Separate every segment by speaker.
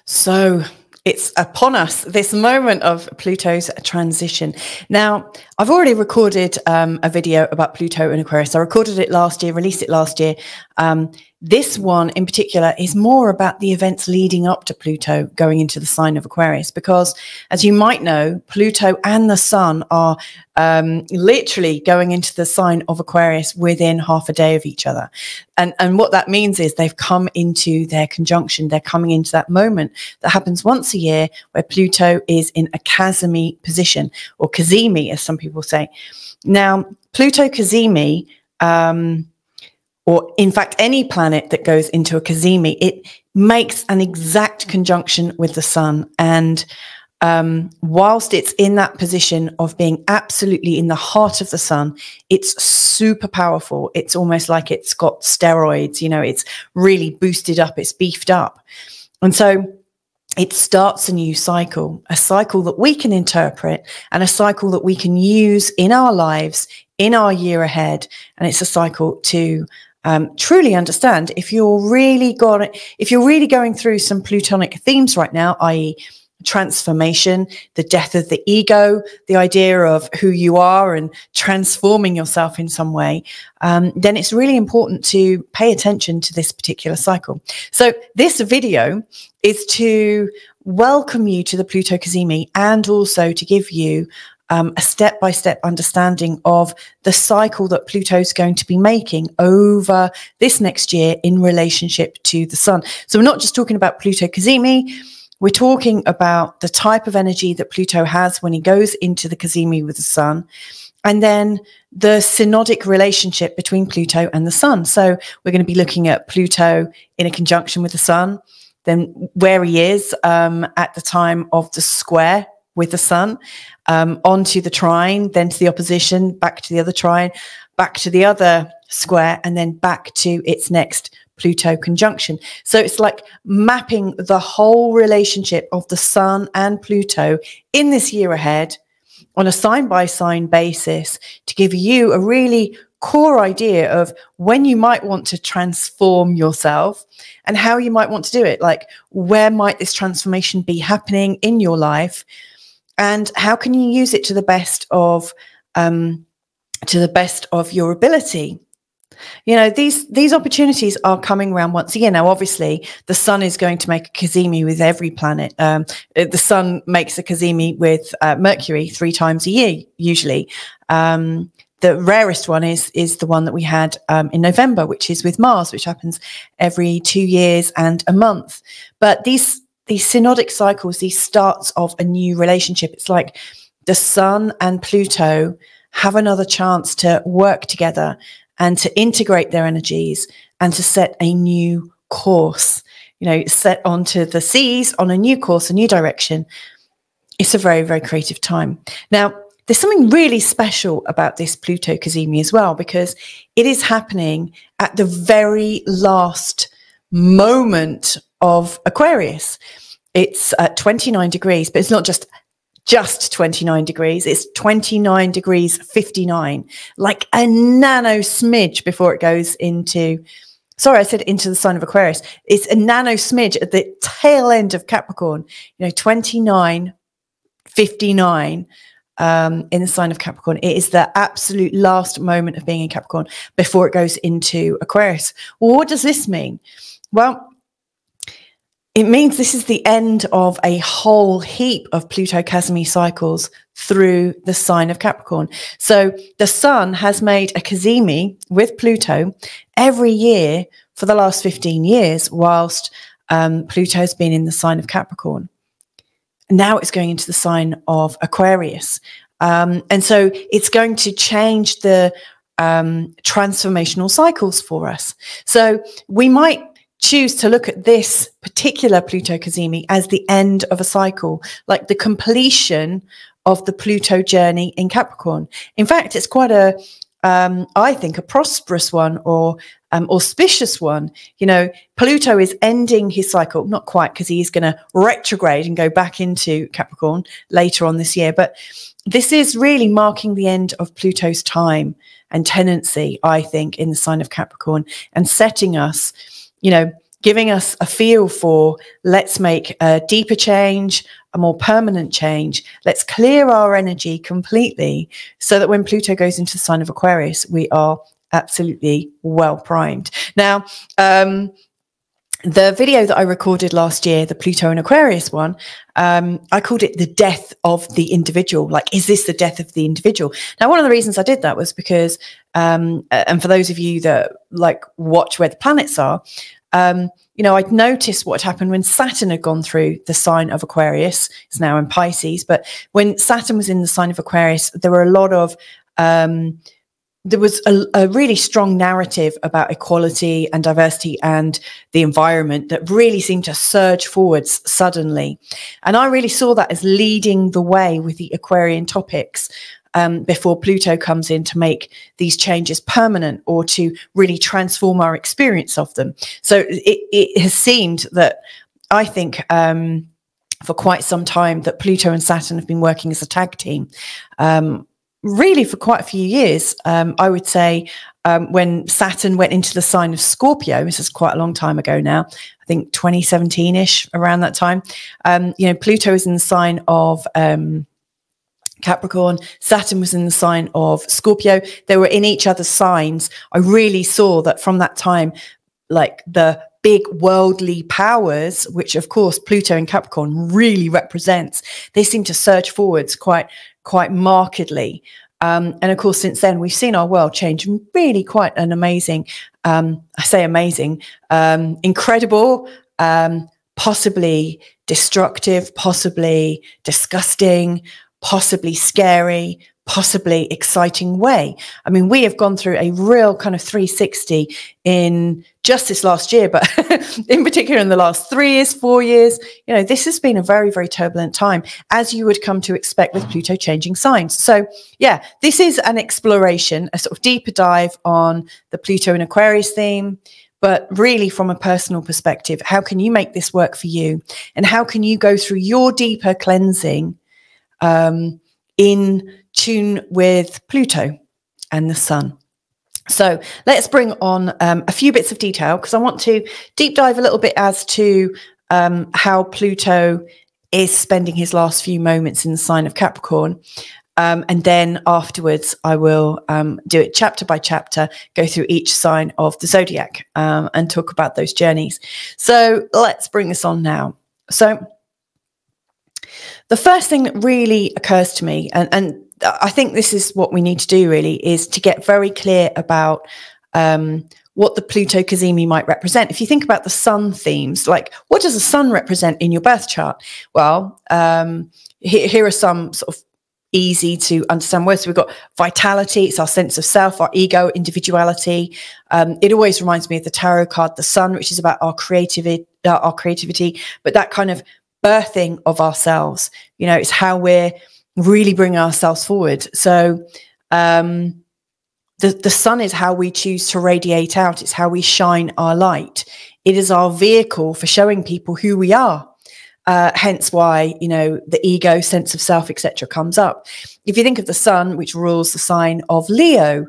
Speaker 1: So it's upon us, this moment of Pluto's transition. Now, I've already recorded a video about Pluto and Aquarius. I recorded it last year, released it last year. This one in particular is more about the events leading up to Pluto going into the sign of Aquarius, because as you might know, Pluto and the Sun are literally going into the sign of Aquarius within half a day of each other. And what that means is they've come into their conjunction. They're coming into that moment that happens once a year where Pluto is in a Cazimi position, or Cazimi, as some people say. Now, Pluto Cazimi, or in fact, any planet that goes into a Cazimi, it makes an exact conjunction with the Sun. And whilst it's in that position of being absolutely in the heart of the Sun, it's super powerful. It's almost like it's got steroids, you know, it's really boosted up, it's beefed up. And so it starts a new cycle, a cycle that we can interpret and a cycle that we can use in our lives, in our year ahead. And it's a cycle to truly understand. If you're really going through some Plutonic themes right now, i.e. transformation, the death of the ego, the idea of who you are and transforming yourself in some way, then it's really important to pay attention to this particular cycle. So this video is to welcome you to the Pluto Cazimi and also to give you a step-by-step understanding of the cycle that Pluto's going to be making over this next year in relationship to the Sun. So we're not just talking about Pluto Cazimi, we're talking about the type of energy that Pluto has when he goes into the Cazimi with the Sun, and then the synodic relationship between Pluto and the Sun. So we're going to be looking at Pluto in a conjunction with the Sun, then where he is at the time of the square with the Sun, onto the trine, then to the opposition, back to the other trine, back to the other square, and then back to its next Pluto conjunction. So it's like mapping the whole relationship of the Sun and Pluto in this year ahead on a sign-by-sign basis to give you a really core idea of when you might want to transform yourself and how you might want to do it. Like, where might this transformation be happening in your life? And how can you use it to the best of your ability? You know, these opportunities are coming around once again. Now, obviously, the Sun is going to make a Cazimi with every planet. The Sun makes a Cazimi with Mercury 3 times a year, usually. The rarest one is the one that we had in November, which is with Mars, which happens every 2 years and a month. But these synodic cycles, these starts of a new relationship, it's like the Sun and Pluto have another chance to work together and to integrate their energies and to set a new course, you know, set onto the seas on a new course, a new direction. It's a very, very creative time. Now, there's something really special about this Pluto Cazimi as well, because it is happening at the very last moment of Aquarius. It's at 29 degrees, but it's not just 29 degrees. It's 29 degrees 59, like a nano smidge before it goes into, sorry, I said into the sign of Aquarius. It's a nano smidge at the tail end of Capricorn, you know, 29, 59 in the sign of Capricorn. It is the absolute last moment of being in Capricorn before it goes into Aquarius. Well, what does this mean? Well, it means this is the end of a whole heap of Pluto Cazimi cycles through the sign of Capricorn. So the Sun has made a Cazimi with Pluto every year for the last 15 years, whilst Pluto's been in the sign of Capricorn. Now it's going into the sign of Aquarius. And so it's going to change the transformational cycles for us. So we might choose to look at this particular Pluto Cazimi as the end of a cycle, like the completion of the Pluto journey in Capricorn. In fact, it's quite a, I think, a prosperous one, or auspicious one. You know, Pluto is ending his cycle, not quite, because he's going to retrograde and go back into Capricorn later on this year. But this is really marking the end of Pluto's time and tenancy, I think, in the sign of Capricorn, and setting us, you know, giving us a feel for, let's make a deeper change, a more permanent change. Let's clear our energy completely so that when Pluto goes into the sign of Aquarius, we are absolutely well primed. Now, the video that I recorded last year, the Pluto and Aquarius one, I called it the death of the individual. Like, is this the death of the individual? Now, one of the reasons I did that was because, and for those of you that like watch where the planets are, you know, I'd noticed what had happened when Saturn had gone through the sign of Aquarius. It's now in Pisces, but when Saturn was in the sign of Aquarius, there were a lot of, there was a really strong narrative about equality and diversity and the environment that really seemed to surge forwards suddenly. And I really saw that as leading the way with the Aquarian topics before Pluto comes in to make these changes permanent or to really transform our experience of them. So it has seemed that, I think, for quite some time, that Pluto and Saturn have been working as a tag team. Really for quite a few years. I would say when Saturn went into the sign of Scorpio, this is quite a long time ago now, I think 2017-ish, around that time, you know, Pluto is in the sign of Capricorn, Saturn was in the sign of Scorpio. They were in each other's signs. I really saw that from that time, like the big worldly powers, which of course Pluto and Capricorn really represents, they seem to surge forwards quite markedly. And of course, since then, we've seen our world change in really quite an amazing, I say amazing, incredible, possibly destructive, possibly disgusting, possibly scary, possibly exciting way. I mean, we have gone through a real kind of 360 in just this last year, but in particular in the last 3 years, 4 years, you know, this has been a very, very turbulent time, as you would come to expect with Pluto changing signs. So yeah, this is an exploration, a sort of deeper dive on the Pluto and Aquarius theme, but really from a personal perspective, how can you make this work for you? And how can you go through your deeper cleansing in tune with Pluto and the sun? So let's bring on a few bits of detail, because I want to deep dive a little bit as to how Pluto is spending his last few moments in the sign of Capricorn. And then afterwards, I will do it chapter by chapter, go through each sign of the zodiac and talk about those journeys. So let's bring this on now. So the first thing that really occurs to me, and I think this is what we need to do really, is to get very clear about what the Pluto Cazimi might represent. If you think about the sun themes, like what does the sun represent in your birth chart? Well, here are some sort of easy to understand words. So we've got vitality, it's our sense of self, our ego, individuality. It always reminds me of the tarot card, the sun, which is about our creativity, but that kind of birthing of ourselves, you know, it's how we're really bringing ourselves forward. So the sun is how we choose to radiate out. It's how we shine our light. It is our vehicle for showing people who we are. Hence why, you know, the ego, sense of self, etc. comes up. If you think of the sun, which rules the sign of Leo,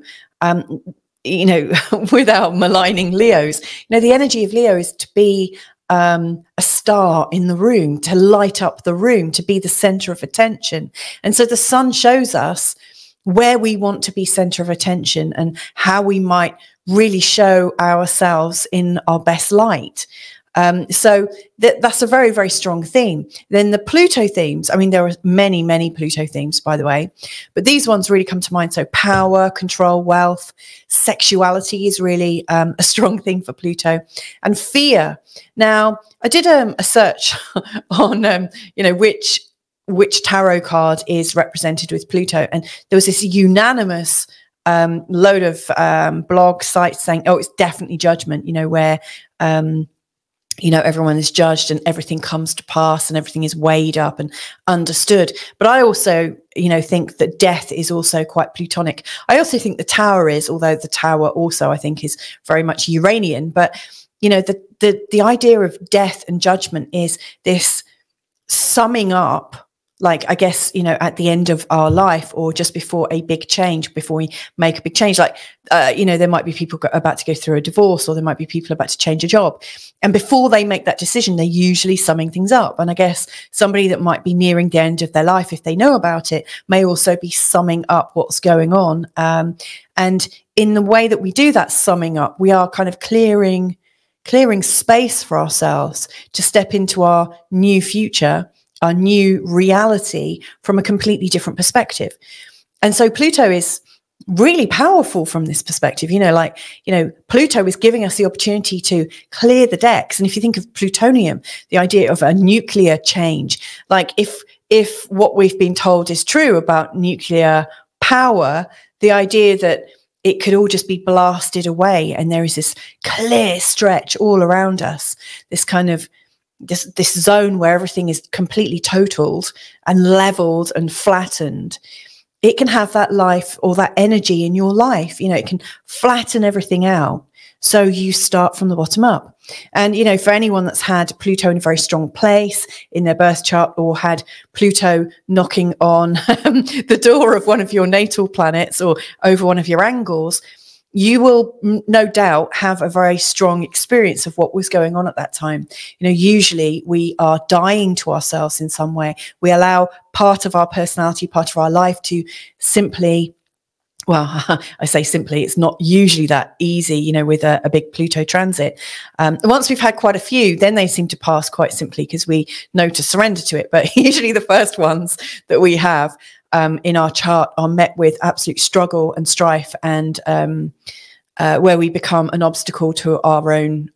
Speaker 1: you know, without maligning Leos, you know, the energy of Leo is to be a star in the room, to light up the room, to be the center of attention. And so the sun shows us where we want to be center of attention and how we might really show ourselves in our best light. So that's a very, very strong theme. Then the Pluto themes, I mean, there are many, many Pluto themes, by the way, but these ones really come to mind. So power, control, wealth, sexuality is really a strong thing for Pluto, and fear. Now, I did a search on, you know, which tarot card is represented with Pluto, and there was this unanimous load of blog sites saying, oh, it's definitely Judgment, you know, where you know, everyone is judged and everything comes to pass and everything is weighed up and understood. But I also, you know, think that death is also quite Plutonic. I also think the Tower is, although the Tower also I think is very much Uranian. But, you know, the idea of death and judgment is this summing up, like, I guess, you know, at the end of our life, or just before a big change, before we make a big change, like, you know, there might be people about to go through a divorce, or there might be people about to change a job. And before they make that decision, they're usually summing things up. And I guess somebody that might be nearing the end of their life, if they know about it, may also be summing up what's going on. And in the way that we do that summing up, we are kind of clearing space for ourselves to step into our new future, our new reality, from a completely different perspective. And so Pluto is really powerful from this perspective. You know, like, you know, Pluto is giving us the opportunity to clear the decks. And if you think of plutonium, the idea of a nuclear change, like if what we've been told is true about nuclear power, the idea that it could all just be blasted away, and there is this clear stretch all around us, this kind of this zone where everything is completely totaled and leveled and flattened. It can have that life, or that energy in your life. You know, it can flatten everything out, so you start from the bottom up. And, you know, for anyone that's had Pluto in a very strong place in their birth chart, or had Pluto knocking on the door of one of your natal planets, or over one of your angles, you will no doubt have a very strong experience of what was going on at that time. You know, usually we are dying to ourselves in some way. We allow part of our personality, part of our life to simply, well, I say simply, it's not usually that easy, you know, with a big Pluto transit. Once we've had quite a few, then they seem to pass quite simply, because we know to surrender to it. But usually the first ones that we have in our chart are met with absolute struggle and strife, and where we become an obstacle to our own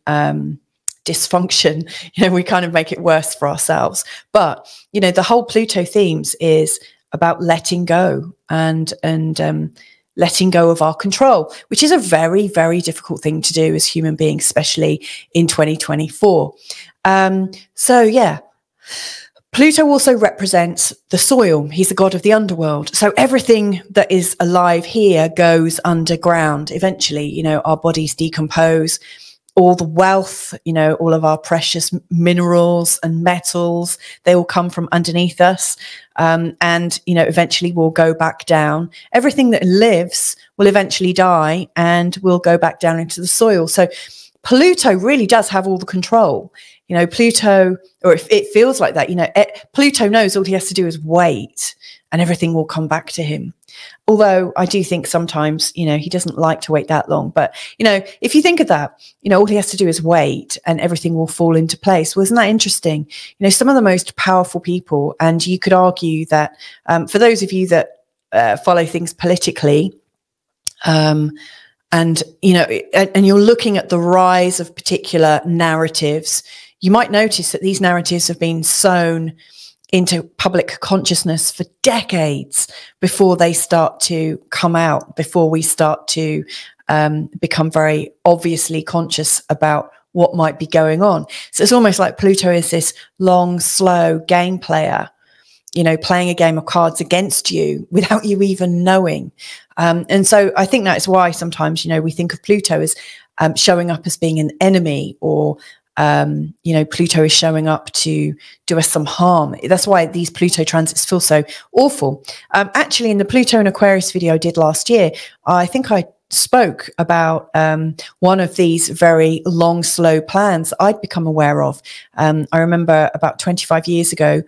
Speaker 1: dysfunction. You know, we kind of make it worse for ourselves. But, you know, the whole Pluto themes is about letting go and letting go of our control, which is a very, very difficult thing to do as human beings, especially in 2024. So yeah, Pluto also represents the soil. He's the god of the underworld. So everything that is alive here goes underground. Eventually, you know, our bodies decompose. All the wealth, you know, all of our precious minerals and metals, they all come from underneath us. And, you know, eventually we'll go back down. Everything that lives will eventually die and will go back down into the soil. So Pluto really does have all the control. You know, Pluto, or if it feels like that, you know, Pluto knows all he has to do is wait, and everything will come back to him. Although I do think sometimes, you know, he doesn't like to wait that long. But, you know, if you think of that, you know, all he has to do is wait and everything will fall into place. Well, isn't that interesting? You know, some of the most powerful people, and you could argue that for those of you that follow things politically, and, you know, and you're looking at the rise of particular narratives, you might notice that these narratives have been sown into public consciousness for decades before they start to come out, before we start to become very obviously conscious about what might be going on. So it's almost like Pluto is this long, slow game player, you know, playing a game of cards against you without you even knowing. And so I think that's why sometimes, you know, we think of Pluto as showing up as being an enemy, or you know, Pluto is showing up to do us some harm. That's why these Pluto transits feel so awful. Actually, in the Pluto and Aquarius video I did last year, I think I spoke about one of these very long, slow plans I'd become aware of. I remember about 25 years ago,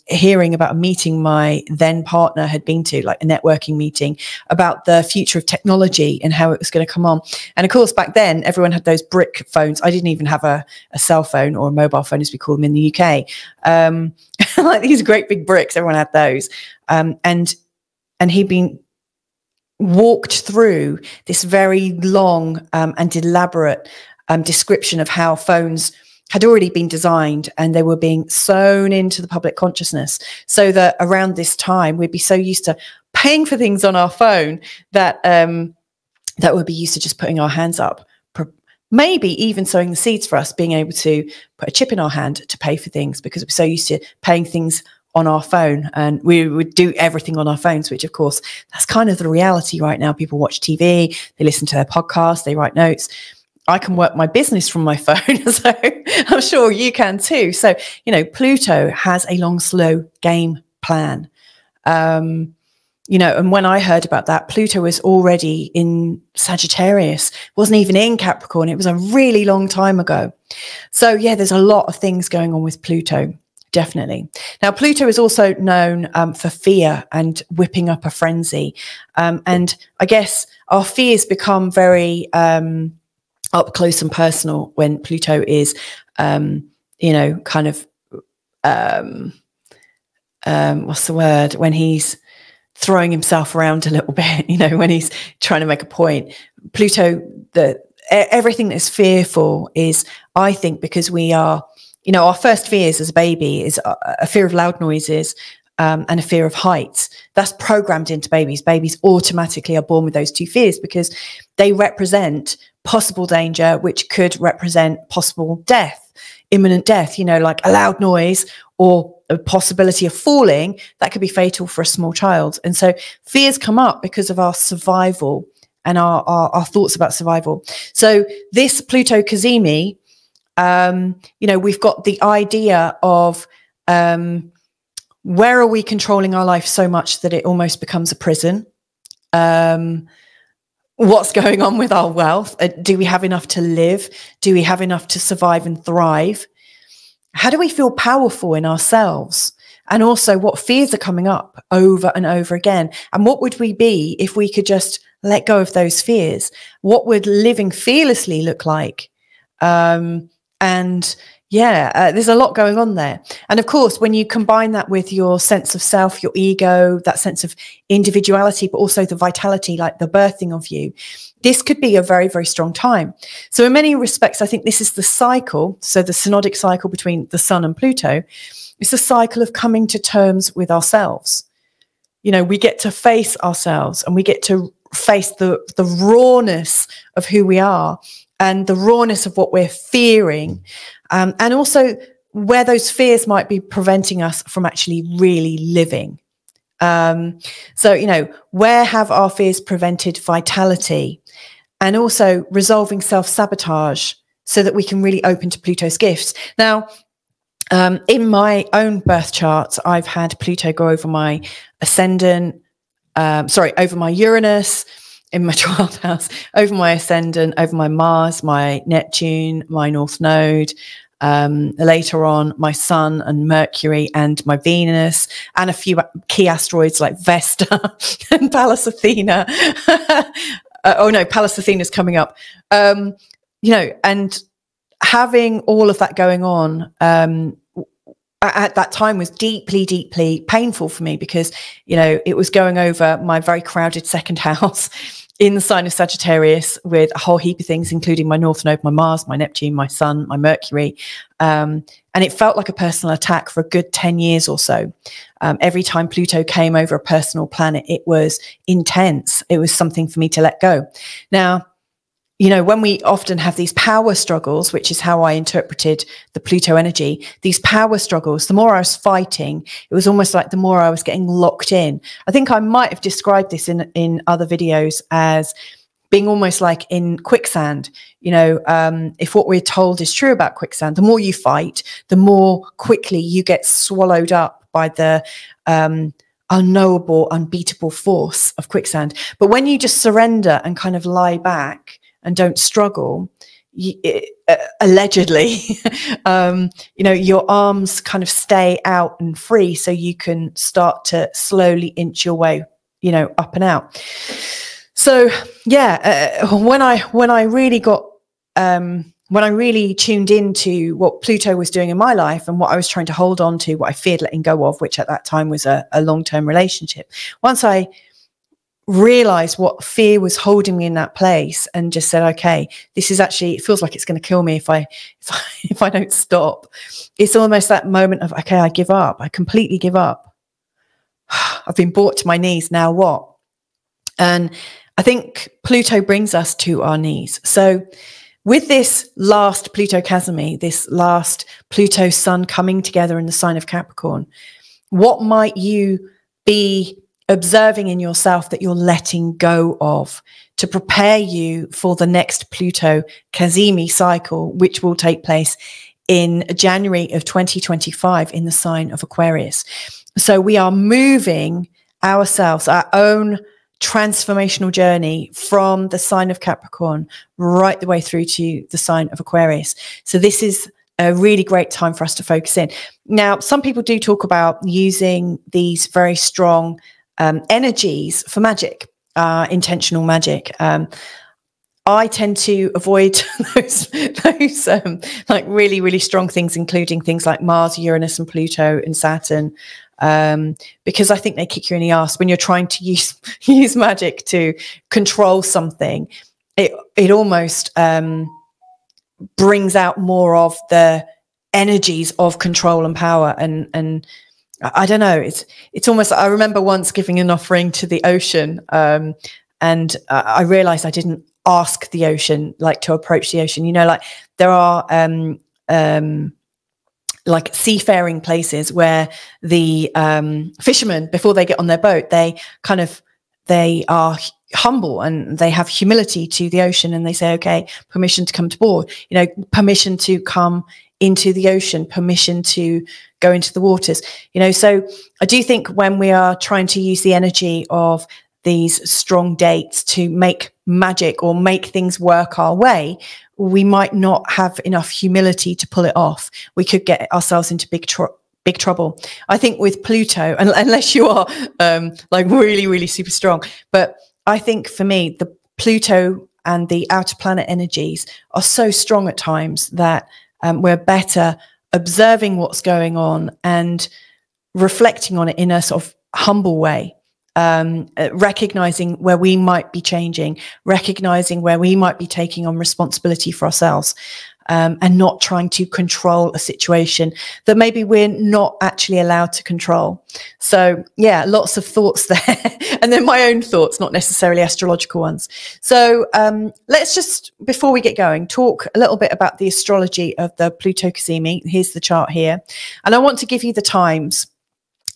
Speaker 1: hearing about a meeting my then partner had been to, like a networking meeting about the future of technology and how it was going to come on. And of course, back then, everyone had those brick phones. I didn't even have a cell phone, or a mobile phone as we call them in the UK. Like these great big bricks, everyone had those. And he'd been walked through this very long and elaborate description of how phones had already been designed, and they were being sewn into the public consciousness, so that around this time we'd be so used to paying for things on our phone that that we'd be used to just putting our hands up, maybe even sowing the seeds for us being able to put a chip in our hand to pay for things, because we're so used to paying things on our phone, and we would do everything on our phones, which of course that's kind of the reality right now. People watch TV, they listen to their podcasts, they write notes. I can work my business from my phone, so I'm sure you can too. So, you know, Pluto has a long, slow game plan. You know, and when I heard about that, Pluto was already in Sagittarius, wasn't even in Capricorn. It was a really long time ago. So yeah, there's a lot of things going on with Pluto, definitely. Now, Pluto is also known for fear and whipping up a frenzy. And I guess our fears become very up close and personal when Pluto is, you know, kind of, what's the word? When he's throwing himself around a little bit, you know, when he's trying to make a point. Pluto, everything that's fearful is, I think, because we are, you know, our first fears as a baby is a fear of loud noises and a fear of heights. That's programmed into babies. Babies automatically are born with those two fears because they represent possible danger, which could represent possible death, imminent death, you know, like a loud noise or a possibility of falling, that could be fatal for a small child. And so fears come up because of our survival and our thoughts about survival. So this Pluto Cazimi, you know, we've got the idea of where are we controlling our life so much that it almost becomes a prison? What's going on with our wealth? Do we have enough to live? Do we have enough to survive and thrive? How do we feel powerful in ourselves? And also, what fears are coming up over and over again? And what would we be if we could just let go of those fears? What would living fearlessly look like? And yeah, there's a lot going on there. And of course, when you combine that with your sense of self, your ego, that sense of individuality, but also the vitality, like the birthing of you, this could be a very, very strong time. So in many respects, I think this is the cycle. So the synodic cycle between the Sun and Pluto, it's a cycle of coming to terms with ourselves. You know, we get to face ourselves and we get to face the rawness of who we are and the rawness of what we're fearing. And also where those fears might be preventing us from actually really living. So, you know, where have our fears prevented vitality? And also resolving self-sabotage so that we can really open to Pluto's gifts. Now, in my own birth chart, I've had Pluto go over my ascendant, over my Uranus in my 12th house, over my ascendant, over my Mars, my Neptune, my North Node, later on my Sun and Mercury and my Venus and a few key asteroids like Vesta and Pallas Athena. Oh no, Pallas Athena is coming up. You know, and having all of that going on at that time was deeply, deeply painful for me because, you know, it was going over my very crowded second house in the sign of Sagittarius with a whole heap of things, including my North Node, my Mars, my Neptune, my Sun, my Mercury. And it felt like a personal attack for a good 10 years or so. Every time Pluto came over a personal planet, it was intense. It was something for me to let go. Now, you know, when we often have these power struggles, which is how I interpreted the Pluto energy, these power struggles, the more I was fighting, it was almost like the more I was getting locked in. I think I might have described this in other videos as being almost like in quicksand. You know, if what we're told is true about quicksand, the more you fight, the more quickly you get swallowed up by the unknowable, unbeatable force of quicksand. But when you just surrender and kind of lie back and don't struggle, allegedly, you know, your arms kind of stay out and free so you can start to slowly inch your way, you know, up and out. So yeah, when I really got, when I really tuned into what Pluto was doing in my life and what I was trying to hold on to, what I feared letting go of, which at that time was a long-term relationship. Once I realized what fear was holding me in that place and just said, okay, this is actually, it feels like it's going to kill me if I don't stop. It's almost that moment of, okay, I give up. I completely give up. I've been brought to my knees. Now what? And I think Pluto brings us to our knees. So with this last Pluto Cazimi, this last Pluto Sun coming together in the sign of Capricorn, what might you be observing in yourself that you're letting go of, to prepare you for the next Pluto Cazimi cycle, which will take place in January of 2025 in the sign of Aquarius. So we are moving ourselves, our own transformational journey from the sign of Capricorn right the way through to the sign of Aquarius. So this is a really great time for us to focus in. Now, some people do talk about using these very strong energies for magic, intentional magic. I tend to avoid those like really, really strong things, including things like Mars, Uranus, and Pluto and Saturn, because I think they kick you in the ass when you're trying to use magic to control something. It almost brings out more of the energies of control and power, and I don't know. It's almost. I remember once giving an offering to the ocean, and I realized I didn't ask the ocean, like to approach the ocean. You know, like there are like seafaring places where the fishermen, before they get on their boat, they are humble and they have humility to the ocean, and they say, okay, permission to come to board, you know, permission to come into the ocean, permission to go into the waters, you know. So I do think when we are trying to use the energy of these strong dates to make magic or make things work our way, we might not have enough humility to pull it off. We could get ourselves into big trouble. I think with Pluto, unless you are like really, really super strong. But I think for me, the Pluto and the outer planet energies are so strong at times that we're better observing what's going on and reflecting on it in a sort of humble way. Recognizing where we might be changing, recognizing where we might be taking on responsibility for ourselves, and not trying to control a situation that maybe we're not actually allowed to control. So yeah, lots of thoughts there. And then my own thoughts, not necessarily astrological ones. So let's just, before we get going, talk a little bit about the astrology of the Pluto Cazimi. Here's the chart here. And I want to give you the times,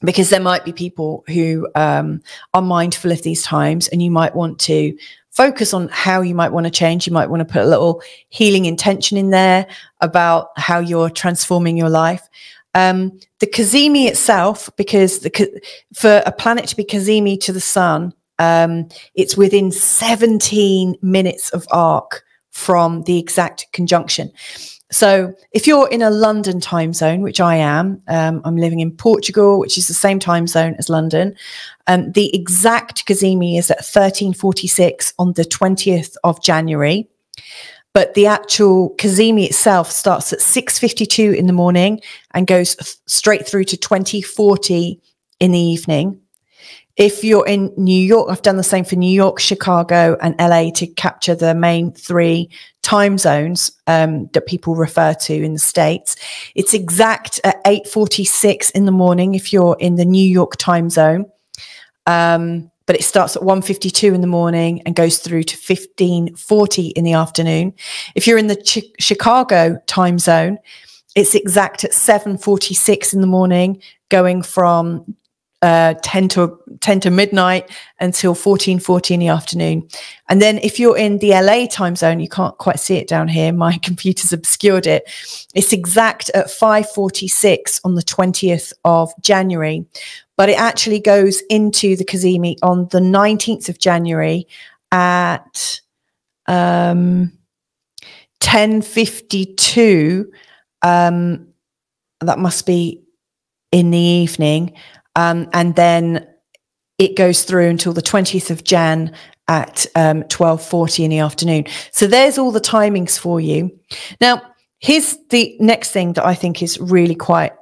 Speaker 1: because there might be people who are mindful of these times, and you might want to focus on how you might want to change. You might want to put a little healing intention in there about how you're transforming your life. The Cazimi itself, because for a planet to be Cazimi to the sun, it's within 17 minutes of arc from the exact conjunction. So if you're in a London time zone, which I am, I'm living in Portugal, which is the same time zone as London. The exact Cazimi is at 13:46 on the 20th of January. But the actual Cazimi itself starts at 6:52 in the morning and goes straight through to 20:40 in the evening. If you're in New York, I've done the same for New York, Chicago, and LA to capture the main three time zones that people refer to in the States. It's exact at 8:46 in the morning if you're in the New York time zone. But it starts at 1:52 in the morning and goes through to 15:40 in the afternoon. If you're in the Chicago time zone, it's exact at 7:46 in the morning, going from 10 to midnight until 14:40 in the afternoon. And then if you're in the LA time zone, you can't quite see it down here, my computer's obscured it. It's exact at 5:46 on the 20th of January, but it actually goes into the Cazimi on the 19th of January at 10:52. That must be in the evening. And then it goes through until the 20th of Jan at 12:40 in the afternoon. So there's all the timings for you. Now, here's the next thing that I think is really quite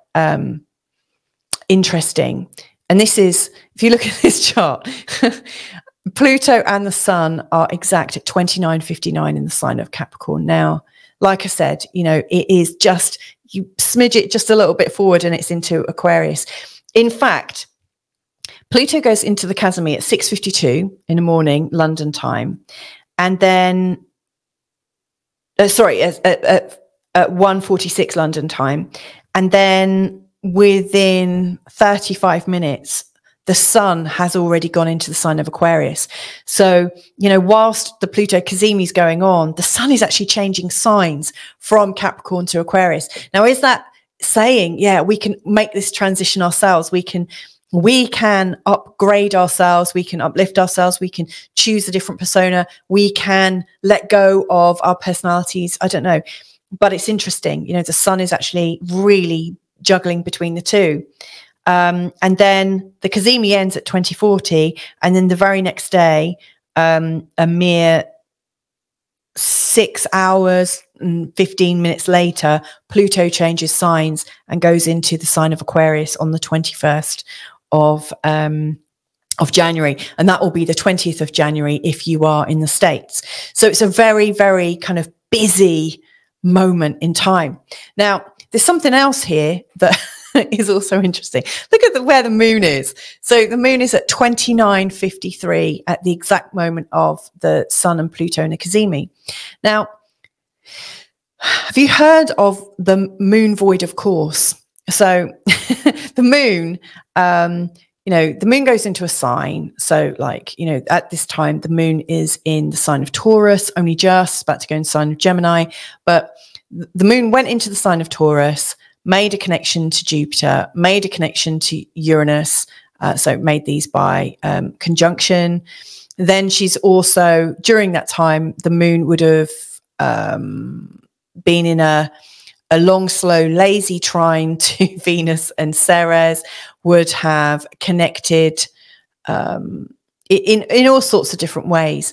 Speaker 1: interesting. And this is, if you look at this chart, Pluto and the sun are exact at 29:59 in the sign of Capricorn. Now, like I said, you know, it is just, you smidge it just a little bit forward and it's into Aquarius. In fact, Pluto goes into the Cazimi at 6:52 in the morning, London time. And then, at 1:46 London time. And then within 35 minutes, the sun has already gone into the sign of Aquarius. So, you know, whilst the Pluto Cazimi is going on, the sun is actually changing signs from Capricorn to Aquarius. Now, is that saying, yeah, we can make this transition ourselves? We can upgrade ourselves, we can uplift ourselves, we can choose a different persona, we can let go of our personalities. I don't know, but it's interesting. You know, the sun is actually really juggling between the two. And then the Cazimi ends at 2040, and then the very next day, a mere 6 hours and 15 minutes later, Pluto changes signs and goes into the sign of Aquarius on the 21st of January, and that will be the 20th of January if you are in the States. So it's a very, very kind of busy moment in time. Now, there's something else here that is also interesting. Look at where the moon is. So the moon is at 29:53 at the exact moment of the sun and Pluto in a Cazimi. Now, have you heard of the moon void of course? So the moon, you know, the moon goes into a sign. So like, you know, at this time, the moon is in the sign of Taurus, only just about to go in the sign of Gemini. But the moon went into the sign of Taurus, made a connection to Jupiter, made a connection to Uranus. So it made these by conjunction. Then she's also, during that time, the moon would have been in a long, slow, lazy trine to Venus and Ceres, would have connected in all sorts of different ways.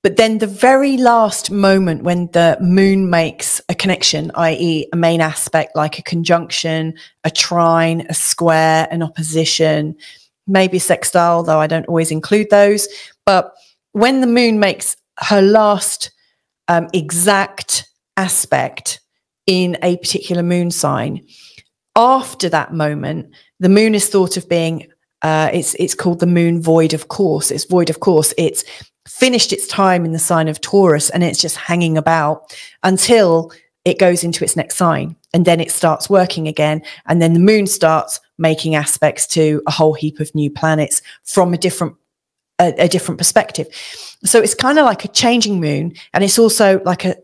Speaker 1: But then the very last moment when the moon makes a connection, i.e. a main aspect like a conjunction, a trine, a square, an opposition, maybe a sextile, though I don't always include those. But when the moon makes her last exact aspect in a particular moon sign, after that moment, the moon is thought of being, it's called the moon void of course. It's void of course. It's finished its time in the sign of Taurus, and it's just hanging about until it goes into its next sign. And then it starts working again. And then the moon starts making aspects to a whole heap of new planets from a different perspective. So it's kind of like a changing moon. And it's also like a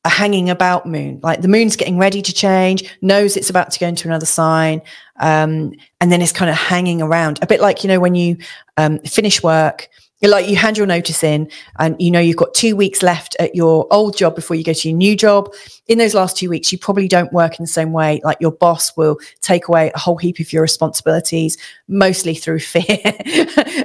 Speaker 1: hanging about moon. Like the moon's getting ready to change, knows it's about to go into another sign. And then it's kind of hanging around a bit like, you know, when you finish work, like you hand your notice in and you know you've got 2 weeks left at your old job before you go to your new job. In those last 2 weeks, you probably don't work in the same way. Like your boss will take away a whole heap of your responsibilities, mostly through fear.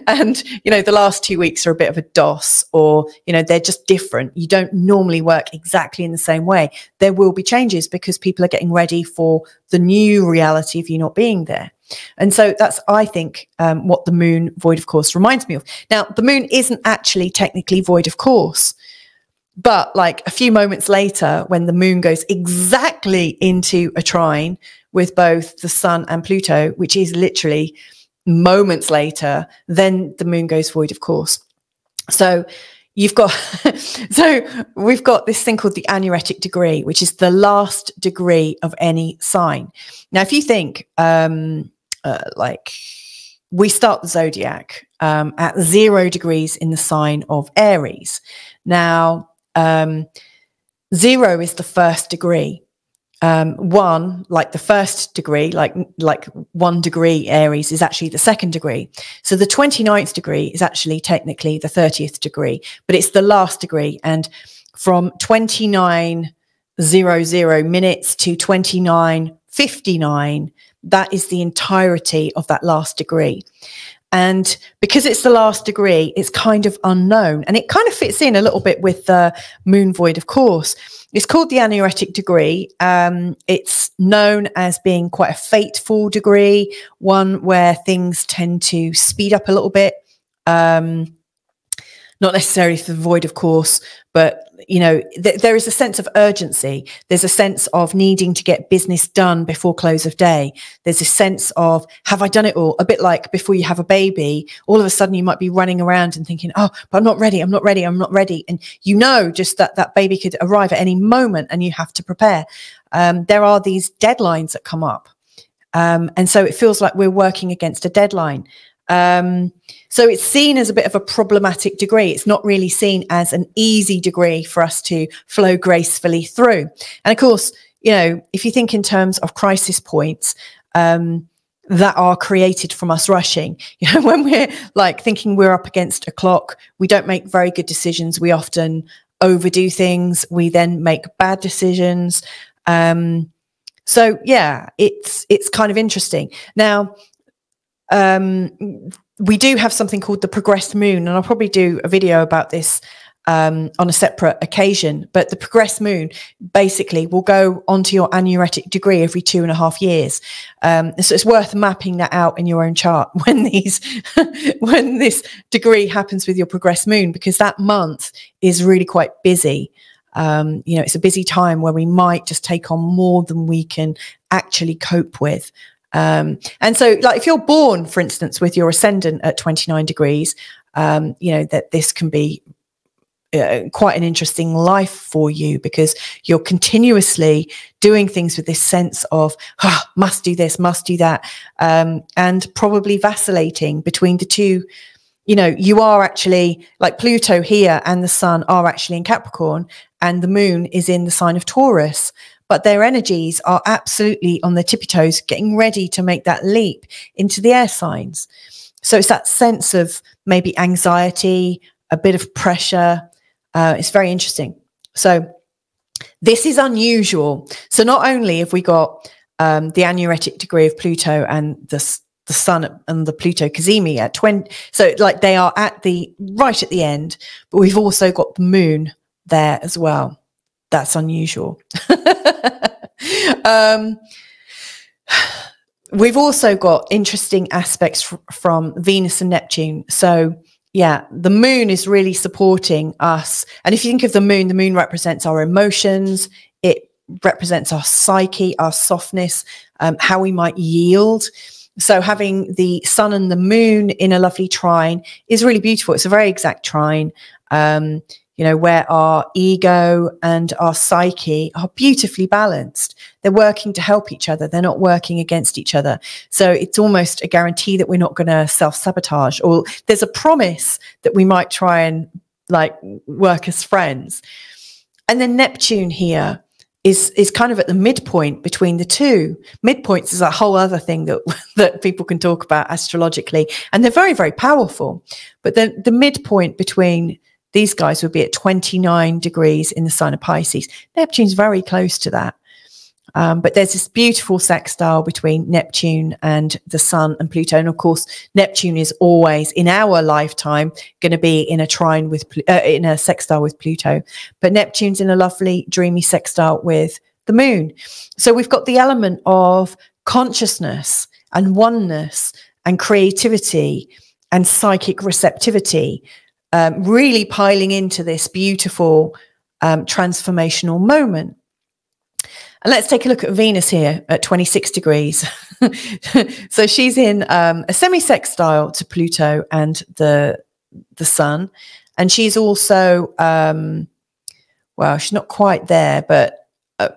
Speaker 1: And, you know, the last 2 weeks are a bit of a DOS, or, you know, they're just different. You don't normally work exactly in the same way. There will be changes because people are getting ready for the new reality of you not being there. And so that's, I think, what the moon void of course reminds me of. Now, the moon isn't actually technically void of course, but like a few moments later, when the moon goes exactly into a trine with both the sun and Pluto, which is literally moments later, then the moon goes void of course. So you've got, so we've got this thing called the aneretic degree, which is the last degree of any sign. Now, if you think, like we start the zodiac at 0 degrees in the sign of Aries. Now, 0 is the first degree. 1, like the first degree, like 1 degree Aries is actually the second degree. So the 29th degree is actually technically the 30th degree, but it's the last degree. And from 29:00 minutes to 29:59, that is the entirety of that last degree. And because it's the last degree, it's kind of unknown. And it kind of fits in a little bit with the moon void of course. It's called the aneretic degree. It's known as being quite a fateful degree, one where things tend to speed up a little bit. Not necessarily for the void of course, but you know, there is a sense of urgency. There's a sense of needing to get business done before close of day. There's a sense of, have I done it all? A bit like before you have a baby, all of a sudden you might be running around and thinking, oh, but I'm not ready. I'm not ready. I'm not ready. And you know, just that baby could arrive at any moment and you have to prepare. There are these deadlines that come up. And so it feels like we're working against a deadline. So it's seen as a bit of a problematic degree. It's not really seen as an easy degree for us to flow gracefully through. And of course, you know, if you think in terms of crisis points, that are created from us rushing, you know, when we're like thinking we're up against a clock, we don't make very good decisions. We often overdo things. We then make bad decisions. So yeah, it's kind of interesting. Now, we do have something called the progressed moon, and I'll probably do a video about this on a separate occasion. But the progressed moon basically will go onto your anuretic degree every 2.5 years. So it's worth mapping that out in your own chart when when this degree happens with your progressed moon, because that month is really quite busy. You know, it's a busy time where we might just take on more than we can actually cope with. And so, like, if you're born, for instance, with your ascendant at 29 degrees, you know, that this can be quite an interesting life for you, because you're continuously doing things with this sense of must do this, must do that, and probably vacillating between the two. You know, you are actually, like, Pluto here and the sun are actually in Capricorn, and the moon is in the sign of Taurus, but their energies are absolutely on their tippy toes, getting ready to make that leap into the air signs. So it's that sense of maybe anxiety, a bit of pressure. It's very interesting. So this is unusual. So not only have we got the anuretic degree of Pluto and the sun and the Pluto Cazimi at 20, so like they are at the right at the end, but we've also got the moon there as well. That's unusual. We've also got interesting aspects from Venus and Neptune. So yeah, the moon is really supporting us. And if you think of the moon represents our emotions. It represents our psyche, our softness, how we might yield. So having the sun and the moon in a lovely trine is really beautiful. It's a very exact trine, you know, where our ego and our psyche are beautifully balanced. They're working to help each other. They're not working against each other. So it's almost a guarantee that we're not going to self-sabotage, or there's a promise that we might try and like work as friends. And then Neptune here is kind of at the midpoint between the two. Midpoints is a whole other thing that people can talk about astrologically, and they're very, very powerful. But then the midpoint between these guys would be at 29 degrees in the sign of Pisces. Neptune's very close to that. But there's this beautiful sextile between Neptune and the sun and Pluto. And of course, Neptune is always in our lifetime going to be in a trine with, in a sextile with Pluto. But Neptune's in a lovely, dreamy sextile with the moon. So we've got the element of consciousness and oneness and creativity and psychic receptivity, really piling into this beautiful transformational moment. And let's take a look at Venus here at 26 degrees. So she's in a semi-sextile to Pluto and the sun. And she's also, well, she's not quite there, but,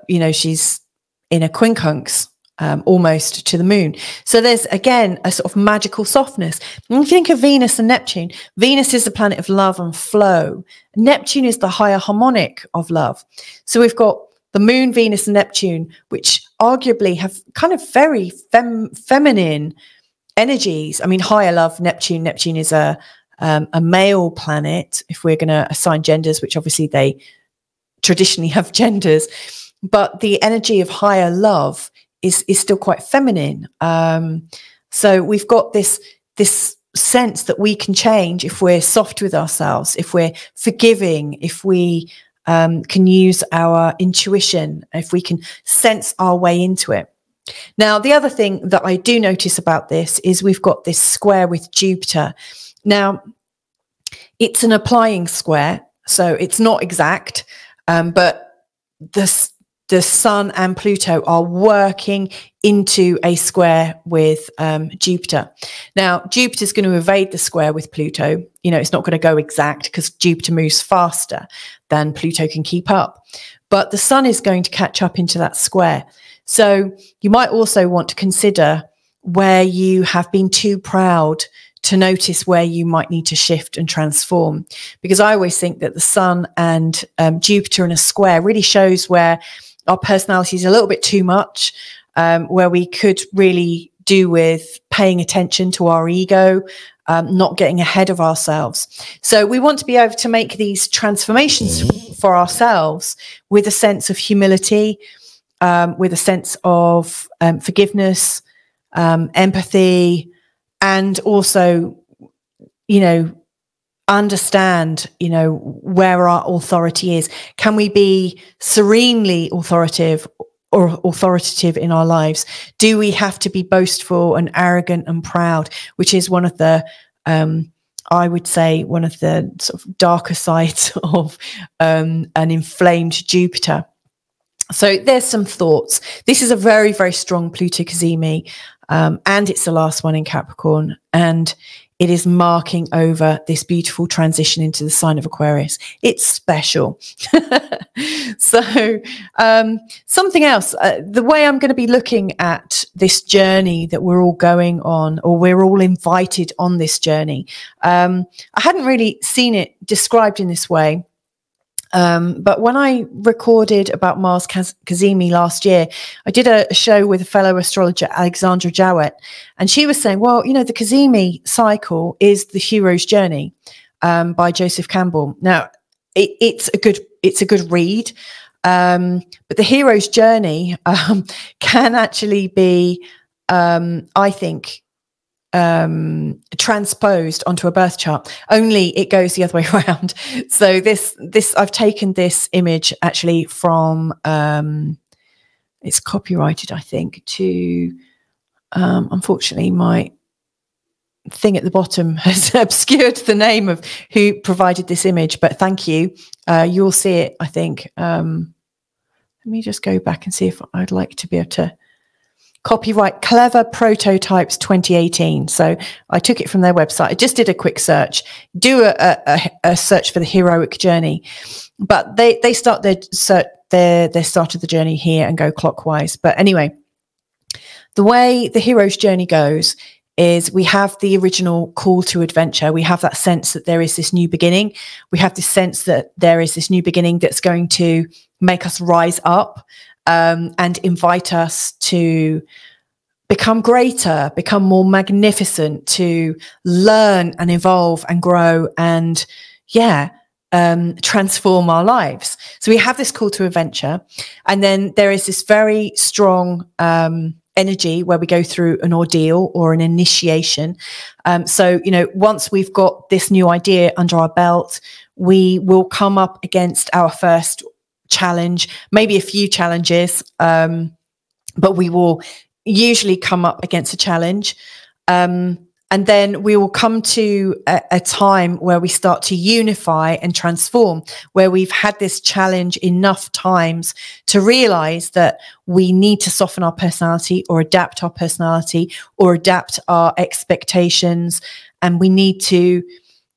Speaker 1: you know, she's in a quincunx almost to the moon. So there's, again, a sort of magical softness. When you think of Venus and Neptune, Venus is the planet of love and flow. Neptune is the higher harmonic of love. So we've got the moon, Venus and Neptune, which arguably have kind of very feminine energies. I mean, higher love, Neptune. Neptune is a male planet, if we're going to assign genders, which obviously they traditionally have genders. But the energy of higher love is still quite feminine. So we've got this sense that we can change if we're soft with ourselves, if we're forgiving, if we can use our intuition, if we can sense our way into it. Now, the other thing that I do notice about this is we've got this square with Jupiter. Now, it's an applying square, so it's not exact, but the Sun and Pluto are working into a square with Jupiter. Now, Jupiter's going to evade the square with Pluto. You know, it's not going to go exact because Jupiter moves faster than Pluto can keep up. But the Sun is going to catch up into that square. So you might also want to consider where you have been too proud to notice where you might need to shift and transform. Because I always think that the Sun and Jupiter in a square really shows where our personality is a little bit too much, where we could really do with paying attention to our ego, not getting ahead of ourselves. So we want to be able to make these transformations for ourselves with a sense of humility, with a sense of forgiveness, empathy, and also, you know, understand, you know, where our authority is. Can we be serenely authoritative or authoritative in our lives? Do we have to be boastful and arrogant and proud, which is one of the, I would say, one of the sort of darker sides of an inflamed Jupiter? So there's some thoughts. This is a very, very strong Pluto Cazimi, and it's the last one in Capricorn, and it is marking over this beautiful transition into the sign of Aquarius. It's special. So something else, the way I'm going to be looking at this journey that we're all going on, or we're all invited on this journey, I hadn't really seen it described in this way. But when I recorded about Mars Cazimi last year, I did a show with a fellow astrologer, Alexandra Jowett, and she was saying, well, you know, the Cazimi cycle is the hero's journey, by Joseph Campbell. Now, it's a good read, but the hero's journey can actually be, I think, transposed onto a birth chart, only it goes the other way around. So this I've taken this image actually from it's copyrighted, I think, to unfortunately my thing at the bottom has obscured the name of who provided this image, but thank you. You'll see it, I think. Let me just go back and see if I'd like to be able to copyright Clever Prototypes 2018. So I took it from their website. I just did a quick search. Do a search for the heroic journey, but they start their start of the journey here and go clockwise. But anyway, the way the hero's journey goes is we have the original call to adventure. We have that sense that there is this new beginning. We have this sense that there is this new beginning that's going to make us rise up, and invite us to become greater, become more magnificent, to learn and evolve and grow and, transform our lives. So we have this call to adventure. And then there is this very strong energy where we go through an ordeal or an initiation. So, you know, once we've got this new idea under our belt, we will come up against our first challenge, maybe a few challenges, but we will usually come up against a challenge. And then we will come to a time where we start to unify and transform, where we've had this challenge enough times to realize that we need to soften our personality or adapt our personality or adapt our expectations. And we need to,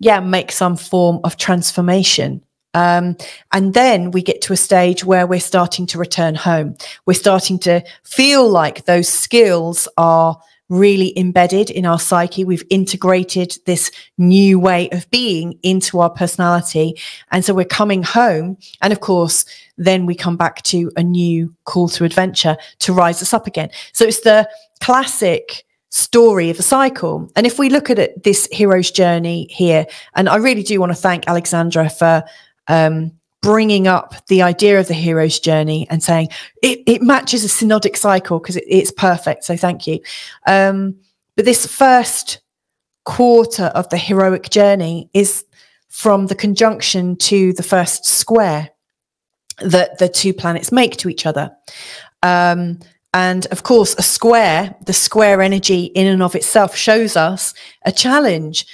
Speaker 1: make some form of transformation. And then we get to a stage where we're starting to return home. We're starting to feel like those skills are really embedded in our psyche. We've integrated this new way of being into our personality. And so we're coming home. And of course, then we come back to a new call to adventure to rise us up again. So it's the classic story of a cycle. And if we look at it, this hero's journey here, and I really do want to thank Alexandra for bringing up the idea of the hero's journey and saying it matches a synodic cycle because it's perfect. So thank you. But this first quarter of the heroic journey is from the conjunction to the first square that the two planets make to each other. And of course, the square energy in and of itself shows us a challenge,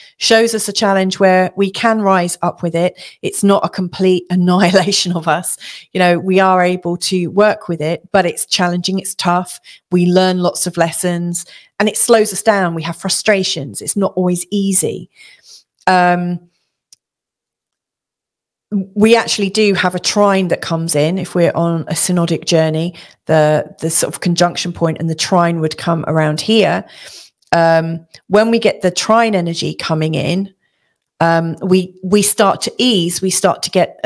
Speaker 1: where we can rise up with it. It's not a complete annihilation of us. You know, we are able to work with it, but it's challenging. It's tough. We learn lots of lessons and it slows us down. We have frustrations. It's not always easy. We actually do have a trine that comes in if we're on a synodic journey. The sort of conjunction point and the trine would come around here. When we get the trine energy coming in, we start to ease. We start to get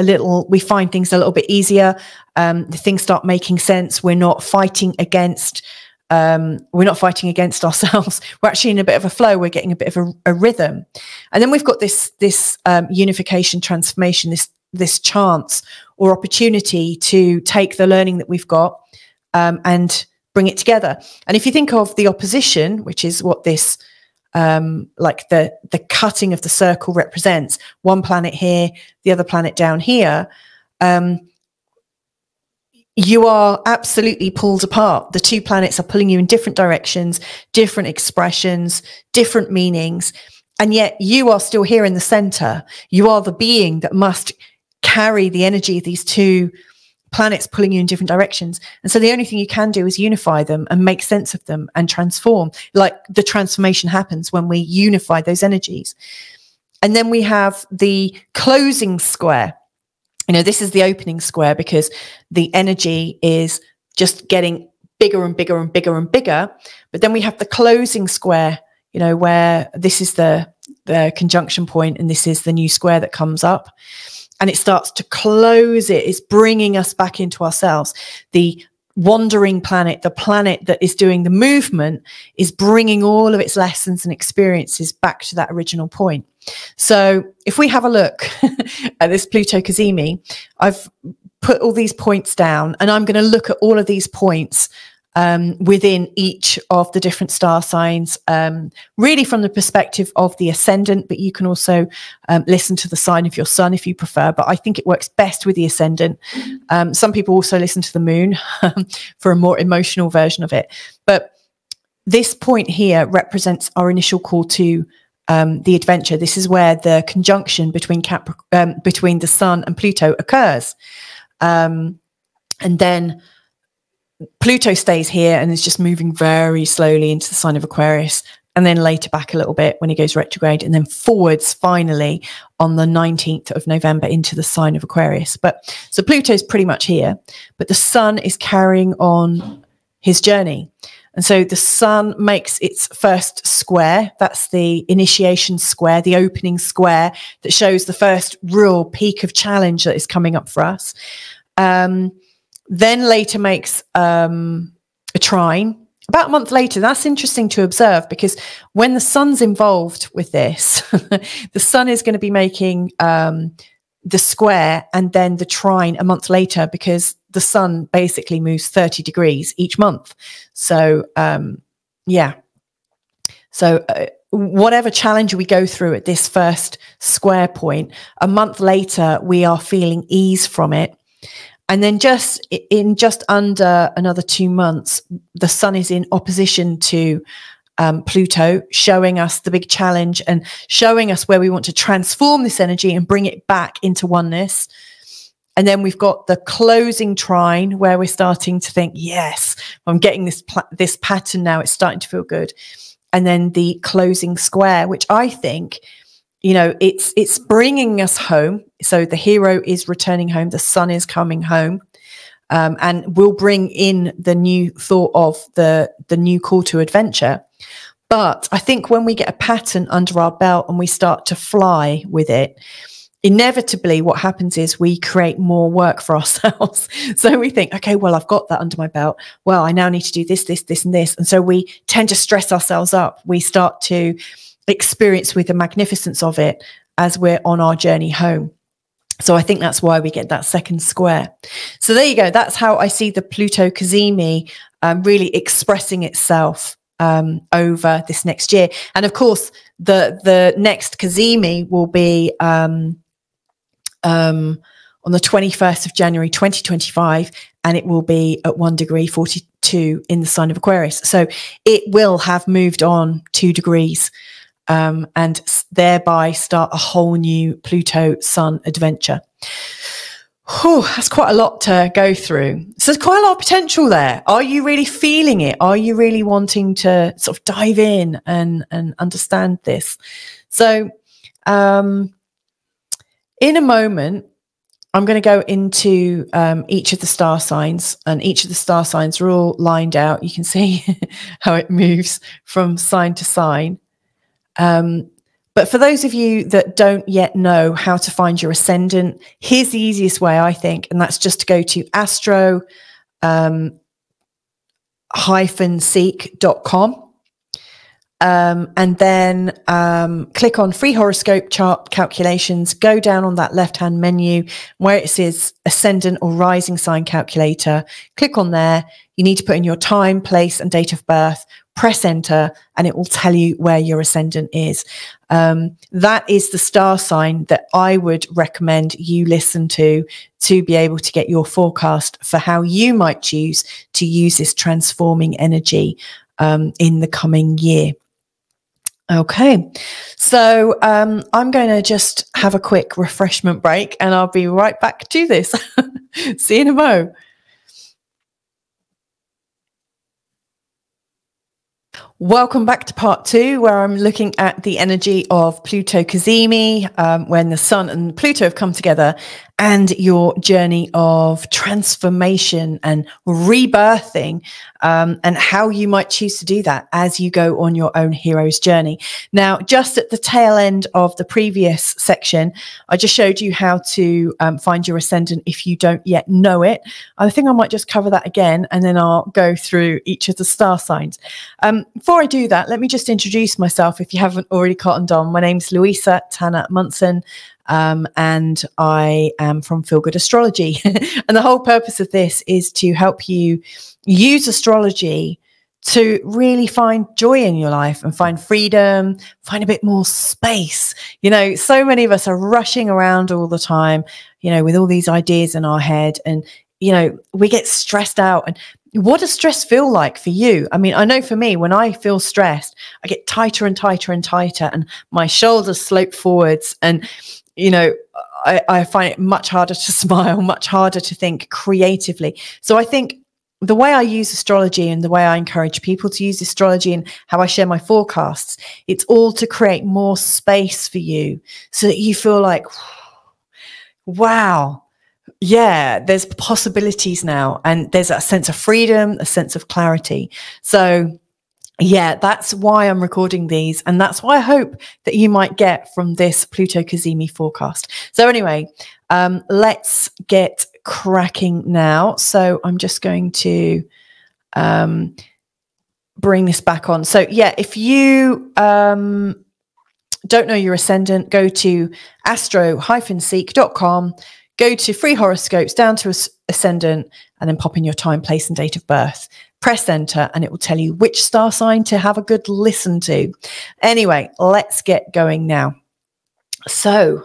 Speaker 1: we find things a little bit easier. The things start making sense. We're not fighting against ourselves. We're actually in a bit of a flow. We're getting a bit of a rhythm. And then we've got this unification, transformation, this chance or opportunity to take the learning that we've got and bring it together. And if you think of the opposition, which is what this like the cutting of the circle represents, one planet here, the other planet down here, you are absolutely pulled apart. The two planets are pulling you in different directions, different expressions, different meanings. And yet you are still here in the center. You are the being that must carry the energy of these two planets pulling you in different directions. And so the only thing you can do is unify them and make sense of them and transform. Like the transformation happens when we unify those energies. And then we have the closing square. You know, this is the opening square because the energy is just getting bigger and bigger and bigger and bigger. But then we have the closing square, you know, where this is the conjunction point and this is the new square that comes up. And it starts to close it. It's bringing us back into ourselves. The wandering planet, the planet that is doing the movement, is bringing all of its lessons and experiences back to that original point. So if we have a look at this Pluto Cazimi, I've put all these points down and I'm going to look at all of these points within each of the different star signs, really from the perspective of the ascendant, but you can also listen to the sign of your sun if you prefer, but I think it works best with the ascendant. Some people also listen to the moon for a more emotional version of it. But this point here represents our initial call to the adventure. This is where the conjunction between between the sun and Pluto occurs. And then Pluto stays here and is just moving very slowly into the sign of Aquarius, and then later back a little bit when he goes retrograde, and then forwards finally on the 19th of November into the sign of Aquarius. But so Pluto's pretty much here, but the sun is carrying on his journey. And so the sun makes its first square. That's the initiation square, the opening square that shows the first real peak of challenge that is coming up for us. Then later makes a trine about a month later. That's interesting to observe because when the sun's involved with this, the sun is going to be making the square and then the trine a month later, because the sun basically moves 30 degrees each month. So yeah. So whatever challenge we go through at this first square point, a month later, we are feeling ease from it. And then just under another 2 months, the sun is in opposition to Pluto, showing us the big challenge and showing us where we want to transform this energy and bring it back into oneness. And then we've got the closing trine where we're starting to think, yes, I'm getting this pattern now. It's starting to feel good. And then the closing square, which I think, you know, it's bringing us home. So the hero is returning home. The sun is coming home, and we'll bring in the new thought of the new call to adventure. But I think when we get a pattern under our belt and we start to fly with it, inevitably what happens is we create more work for ourselves. So we think, okay, well, I've got that under my belt. Well, I now need to do this, this, this, and this. And so we tend to stress ourselves up. We start to experience with the magnificence of it as we're on our journey home. So I think that's why we get that second square. So there you go. That's how I see the Pluto Cazimi really expressing itself over this next year. And of course, the next Cazimi will be on the 21st of January 2025, and it will be at 1 degree 40 2 in the sign of Aquarius. So it will have moved on 2 degrees and thereby start a whole new Pluto Sun adventure. Whew, that's quite a lot to go through. So there's quite a lot of potential there. Are you really feeling it? Are you really wanting to sort of dive in and understand this? So in a moment, I'm going to go into each of the star signs, and each of the star signs are all lined out. You can see how it moves from sign to sign. But for those of you that don't yet know how to find your ascendant, here's the easiest way, I think, and that's just to go to astro-seek.com. And then click on free horoscope chart calculations, go down on that left-hand menu where it says ascendant or rising sign calculator. Click on there. You need to put in your time, place, and date of birth. Press enter, and it will tell you where your ascendant is. That is the star sign that I would recommend you listen to be able to get your forecast for how you might choose to use this transforming energy in the coming year. Okay, so I'm going to just have a quick refreshment break and I'll be right back to this. See you in a mo. Welcome back to part 2, where I'm looking at the energy of Pluto Cazimi, when the Sun and Pluto have come together, and your journey of transformation and rebirthing, and how you might choose to do that as you go on your own hero's journey. Now, just at the tail end of the previous section, I just showed you how to find your ascendant if you don't yet know it. I think I might just cover that again, and then I'll go through each of the star signs. Before I do that, let me just introduce myself if you haven't already cottoned on. My name's louisatannermunson. And I am from Feel Good Astrology. And the whole purpose of this is to help you use astrology to really find joy in your life and find freedom, find a bit more space. You know, so many of us are rushing around all the time, you know, with all these ideas in our head, and, you know, we get stressed out. And what does stress feel like for you? I mean, I know for me, when I feel stressed, I get tighter and tighter and tighter, and my shoulders slope forwards, and you know, I find it much harder to smile, much harder to think creatively. So I think the way I use astrology and the way I encourage people to use astrology and how I share my forecasts, it's all to create more space for you so that you feel like, wow, yeah, there's possibilities now. And there's a sense of freedom, a sense of clarity. So yeah, that's why I'm recording these, and that's why I hope that you might get from this Pluto Cazimi forecast. So anyway, let's get cracking now. So I'm just going to bring this back on. So yeah, if you don't know your ascendant, go to astro-seek.com, go to free horoscopes, down to ascendant, and then pop in your time, place, and date of birth. Press enter, and it will tell you which star sign to have a good listen to. Anyway, let's get going now. So,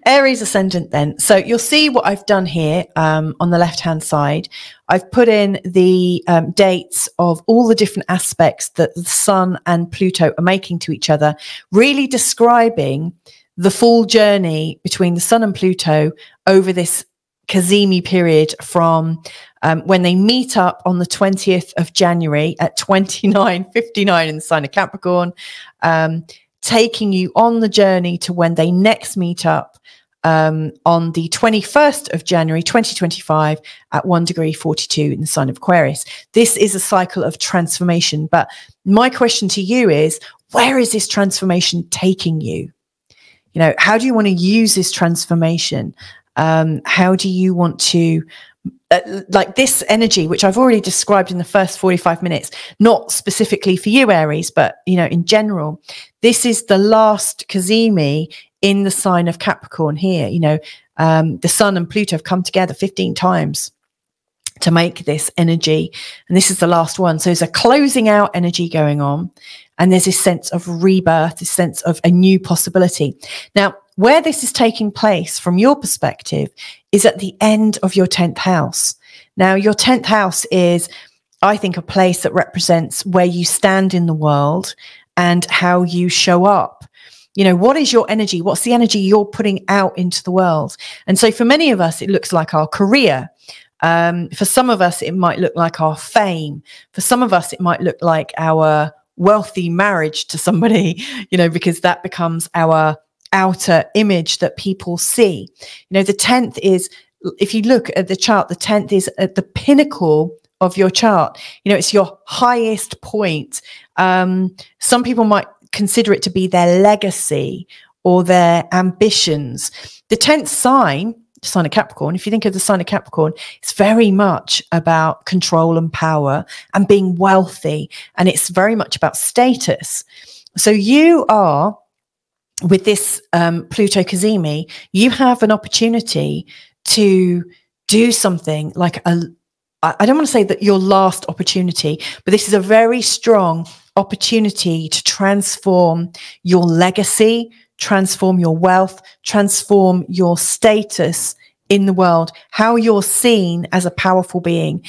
Speaker 1: Aries ascendant then. So you'll see what I've done here on the left-hand side. I've put in the dates of all the different aspects that the Sun and Pluto are making to each other, really describing the full journey between the Sun and Pluto over this Cazimi period from when they meet up on the 20th of January at 29:59 in the sign of Capricorn, taking you on the journey to when they next meet up on the 21st of January 2025 at 1°42 in the sign of Aquarius. This is a cycle of transformation. But my question to you is, where is this transformation taking you? You know, how do you want to use this transformation? How do you want to, like this energy, which I've already described in the first 45 minutes, not specifically for you, Aries, but, you know, in general, this is the last Cazimi in the sign of Capricorn here. You know, the Sun and Pluto have come together 15 times to make this energy, and this is the last one. So there's a closing out energy going on, and there's this sense of rebirth, this sense of a new possibility. Now, where this is taking place from your perspective is at the end of your 10th house. Now, your 10th house is, I think, a place that represents where you stand in the world and how you show up. You know, what is your energy? What's the energy you're putting out into the world? And so for many of us, it looks like our career. For some of us, it might look like our fame. For some of us, it might look like our wealthy marriage to somebody, you know, because that becomes our outer image that people see. You know, the 10th is, if you look at the chart, the 10th is at the pinnacle of your chart. You know, it's your highest point. Some people might consider it to be their legacy or their ambitions. The 10th sign of Capricorn, if you think of the sign of Capricorn, it's very much about control and power and being wealthy. And it's very much about status. So you are, with this Pluto Cazimi, you have an opportunity to do something like I don't want to say that your last opportunity, but this is a very strong opportunity to transform your legacy, transform your wealth, transform your status in the world, how you're seen as a powerful being.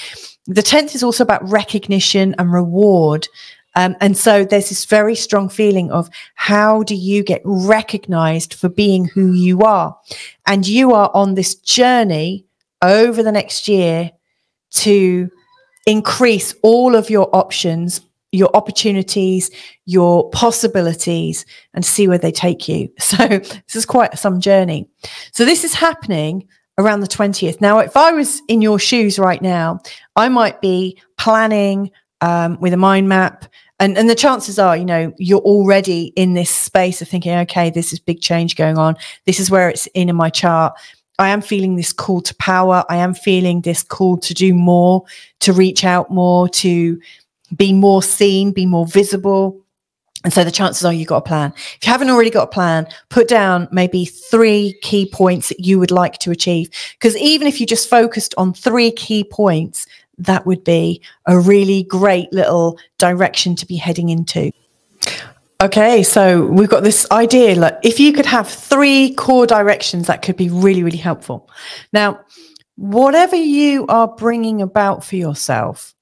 Speaker 1: The 10th is also about recognition and reward. And so there's this very strong feeling of, how do you get recognized for being who you are? And you are on this journey over the next year to increase all of your options, your opportunities, your possibilities, and see where they take you. So this is quite some journey. So this is happening around the 20th. Now, if I was in your shoes right now, I might be planning with a mind map. And the chances are, you know, you're already in this space of thinking, okay, this is big change going on. This is where it's in my chart. I am feeling this call to power. I am feeling this call to do more, to reach out more, to be more seen, be more visible. And so the chances are you've got a plan. If you haven't already got a plan, put down maybe 3 key points that you would like to achieve. Because even if you just focused on 3 key points, that would be a really great little direction to be heading into. Okay, so we've got this idea, like if you could have 3 core directions, that could be really, really helpful. Now, whatever you are bringing about for yourself,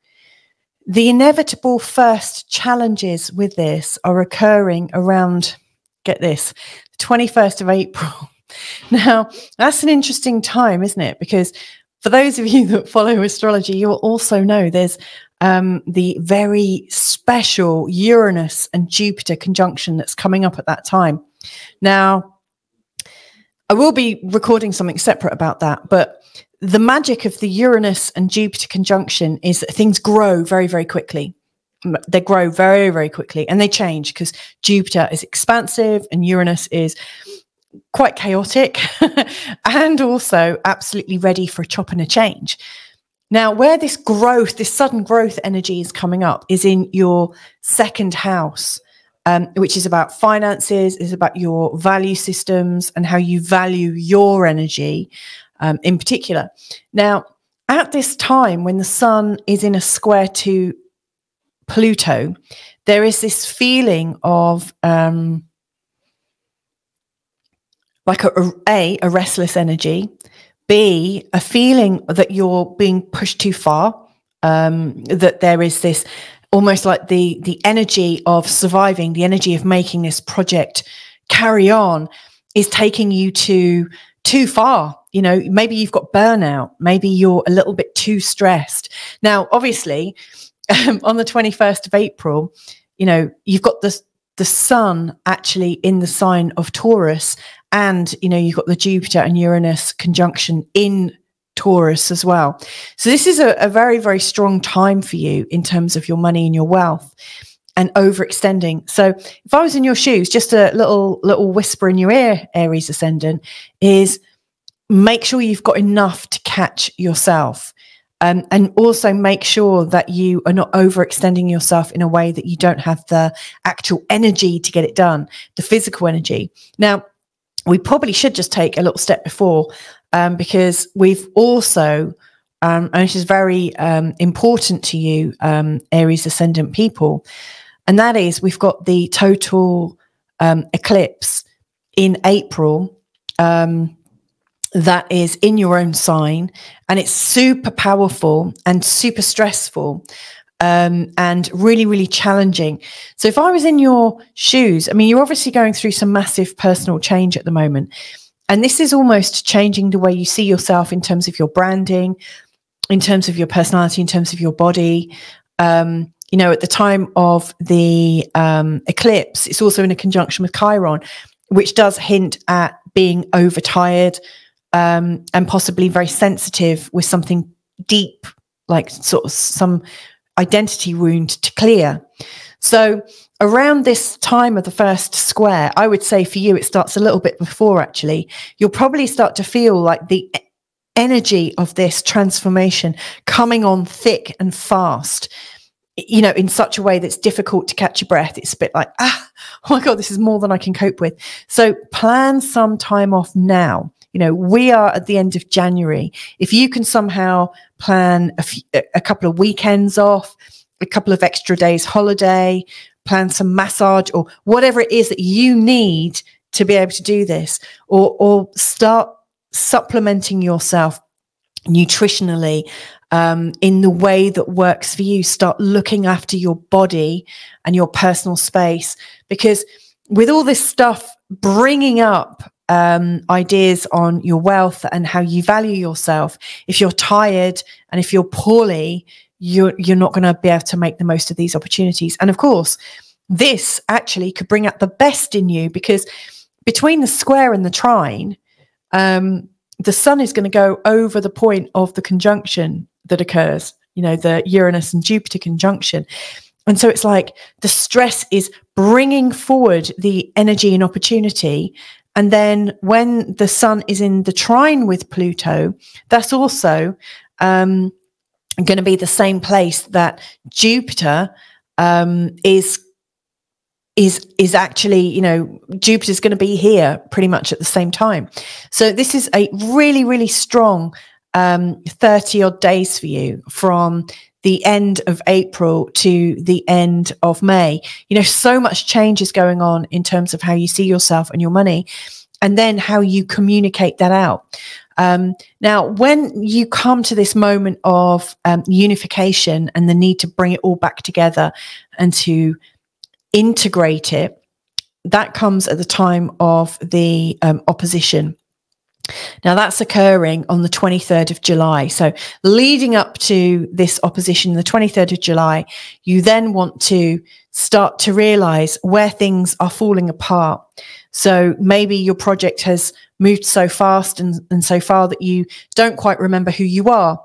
Speaker 1: the inevitable first challenges with this are occurring around, get this, 21st of April. Now, that's an interesting time, isn't it? Because for those of you that follow astrology, you'll also know there's the very special Uranus and Jupiter conjunction that's coming up at that time. Now, I will be recording something separate about that, but the magic of the Uranus and Jupiter conjunction is that things grow very, very quickly. They grow very, very quickly, and they change because Jupiter is expansive and Uranus is quite chaotic and also absolutely ready for a chop and a change. Now, where this growth, this sudden growth energy is coming up is in your 2nd house, which is about finances, is about your value systems and how you value your energy in particular. Now, at this time when the sun is in a square to Pluto, there is this feeling of like a restless energy, B, a feeling that you're being pushed too far, that there is this almost like the energy of surviving, the energy of making this project carry on is taking you too far. You know, maybe you've got burnout, maybe you're a little bit too stressed. Now, obviously, on the 21st of April, you know, you've got the sun actually in the sign of Taurus, and, you know, you've got the Jupiter and Uranus conjunction in Taurus as well. So this is a very, very strong time for you in terms of your money and your wealth and overextending. So if I was in your shoes, just a little whisper in your ear, Aries Ascendant, is make sure you've got enough to catch yourself. And also make sure that you are not overextending yourself in a way that you don't have the actual energy to get it done, the physical energy. Now, we probably should just take a little step before, because we've also, and this is very important to you, Aries Ascendant people, and that is we've got the total eclipse in April, that is in your own sign, and it's super powerful and super stressful, and really, really challenging. So if I was in your shoes, I mean, you're obviously going through some massive personal change at the moment. And this is almost changing the way you see yourself in terms of your branding, in terms of your personality, in terms of your body. You know, at the time of the eclipse, it's also in a conjunction with Chiron, which does hint at being overtired, and possibly very sensitive with something deep, like sort of some identity wound to clear. So around this time of the first square, I would say for you, it starts a little bit before, actually. You'll probably start to feel like the energy of this transformation coming on thick and fast, you know, in such a way that's difficult to catch your breath. It's a bit like, oh my God, this is more than I can cope with. So plan some time off now. You know, we are at the end of January. If you can somehow plan a couple of weekends off, a couple of extra days holiday, plan some massage or whatever it is that you need to be able to do this, or start supplementing yourself nutritionally, in the way that works for you. Start looking after your body and your personal space, because with all this stuff bringing up ideas on your wealth and how you value yourself, if you're tired and if you're poorly, you're not going to be able to make the most of these opportunities. And of course, this actually could bring out the best in you, because between the square and the trine, the sun is going to go over the point of the conjunction that occurs, you know, the Uranus and Jupiter conjunction. And so it's like the stress is bringing forward the energy and opportunity. And then when the sun is in the trine with Pluto, that's also going to be the same place that Jupiter is actually, you know, Jupiter's going to be here pretty much at the same time. So this is a really, really strong 30 odd days for you, from the end of April to the end of May. You know, so much change is going on in terms of how you see yourself and your money, and then how you communicate that out. Now, when you come to this moment of unification and the need to bring it all back together and to integrate it, that comes at the time of the opposition. Now, that's occurring on the 23rd of July. So leading up to this opposition, the 23rd of July, you then want to start to realize where things are falling apart. So maybe your project has moved so fast and so far that you don't quite remember who you are.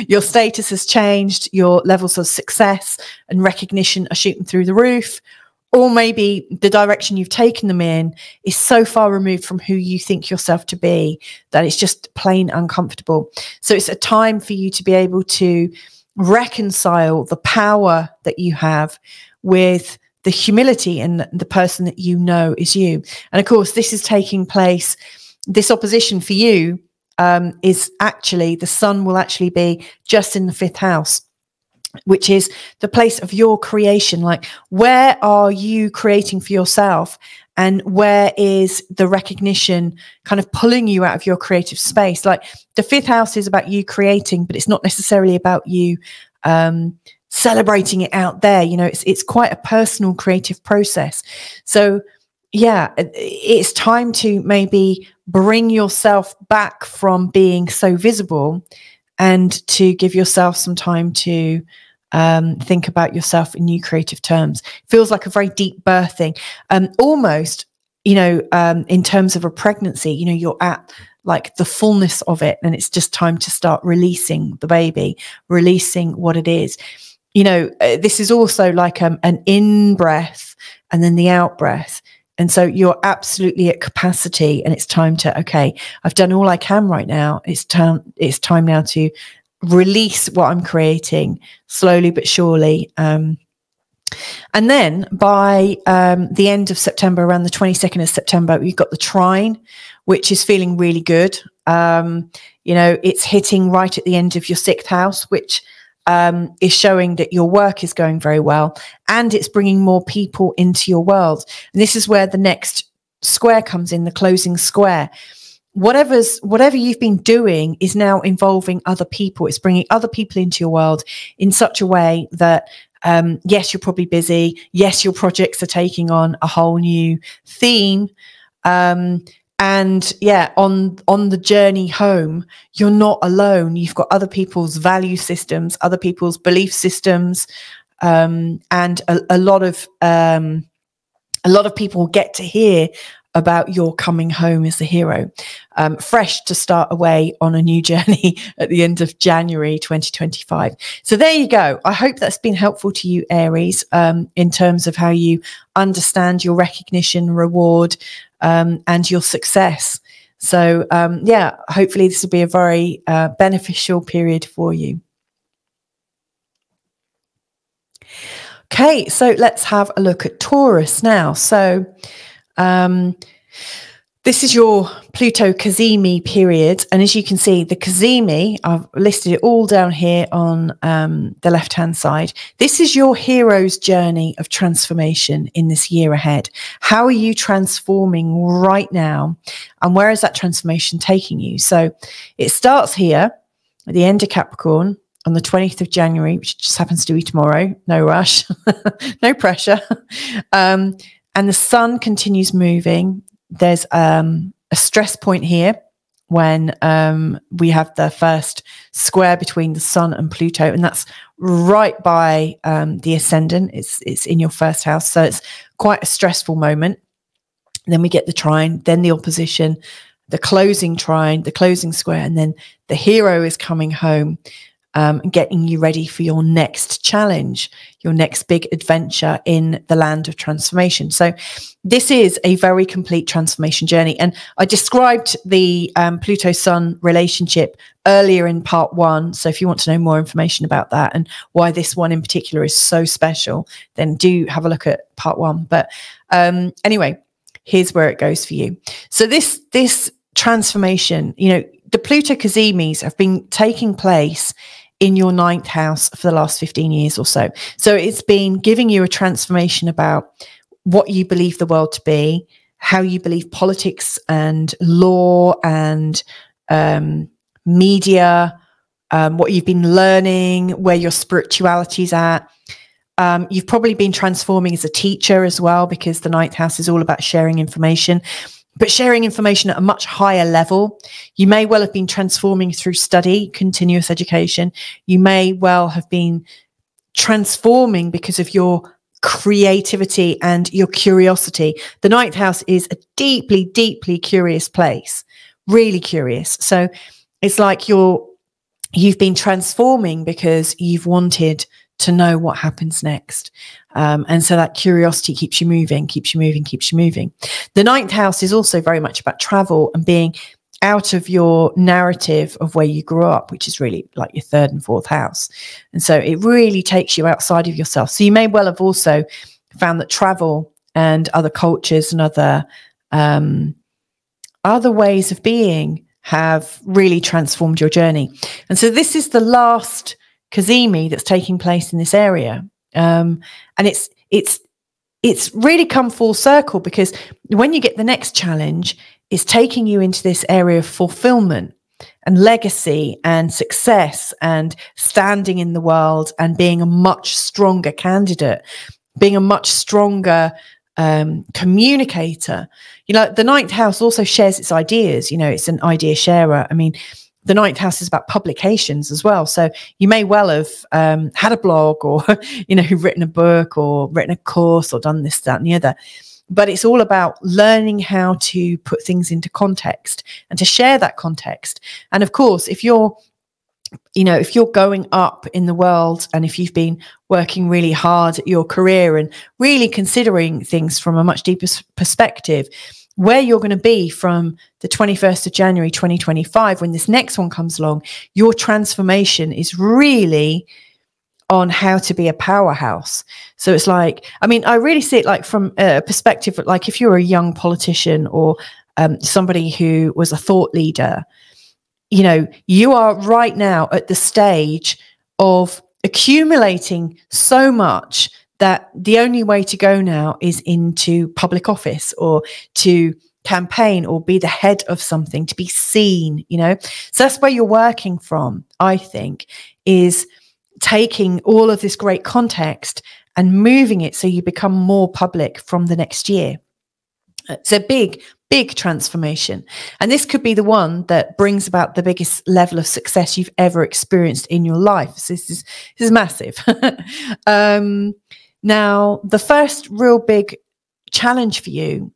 Speaker 1: Your status has changed. Your levels of success and recognition are shooting through the roof. Or maybe the direction you've taken them in is so far removed from who you think yourself to be that it's just plain uncomfortable. So it's a time for you to be able to reconcile the power that you have with the humility and the person that you know is you. And of course, this is taking place, this opposition for you is actually, the sun will actually be just in the 5th house, which is the place of your creation. Like, where are you creating for yourself? And where is the recognition kind of pulling you out of your creative space? Like, the 5th house is about you creating, but it's not necessarily about you celebrating it out there. You know, it's quite a personal creative process. So yeah, it's time to maybe bring yourself back from being so visible and to give yourself some time to think about yourself in new creative terms. Feels like a very deep birthing, almost, you know, in terms of a pregnancy, you know, you're at like the fullness of it, and it's just time to start releasing the baby, releasing what it is. You know, this is also like an in breath and then the out breath. And so you're absolutely at capacity, and it's time to, okay, I've done all I can right now. It's time now to release what I'm creating slowly but surely. And then by the end of September, around the 22nd of September, we've got the trine, which is feeling really good. You know, it's hitting right at the end of your 6th house, which is showing that your work is going very well, and it's bringing more people into your world. And this is where the next square comes in, the closing square. whatever you've been doing is now involving other people. It's bringing other people into your world in such a way that, yes, you're probably busy. Yes, your projects are taking on a whole new theme. And yeah, on the journey home, you're not alone. You've got other people's value systems, other people's belief systems, and a lot of people get to hear about your coming home as the hero, fresh to start away on a new journey at the end of January 2025. So there you go. I hope that's been helpful to you, Aries, in terms of how you understand your recognition, reward, and your success. So yeah, hopefully this will be a very beneficial period for you. Okay, so let's have a look at Taurus now. So this is your Pluto Cazimi period. And as you can see, the Cazimi, I've listed it all down here on the left-hand side. This is your hero's journey of transformation in this year ahead. How are you transforming right now? And where is that transformation taking you? So it starts here at the end of Capricorn on the 20th of January, which just happens to be tomorrow. No rush, no pressure. And the sun continues moving. There's a stress point here when we have the first square between the sun and Pluto, and that's right by the Ascendant. It's in your first house, so it's quite a stressful moment. And then we get the trine, then the opposition, the closing trine, the closing square, and then the hero is coming home. Getting you ready for your next challenge, your next big adventure in the land of transformation. So this is a very complete transformation journey. And I described the Pluto-Sun relationship earlier in part 1. So if you want to know more information about that and why this one in particular is so special, then do have a look at part 1. But anyway, here's where it goes for you. So this transformation, you know, the Pluto Cazimis have been taking place in your 9th house for the last 15 years or so. So it's been giving you a transformation about what you believe the world to be, how you believe politics and law and media, what you've been learning, where your spirituality's at. You've probably been transforming as a teacher as well, because the 9th house is all about sharing information. But sharing information at a much higher level. You may well have been transforming through study, continuous education. You may well have been transforming because of your creativity and your curiosity. The 9th house is a deeply, deeply curious place, really curious. So it's like you've been transforming because you've wanted to know what happens next. And so that curiosity keeps you moving, keeps you moving, keeps you moving. The 9th house is also very much about travel and being out of your narrative of where you grew up, which is really like your 3rd and 4th house. And so it really takes you outside of yourself. So you may well have also found that travel and other cultures and other ways of being have really transformed your journey. And so this is the last Cazimi that's taking place in this area. And it's really come full circle, because when you get the next challenge, it's taking you into this area of fulfillment and legacy and success and standing in the world and being a much stronger candidate, being a much stronger communicator. You know, the 9th house also shares its ideas. You know, it's an idea sharer. I mean, the 9th house is about publications as well. So you may well have had a blog, or, you know, written a book or written a course or done this, that, and the other. But it's all about learning how to put things into context and to share that context. And of course, if you're going up in the world, and if you've been working really hard at your career and really considering things from a much deeper perspective, where you're going to be from the 21st of January 2025, when this next one comes along, your transformation is really on how to be a powerhouse. So it's like, I mean, I really see it like from a perspective, like if you're a young politician or somebody who was a thought leader, you know, you are right now at the stage of accumulating so much that the only way to go now is into public office, or to campaign or be the head of something, to be seen, you know. So that's where you're working from, I think, is taking all of this great context and moving it so you become more public from the next year. It's a big transformation. And this could be the one that brings about the biggest level of success you've ever experienced in your life. So this is massive. Now, the first real big challenge for you,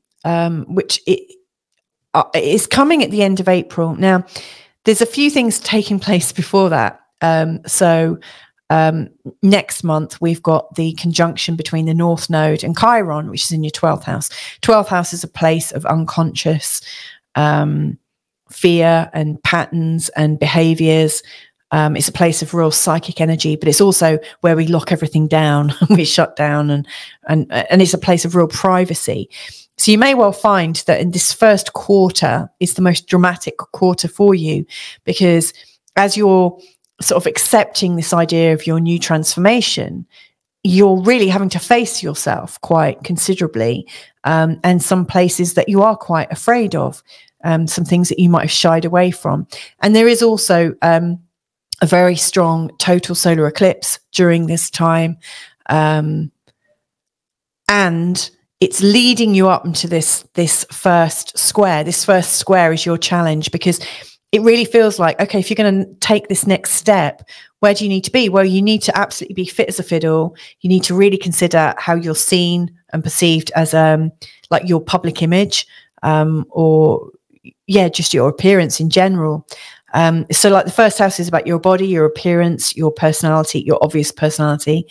Speaker 1: which is coming at the end of April. Now, there's a few things taking place before that. Next month, we've got the conjunction between the North Node and Chiron, which is in your 12th house. 12th house is a place of unconscious fear and patterns and behaviors. It's a place of real psychic energy, but it's also where we lock everything down, we shut down, and it's a place of real privacy. So you may well find that in this first quarter is the most dramatic quarter for you, because as you're sort of accepting this idea of your new transformation, you're really having to face yourself quite considerably, and some places that you are quite afraid of, some things that you might have shied away from. And there is also a very strong total solar eclipse during this time, and it's leading you up into this first square. This first square is your challenge, because it really feels like, okay, if you're going to take this next step, where do you need to be? Well, you need to absolutely be fit as a fiddle. You need to really consider how you're seen and perceived as like your public image, or yeah, just your appearance in general. So like the first house is about your body, your appearance, your personality, your obvious personality.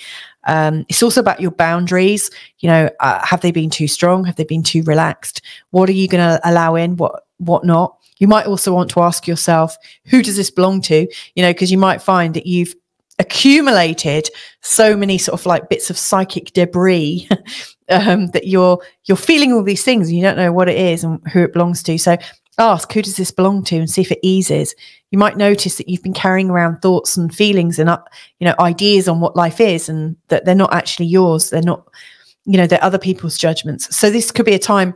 Speaker 1: It's also about your boundaries. You know, have they been too strong? Have they been too relaxed? What are you going to allow in? What not? You might also want to ask yourself, who does this belong to? You know, because you might find that you've accumulated so many sort of like bits of psychic debris that you're feeling all these things and you don't know what it is and who it belongs to. So ask, who does this belong to, and see if it eases. You might notice that you've been carrying around thoughts and feelings and ideas on what life is, and that they're not actually yours. They're not, they're other people's judgments. So this could be a time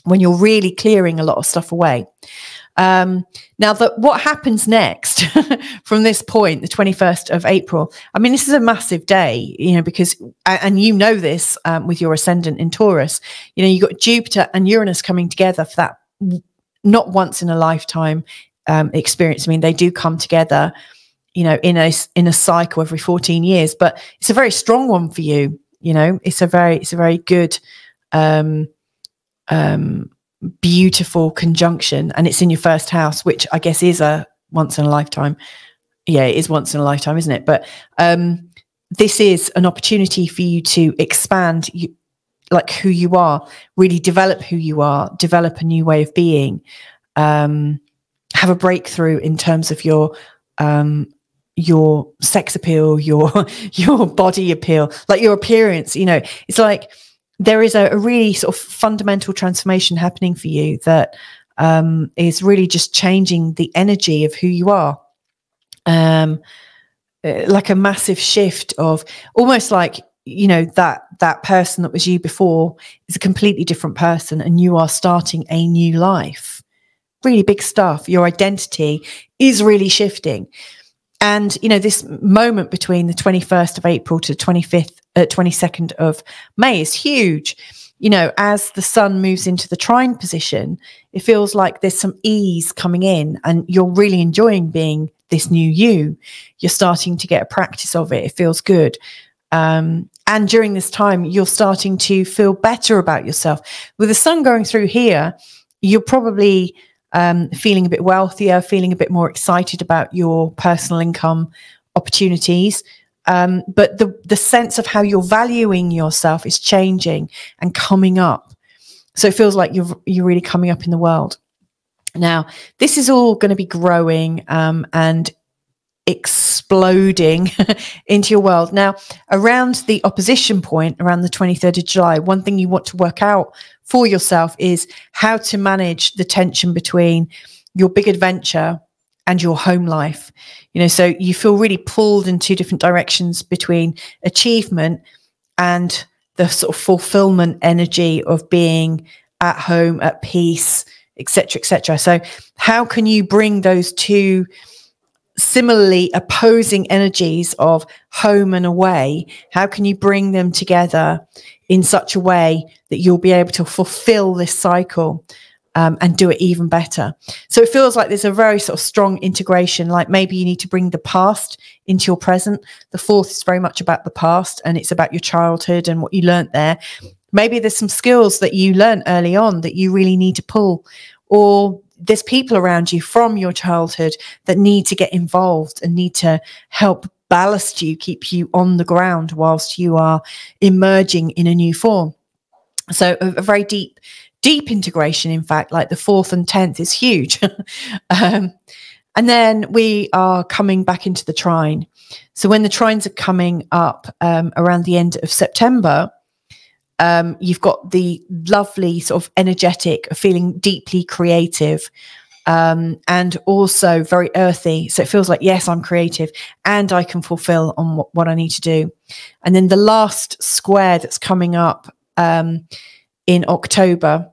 Speaker 1: when you're really clearing a lot of stuff away. Now, what happens next from this point, the 21st of April? I mean, this is a massive day, because, and this with your ascendant in Taurus, you've got Jupiter and Uranus coming together for that not once in a lifetime experience. I mean, they do come together, in a cycle every 14 years, but it's a very strong one for you. It's a very good, beautiful conjunction, and it's in your first house, which I guess is a once in a lifetime. Yeah, it is once in a lifetime, isn't it? But this is an opportunity for you to expand like who you are, really develop who you are, develop a new way of being, have a breakthrough in terms of your sex appeal, your body appeal, like your appearance. It's like there is a really sort of fundamental transformation happening for you that is really just changing the energy of who you are. Like a massive shift of almost like, that person that was you before is a completely different person, and you are starting a new life. Really big stuff. Your identity is really shifting. And, this moment between the 21st of April to 22nd of May is huge. As the sun moves into the trine position, it feels like there's some ease coming in, and you're really enjoying being this new you. You're starting to get a practice of it. It feels good. And during this time, you're starting to feel better about yourself. With the sun going through here, you're probably feeling a bit wealthier, feeling a bit more excited about your personal income opportunities. But the sense of how you're valuing yourself is changing and coming up. So it feels like you're really coming up in the world. Now, this is all going to be growing and exploding into your world. Now, around the opposition point, around the 23rd of July, one thing you want to work out for yourself is how to manage the tension between your big adventure and your home life. So you feel really pulled in two different directions between achievement and the sort of fulfillment energy of being at home, at peace, etc., etc. So how can you bring those two similarly opposing energies of home and away? How can you bring them together in such a way that you'll be able to fulfill this cycle and do it even better? So it feels like there's a very sort of strong integration, like maybe you need to bring the past into your present. The fourth is very much about the past, and it's about your childhood and what you learned there. Maybe there's some skills that you learned early on that you really need to pull, or there's people around you from your childhood that need to get involved and need to help ballast you, keep you on the ground whilst you are emerging in a new form. So a very deep integration, in fact, like the 4th and 10th is huge. And then we are coming back into the trine. So when the trines are coming up around the end of September, you've got the lovely sort of energetic, feeling deeply creative, and also very earthy. So it feels like, yes, I'm creative and I can fulfill on what I need to do. And then the last square that's coming up in October,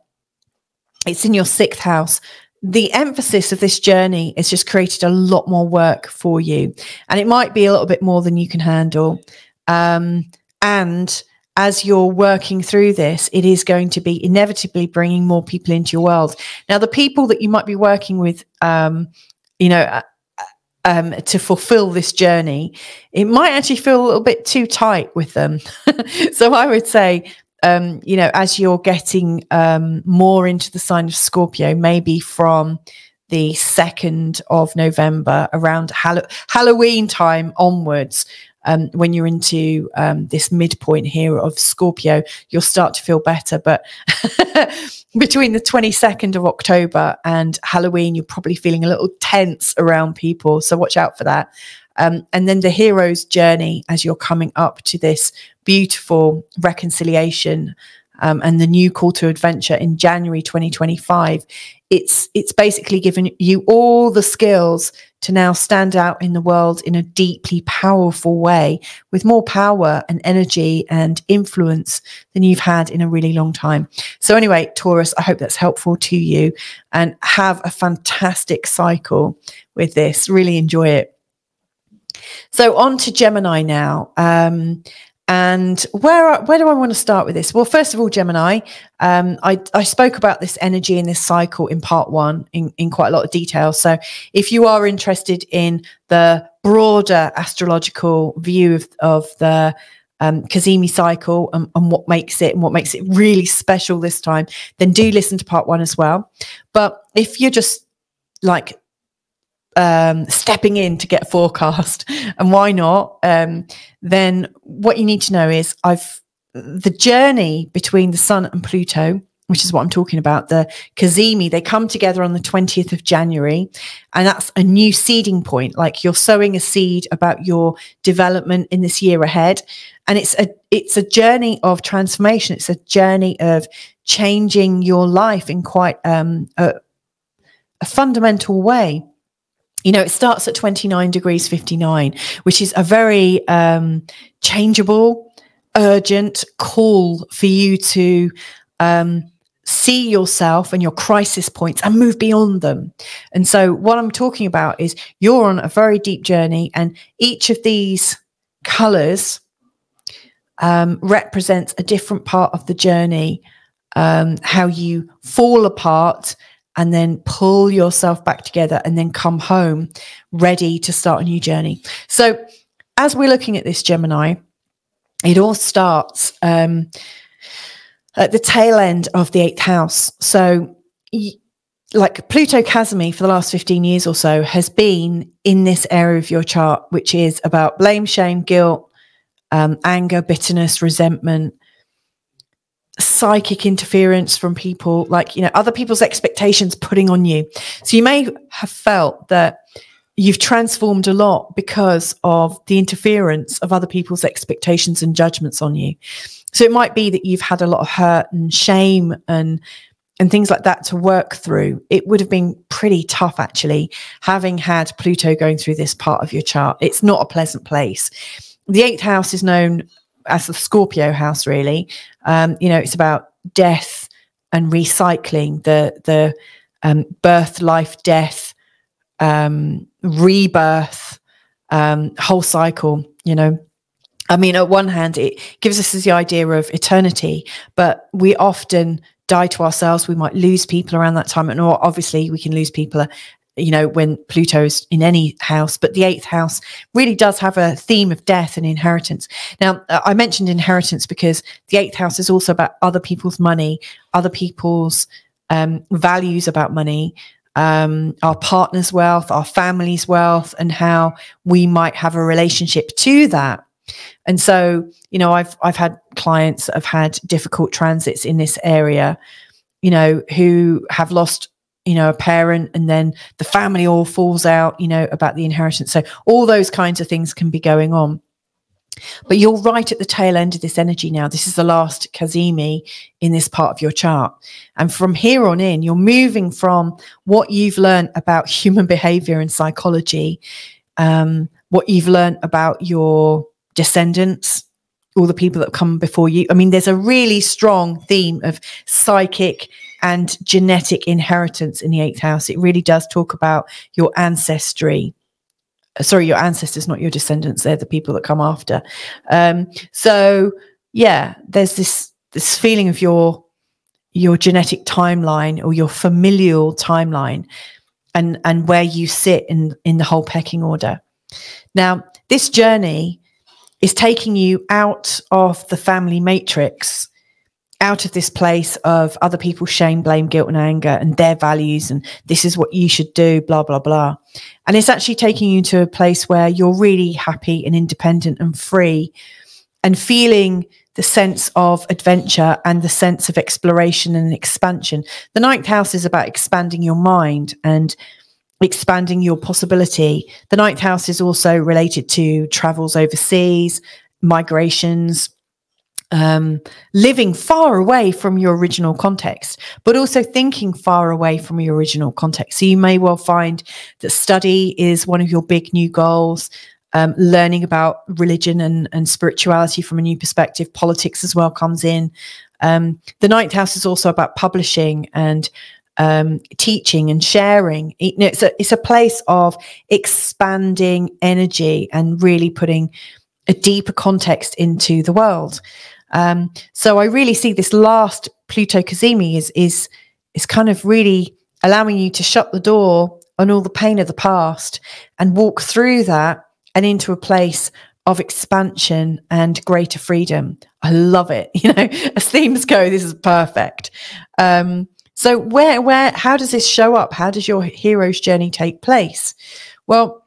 Speaker 1: it's in your 6th house. The emphasis of this journey has just created a lot more work for you. And it might be a little bit more than you can handle. And as you're working through this, it is going to be inevitably bringing more people into your world. Now, the people that you might be working with, to fulfill this journey, it might actually feel a little bit too tight with them. So I would say, as you're getting more into the sign of Scorpio, maybe from the 2nd of November, around Halloween time onwards, when you're into this midpoint here of Scorpio, you'll start to feel better. But between the 22nd of October and Halloween, you're probably feeling a little tense around people. So watch out for that. And then the hero's journey, as you're coming up to this beautiful reconciliation and the new call to adventure in January 2025, it's basically given you all the skills to now stand out in the world in a deeply powerful way, with more power and energy and influence than you've had in a really long time. So anyway, Taurus, I hope that's helpful to you, and have a fantastic cycle with this. Really enjoy it. So on to Gemini now. And where do I want to start with this? Well, first of all, Gemini, I spoke about this energy in this cycle in part 1 in quite a lot of detail. So if you are interested in the broader astrological view of the Cazimi cycle and what makes it really special this time, then do listen to part 1 as well. But if you're just like stepping in to get a forecast, and why not, then what you need to know is the journey between the Sun and Pluto, which is what I'm talking about, the Cazimi, they come together on the 20th of January, and that's a new seeding point. Like, you're sowing a seed about your development in this year ahead, and it's a journey of transformation. It's a journey of changing your life in quite a fundamental way. You know, it starts at 29 degrees 59, which is a very changeable, urgent call for you to see yourself and your crisis points and move beyond them. And so what I'm talking about is you're on a very deep journey, and each of these colors represents a different part of the journey, how you fall apart and then pull yourself back together and then come home ready to start a new journey. So as we're looking at this, Gemini, it all starts at the tail end of the 8th house. So like Pluto Cazimi for the last 15 years or so has been in this area of your chart, which is about blame, shame, guilt, anger, bitterness, resentment, psychic interference from people, like, you know, other people's expectations putting on you. So you may have felt that you've transformed a lot because of the interference of other people's expectations and judgments on you. So it might be that you've had a lot of hurt and shame and things like that to work through. It would have been pretty tough, actually, having had Pluto going through this part of your chart. It's not a pleasant place. The 8th house is known as the Scorpio house, really. You know, it's about death and recycling, the birth, life, death, rebirth, whole cycle, you know. I mean, at one hand, it gives us the idea of eternity, but we often die to ourselves. We might lose people around that time. And obviously we can lose people, you know, when Pluto's in any house, but the 8th house really does have a theme of death and inheritance. Now, I mentioned inheritance because the 8th house is also about other people's money, other people's values about money, our partner's wealth, our family's wealth, and how we might have a relationship to that. And so, you know, I've had clients that have had difficult transits in this area, you know, who have lost, you know, a parent, and then the family all falls out, you know, about the inheritance. So all those kinds of things can be going on. But you're right at the tail end of this energy now. This is the last Cazimi in this part of your chart. And from here on in, you're moving from what you've learned about human behavior and psychology, what you've learned about your descendants, all the people that come before you. I mean, there's a really strong theme of psychic and genetic inheritance in the 8th house. It really does talk about your ancestry. Sorry, your ancestors, not your descendants. They're the people that come after. So yeah, there's this feeling of your genetic timeline, or your familial timeline, and where you sit in the whole pecking order. Now, this journey is taking you out of the family matrix, out of this place of other people's shame, blame, guilt, and anger, and their values, and this is what you should do, blah, blah, blah. And it's actually taking you to a place where you're really happy and independent and free, and feeling the sense of adventure and the sense of exploration and expansion. The 9th house is about expanding your mind and expanding your possibility. The 9th house is also related to travels overseas, migrations, living far away from your original context, but also thinking far away from your original context. So you may well find that study is one of your big new goals, learning about religion and spirituality from a new perspective. Politics as well comes in. The 9th house is also about publishing and teaching and sharing. You know, it's a place of expanding energy and really putting a deeper context into the world. So I really see this last Pluto Cazimi is kind of really allowing you to shut the door on all the pain of the past and walk through that and into a place of expansion and greater freedom. I love it. You know, as themes go, this is perfect. So how does this show up? How does your hero's journey take place? Well,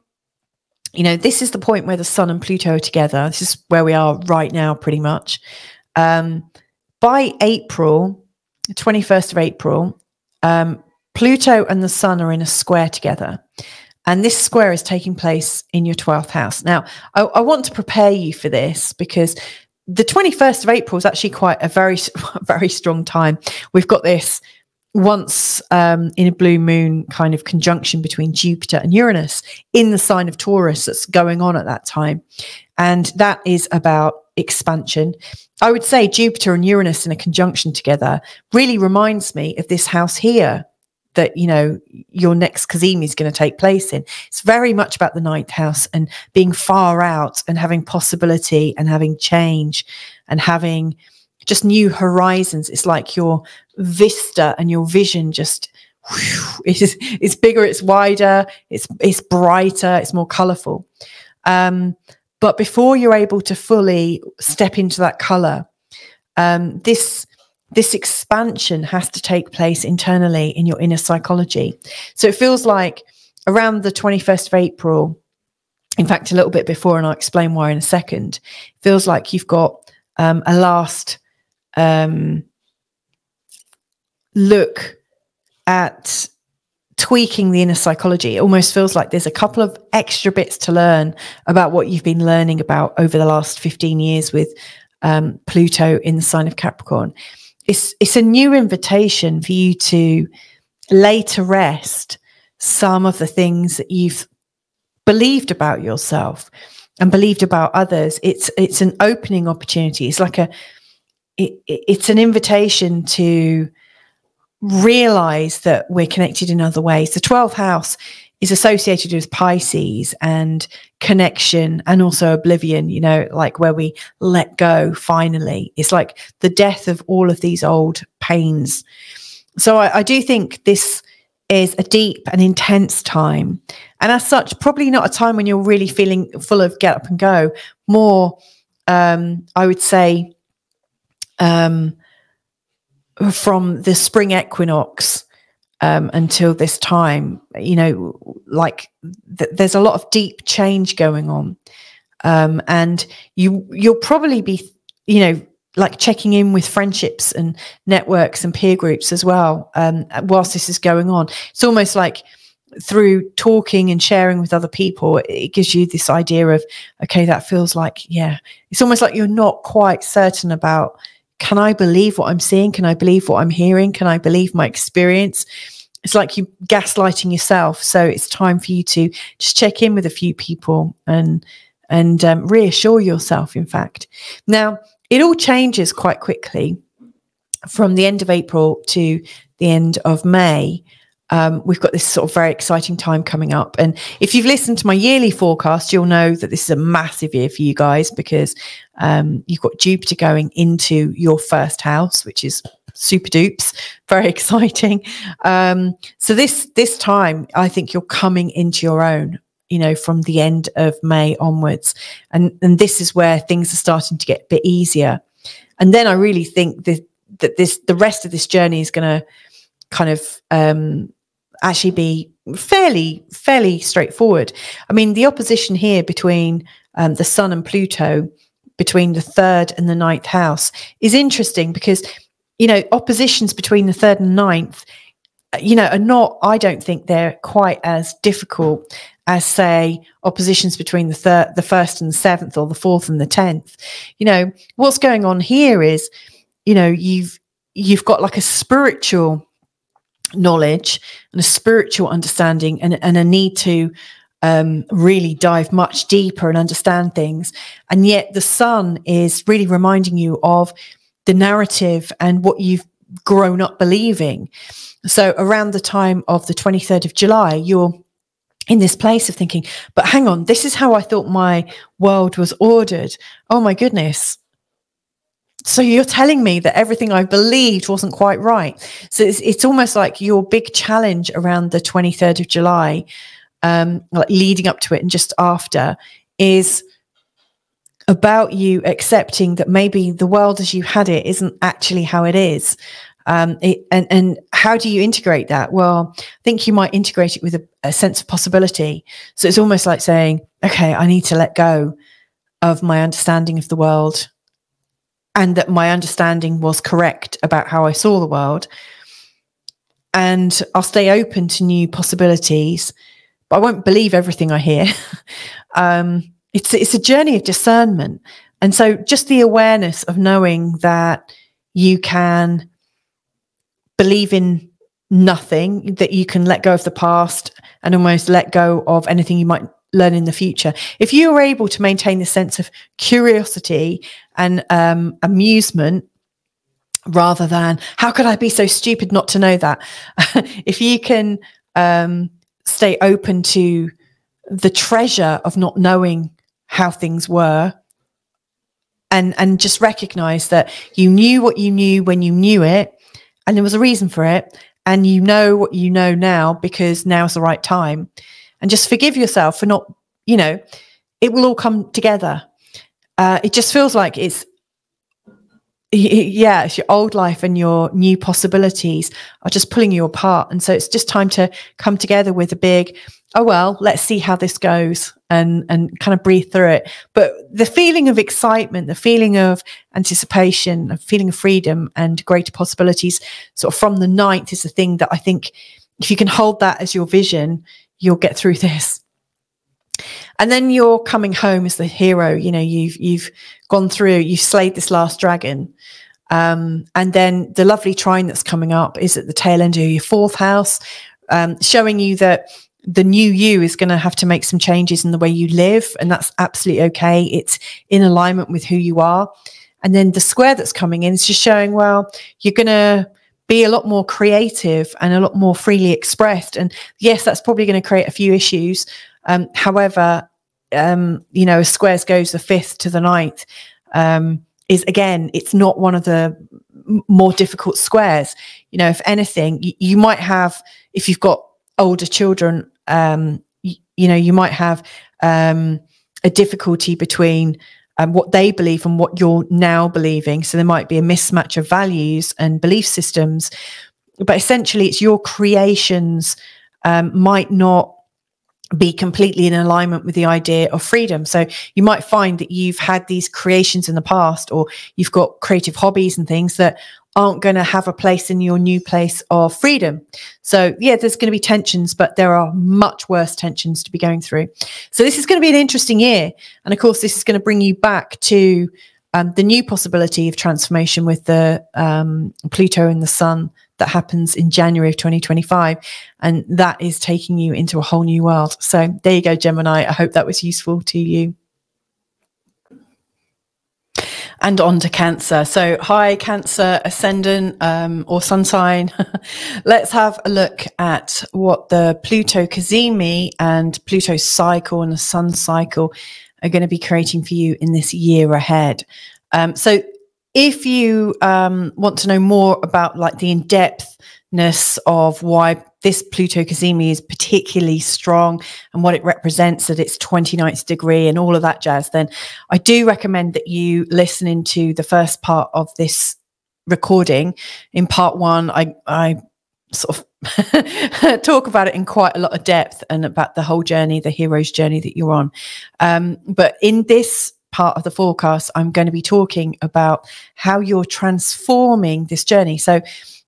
Speaker 1: you know, this is the point where the Sun and Pluto are together. This is where we are right now, pretty much. By April, 21st of April, Pluto and the Sun are in a square together. And this square is taking place in your 12th house. Now, I want to prepare you for this, because the 21st of April is actually quite a very, very strong time. We've got this once in a blue moon kind of conjunction between Jupiter and Uranus in the sign of Taurus that's going on at that time. And that is about expansion. I would say Jupiter and Uranus in a conjunction together really reminds me of this house here that, you know, your next Cazimi is going to take place in. It's very much about the 9th house and being far out and having possibility and having change and having just new horizons. It's like your vista and your vision just it's bigger, it's wider, it's brighter, it's more colorful. But before you're able to fully step into that color, this expansion has to take place internally in your inner psychology. So it feels like around the 21st of April, in fact, a little bit before, and I'll explain why in a second, it feels like you've got a last look at tweaking the inner psychology. It almost feels like there's a couple of extra bits to learn about what you've been learning about over the last 15 years with Pluto in the sign of Capricorn. It's a new invitation for you to lay to rest some of the things that you've believed about yourself and believed about others. It's an opening opportunity. It's like it's an invitation to realize that we're connected in other ways. The 12th house is associated with Pisces and connection and also oblivion, you know, like where we let go finally. It's like the death of all of these old pains. So I do think this is a deep and intense time. And as such, probably not a time when you're really feeling full of get up and go. More, I would say, from the spring equinox until this time, you know, like there's a lot of deep change going on. And you'll probably be, you know, like checking in with friendships and networks and peer groups as well, whilst this is going on. It's almost like through talking and sharing with other people, it gives you this idea of, okay, that feels like, yeah, it's almost like you're not quite certain about, can I believe what I'm seeing? Can I believe what I'm hearing? Can I believe my experience? It's like you gaslighting yourself. So it's time for you to just check in with a few people and reassure yourself, in fact. Now, it all changes quite quickly from the end of April to the end of May. We've got this sort of very exciting time coming up. And if you've listened to my yearly forecast, you'll know that this is a massive year for you guys, because you've got Jupiter going into your first house, which is super dupes, very exciting. So this time, I think you're coming into your own, you know, from the end of May onwards. And this is where things are starting to get a bit easier. And then I really think that the rest of this journey is going to kind of actually be fairly straightforward. I mean, the opposition here between the Sun and Pluto, between the 3rd and the 9th house, is interesting because, you know, oppositions between the 3rd and 9th, you know, are not, I don't think they're quite as difficult as, say, oppositions between the 1st and the 7th, or the 4th and the 10th. You know, what's going on here is, you know, you've got like a spiritual knowledge and a spiritual understanding and a need to really dive much deeper and understand things. And yet the Sun is really reminding you of the narrative and what you've grown up believing. So around the time of the 23rd of July, you're in this place of thinking, but hang on, this is how I thought my world was ordered. Oh my goodness. So you're telling me that everything I believed wasn't quite right. So it's almost like your big challenge around the 23rd of July, like leading up to it and just after, is about you accepting that maybe the world as you had it isn't actually how it is. And how do you integrate that? Well, I think you might integrate it with a sense of possibility. So it's almost like saying, okay, I need to let go of my understanding of the world, and that my understanding was correct about how I saw the world. And I'll stay open to new possibilities, but I won't believe everything I hear. It's a journey of discernment. And so just the awareness of knowing that you can believe in nothing, that you can let go of the past and almost let go of anything you might learn in the future. If you are able to maintain the sense of curiosity and amusement, rather than, how could I be so stupid not to know that? If you can stay open to the treasure of not knowing how things were, and just recognize that you knew what you knew when you knew it, and there was a reason for it, and you know what you know now because now's the right time. And just forgive yourself for not, you know, it will all come together. It just feels like it's your old life and your new possibilities are just pulling you apart. And so it's just time to come together with a big, oh, well, let's see how this goes, and kind of breathe through it. But the feeling of excitement, the feeling of anticipation, the feeling of freedom and greater possibilities sort of from the 9th is the thing that I think, if you can hold that as your vision, you'll get through this. And then you're coming home as the hero. You know, you've gone through, you've slayed this last dragon. And then the lovely trine that's coming up is at the tail end of your 4th house, showing you that the new you is going to have to make some changes in the way you live. And that's absolutely okay. It's in alignment with who you are. And then the square that's coming in is just showing, well, you're going to be a lot more creative and a lot more freely expressed. And yes, that's probably going to create a few issues. However, you know, as squares goes the 5th to the 9th, is again, it's not one of the more difficult squares. You know, if anything, you might have, if you've got older children, you know, you might have a difficulty between what they believe and what you're now believing. So there might be a mismatch of values and belief systems, but essentially it's your creations might not be completely in alignment with the idea of freedom. So you might find that you've had these creations in the past, or you've got creative hobbies and things that aren't going to have a place in your new place of freedom. So yeah, there's going to be tensions, but there are much worse tensions to be going through. So this is going to be an interesting year. And of course, this is going to bring you back to the new possibility of transformation with the Pluto and the Sun that happens in January of 2025. And that is taking you into a whole new world. So there you go, Gemini. I hope that was useful to you. And on to Cancer. So hi, Cancer, Ascendant or Sun sign. Let's have a look at what the Pluto Cazimi and Pluto cycle and the Sun cycle are going to be creating for you in this year ahead. So if you want to know more about like the in-depthness of why this Pluto Cazimi is particularly strong and what it represents at its 29th degree and all of that jazz, then I do recommend that you listen into the first part of this recording. In part 1, I sort of talk about it in quite a lot of depth and about the whole journey, the hero's journey that you're on. But in this part of the forecast, I'm going to be talking about how you're transforming this journey. So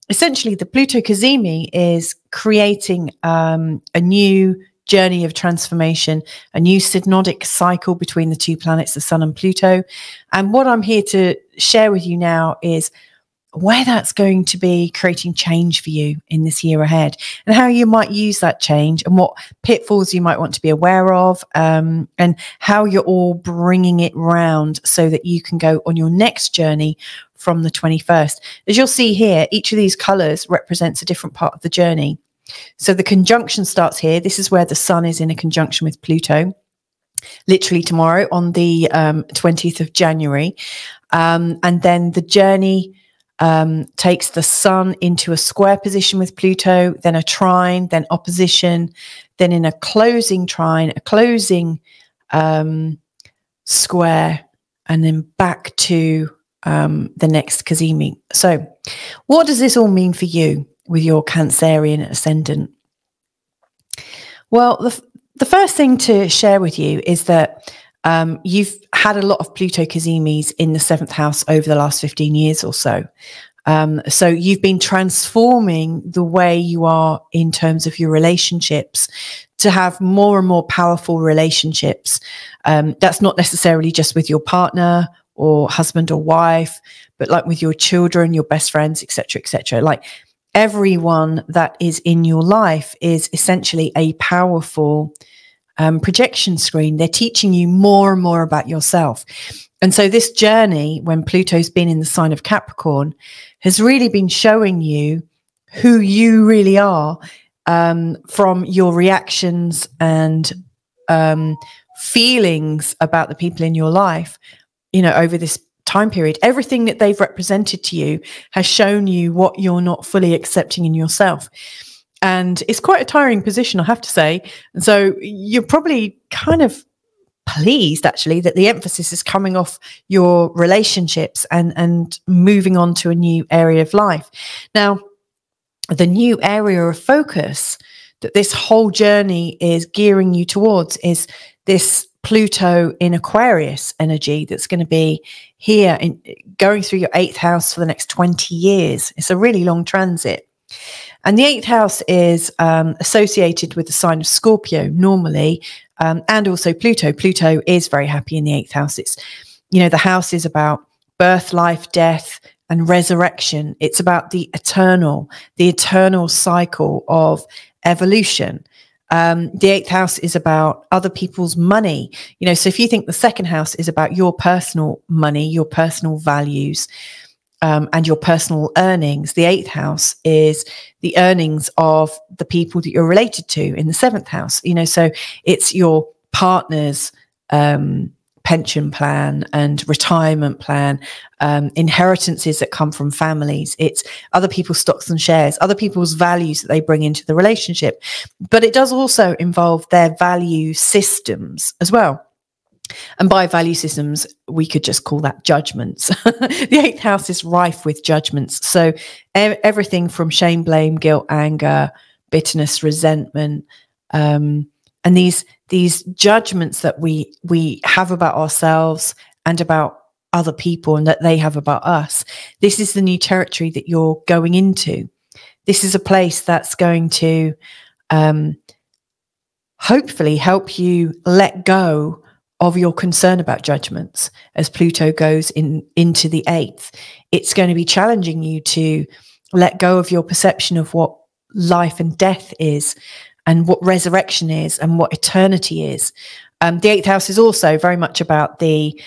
Speaker 1: essentially, the Pluto Cazimi is creating a new journey of transformation, a new synodic cycle between the two planets, the Sun and Pluto. And what I'm here to share with you now is where that's going to be creating change for you in this year ahead, and how you might use that change, and what pitfalls you might want to be aware of, and how you're all bringing it round so that you can go on your next journey from the 21st. As you'll see here, each of these colors represents a different part of the journey. So the conjunction starts here. This is where the Sun is in a conjunction with Pluto, literally tomorrow on the 20th of January. And then the journey takes the Sun into a square position with Pluto, then a trine, then opposition, then in a closing trine, a closing square, and then back to the next Cazimi. So what does this all mean for you with your Cancerian ascendant? Well, the first thing to share with you is that you've had a lot of Pluto Cazimis in the 7th house over the last 15 years or so. So you've been transforming the way you are in terms of your relationships to have more and more powerful relationships. That's not necessarily just with your partner or husband or wife, but like with your children, your best friends, etc., etc. Like everyone that is in your life is essentially a powerful projection screen. They're teaching you more and more about yourself. And so this journey, when Pluto's been in the sign of Capricorn, has really been showing you who you really are, from your reactions and feelings about the people in your life, you know, over this time period. Everything that they've represented to you has shown you what you're not fully accepting in yourself. And it's quite a tiring position, I have to say. And so you're probably kind of pleased, actually, that the emphasis is coming off your relationships and moving on to a new area of life. Now, the new area of focus that this whole journey is gearing you towards is this Pluto in Aquarius energy that's going to be here, going through your 8th house for the next 20 years. It's a really long transit. And the 8th house is associated with the sign of Scorpio normally, and also Pluto. Pluto is very happy in the 8th house. It's, you know, the house is about birth, life, death, and resurrection. It's about the eternal cycle of evolution. The 8th house is about other people's money. You know, so if you think the 2nd house is about your personal money, your personal values, and your personal earnings. The 8th house is the earnings of the people that you're related to in the 7th house. You know, so it's your partner's pension plan and retirement plan, inheritances that come from families. It's other people's stocks and shares, other people's values that they bring into the relationship. But it does also involve their value systems as well. And by value systems, we could just call that judgments. The 8th house is rife with judgments. So everything from shame, blame, guilt, anger, bitterness, resentment, and these judgments that we have about ourselves and about other people and that they have about us. This is the new territory that you're going into. This is a place that's going to hopefully help you let go of your concern about judgments as Pluto goes into the 8th. It's going to be challenging you to let go of your perception of what life and death is and what resurrection is and what eternity is. The 8th house is also very much about the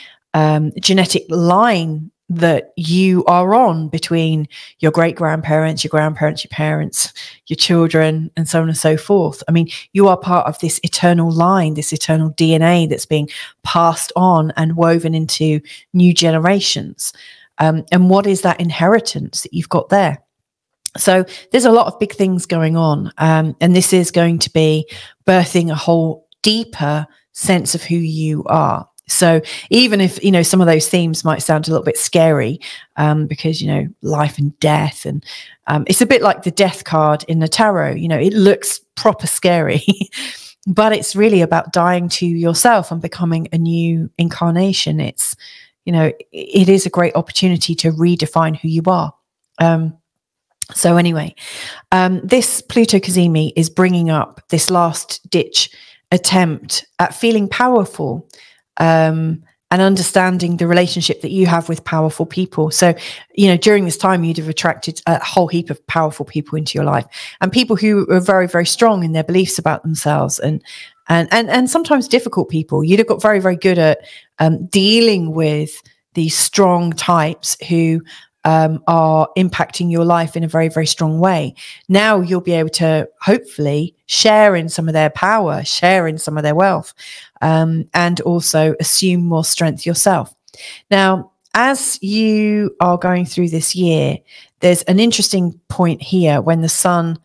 Speaker 1: genetic line that you are on between your great-grandparents, your grandparents, your parents, your children, and so on and so forth. I mean, you are part of this eternal line, this eternal DNA that's being passed on and woven into new generations. And what is that inheritance that you've got there? So there's a lot of big things going on. And this is going to be birthing a whole deeper sense of who you are. So even if, you know, some of those themes might sound a little bit scary, because, you know, life and death, and it's a bit like the death card in the tarot, you know, it looks proper scary, but it's really about dying to yourself and becoming a new incarnation. It's, you know, it is a great opportunity to redefine who you are. So anyway, this Pluto Cazimi is bringing up this last ditch attempt at feeling powerful, and understanding the relationship that you have with powerful people. So, you know, during this time, you'd have attracted a whole heap of powerful people into your life, and people who are very, very strong in their beliefs about themselves, and sometimes difficult people. You'd have got very, very good at dealing with these strong types who are impacting your life in a very, very strong way. Now you'll be able to hopefully share in some of their power, share in some of their wealth, and also assume more strength yourself. Now, as you are going through this year, there's an interesting point here when the sun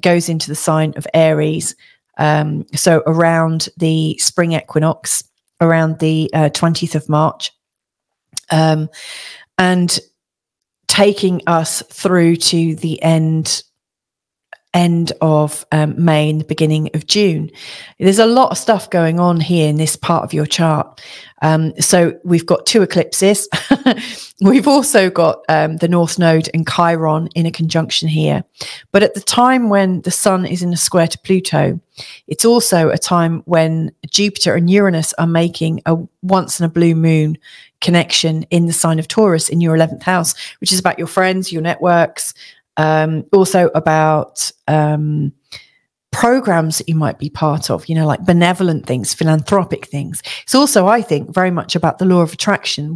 Speaker 1: goes into the sign of Aries. So around the spring equinox, around the 20th of March, and taking us through to the end of May and the beginning of June. There's a lot of stuff going on here in this part of your chart. So we've got 2 eclipses. We've also got the North Node and Chiron in a conjunction here. But at the time when the sun is in a square to Pluto, it's also a time when Jupiter and Uranus are making a once in a blue moon connection in the sign of Taurus in your 11th house, which is about your friends, your networks, also about programs that you might be part of, you know, like benevolent things, philanthropic things. It's also, I think, very much about the law of attraction.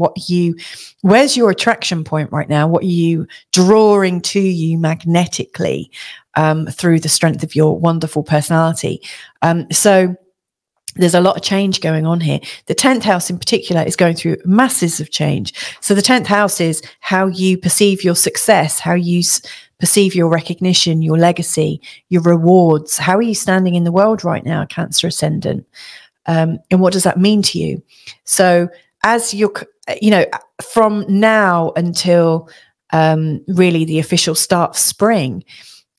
Speaker 1: Where's your attraction point right now? What are you drawing to you magnetically through the strength of your wonderful personality? So there's a lot of change going on here. The 10th house in particular is going through masses of change. So the 10th house is how you perceive your success, how you perceive your recognition, your legacy, your rewards. How are you standing in the world right now, Cancer Ascendant? And what does that mean to you? So as you're, you know, from now until really the official start of spring,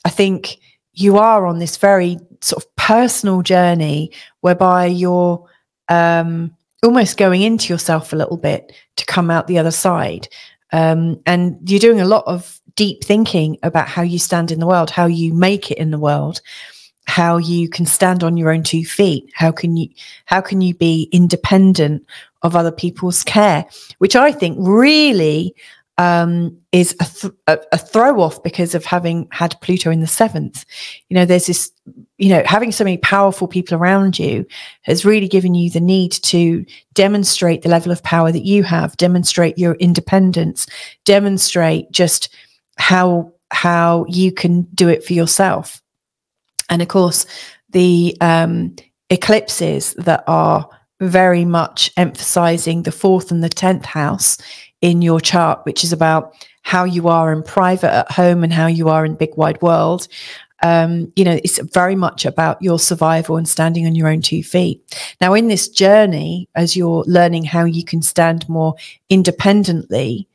Speaker 1: I think you are on this very sort of personal journey whereby you're almost going into yourself a little bit to come out the other side. And you're doing a lot of deep thinking about how you stand in the world, how you make it in the world, how you can stand on your own 2 feet. How can you be independent of other people's care, which I think really is a throw off because of having had Pluto in the 7th. You know, there's this, you know, having so many powerful people around you has really given you the need to demonstrate the level of power that you have, demonstrate your independence, demonstrate just how you can do it for yourself. And of course, the eclipses that are very much emphasizing the 4th and the 10th house in your chart, which is about how you are in private at home and how you are in big wide world. You know, it's very much about your survival and standing on your own 2 feet. Now, in this journey, as you're learning how you can stand more independently,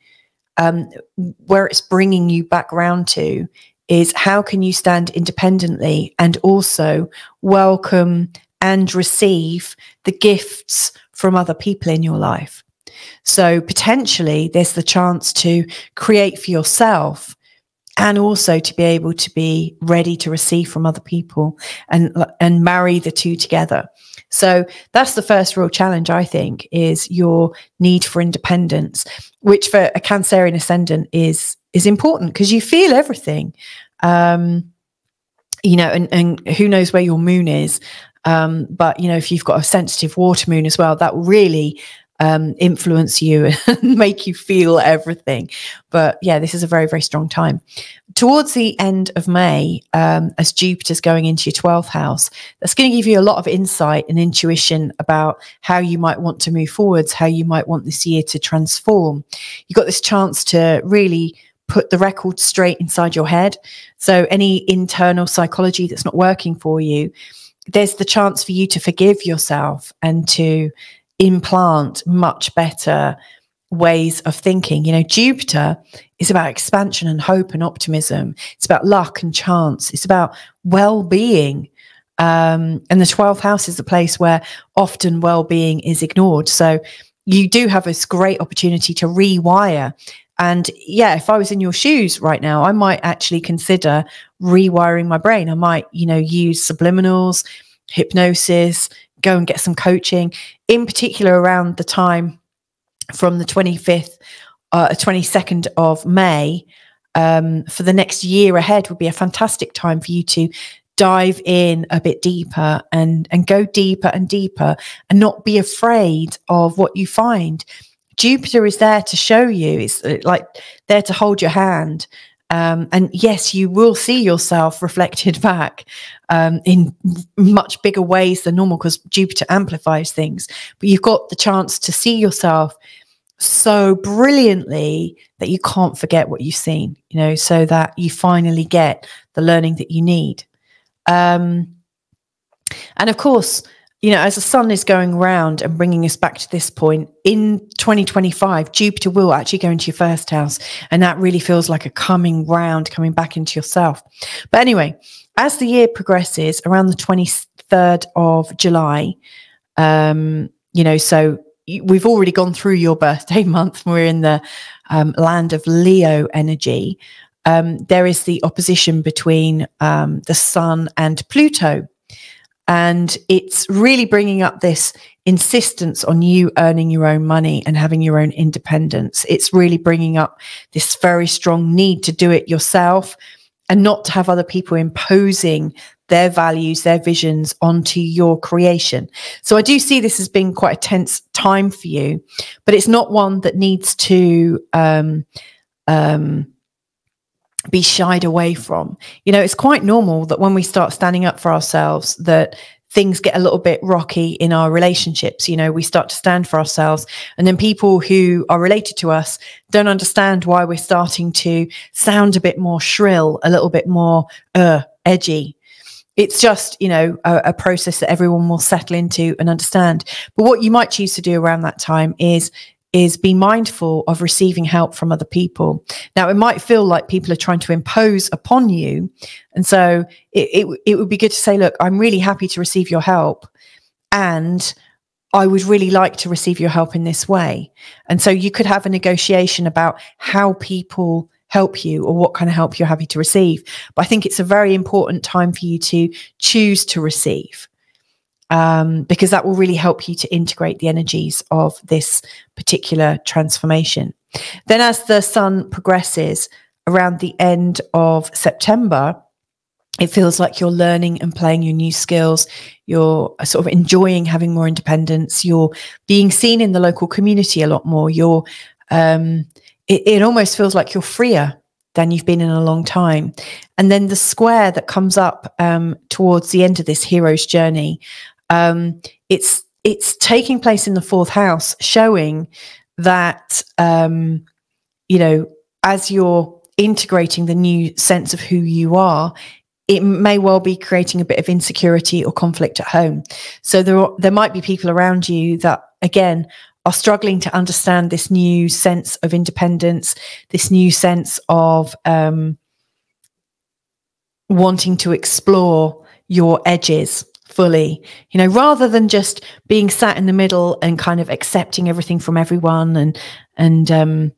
Speaker 1: where it's bringing you back round to is how can you stand independently and also welcome and receive the gifts from other people in your life. So potentially there's the chance to create for yourself and also to be able to be ready to receive from other people and marry the two together. So that's the first real challenge, I think, is your need for independence, which for a Cancerian ascendant is important because you feel everything, you know, and who knows where your moon is. But, you know, if you've got a sensitive water moon as well, that will really influence you and make you feel everything. But yeah, this is a very, very strong time. Towards the end of May, as Jupiter's going into your 12th house, that's going to give you a lot of insight and intuition about how you might want to move forwards, how you might want this year to transform. You've got this chance to really put the record straight inside your head. So any internal psychology that's not working for you, there's the chance for you to forgive yourself and to implant much better ways of thinking. You know, Jupiter is about expansion and hope and optimism. It's about luck and chance. It's about well-being. And the 12th house is a place where often well-being is ignored. So you do have this great opportunity to rewire. And yeah, if I was in your shoes right now, I might actually consider rewiring my brain. I might, you know, use subliminals, hypnosis, go and get some coaching, in particular around the time from the 22nd of May, for the next year ahead would be a fantastic time for you to dive in a bit deeper and go deeper and deeper and not be afraid of what you find. Jupiter is there to show you. It's like there to hold your hand. And yes, you will see yourself reflected back in much bigger ways than normal because Jupiter amplifies things. But you've got the chance to see yourself so brilliantly that you can't forget what you've seen, you know, so that you finally get the learning that you need. And of course, you know, as the sun is going round and bringing us back to this point, in 2025, Jupiter will actually go into your 1st house. And that really feels like a coming round, coming back into yourself. But anyway, as the year progresses, around the 23rd of July, you know, so we've already gone through your birthday month. We're in the land of Leo energy. There is the opposition between the sun and Pluto. And it's really bringing up this insistence on you earning your own money and having your own independence. It's really bringing up this very strong need to do it yourself and not to have other people imposing their values, their visions onto your creation. So I do see this as being quite a tense time for you, but it's not one that needs to be shied away from. You know, it's quite normal that when we start standing up for ourselves, that things get a little bit rocky in our relationships. You know, we start to stand for ourselves, and then people who are related to us don't understand why we're starting to sound a bit more shrill, a little bit more edgy. It's just, you know, a process that everyone will settle into and understand. But what you might choose to do around that time is be mindful of receiving help from other people. Now, it might feel like people are trying to impose upon you. And so it would be good to say, look, I'm really happy to receive your help. And I would really like to receive your help in this way. And so you could have a negotiation about how people help you or what kind of help you're happy to receive. But I think it's a very important time for you to choose to receive. Because that will really help you to integrate the energies of this particular transformation. Then as the sun progresses around the end of September, it feels like you're learning and playing your new skills. You're sort of enjoying having more independence. You're being seen in the local community a lot more. You're, it almost feels like you're freer than you've been in a long time. And then the square that comes up towards the end of this hero's journey, it's taking place in the 4th house, showing that, you know, as you're integrating the new sense of who you are, it may well be creating a bit of insecurity or conflict at home. So there might be people around you that, again, are struggling to understand this new sense of independence, this new sense of wanting to explore your edges fully, you know, rather than just being sat in the middle and kind of accepting everything from everyone. And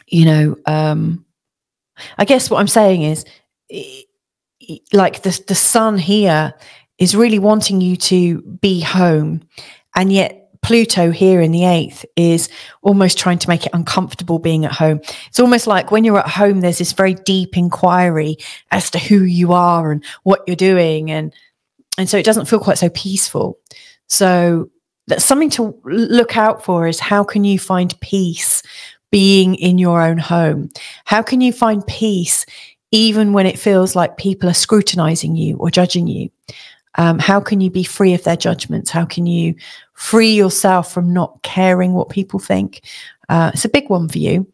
Speaker 1: you know, I guess what I'm saying is, like the sun here is really wanting you to be home, and yet Pluto here in the 8th is almost trying to make it uncomfortable being at home. It's almost like when you're at home, there's this very deep inquiry as to who you are and what you're doing, and so it doesn't feel quite so peaceful. So that's something to look out for, is how can you find peace being in your own home? How can you find peace even when it feels like people are scrutinizing you or judging you? How can you be free of their judgments? How can you free yourself from not caring what people think? It's a big one for you.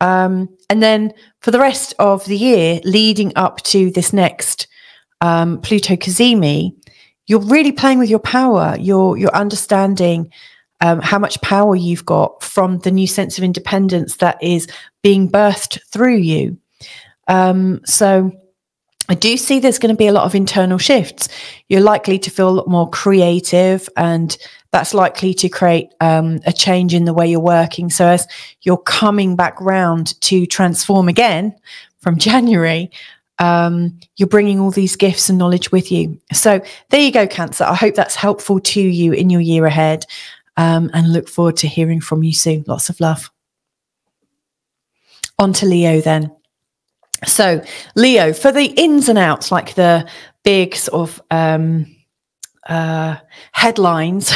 Speaker 1: And then for the rest of the year, leading up to this next Pluto Cazimi, you're really playing with your power. You're understanding how much power you've got from the new sense of independence that is being birthed through you. So I do see there's going to be a lot of internal shifts. You're likely to feel a lot more creative, and that's likely to create a change in the way you're working. So as you're coming back round to transform again from January, you're bringing all these gifts and knowledge with you. So there you go, Cancer. I hope that's helpful to you in your year ahead, and look forward to hearing from you soon. Lots of love. On to Leo then. So Leo, for the ins and outs, like the big sort of headlines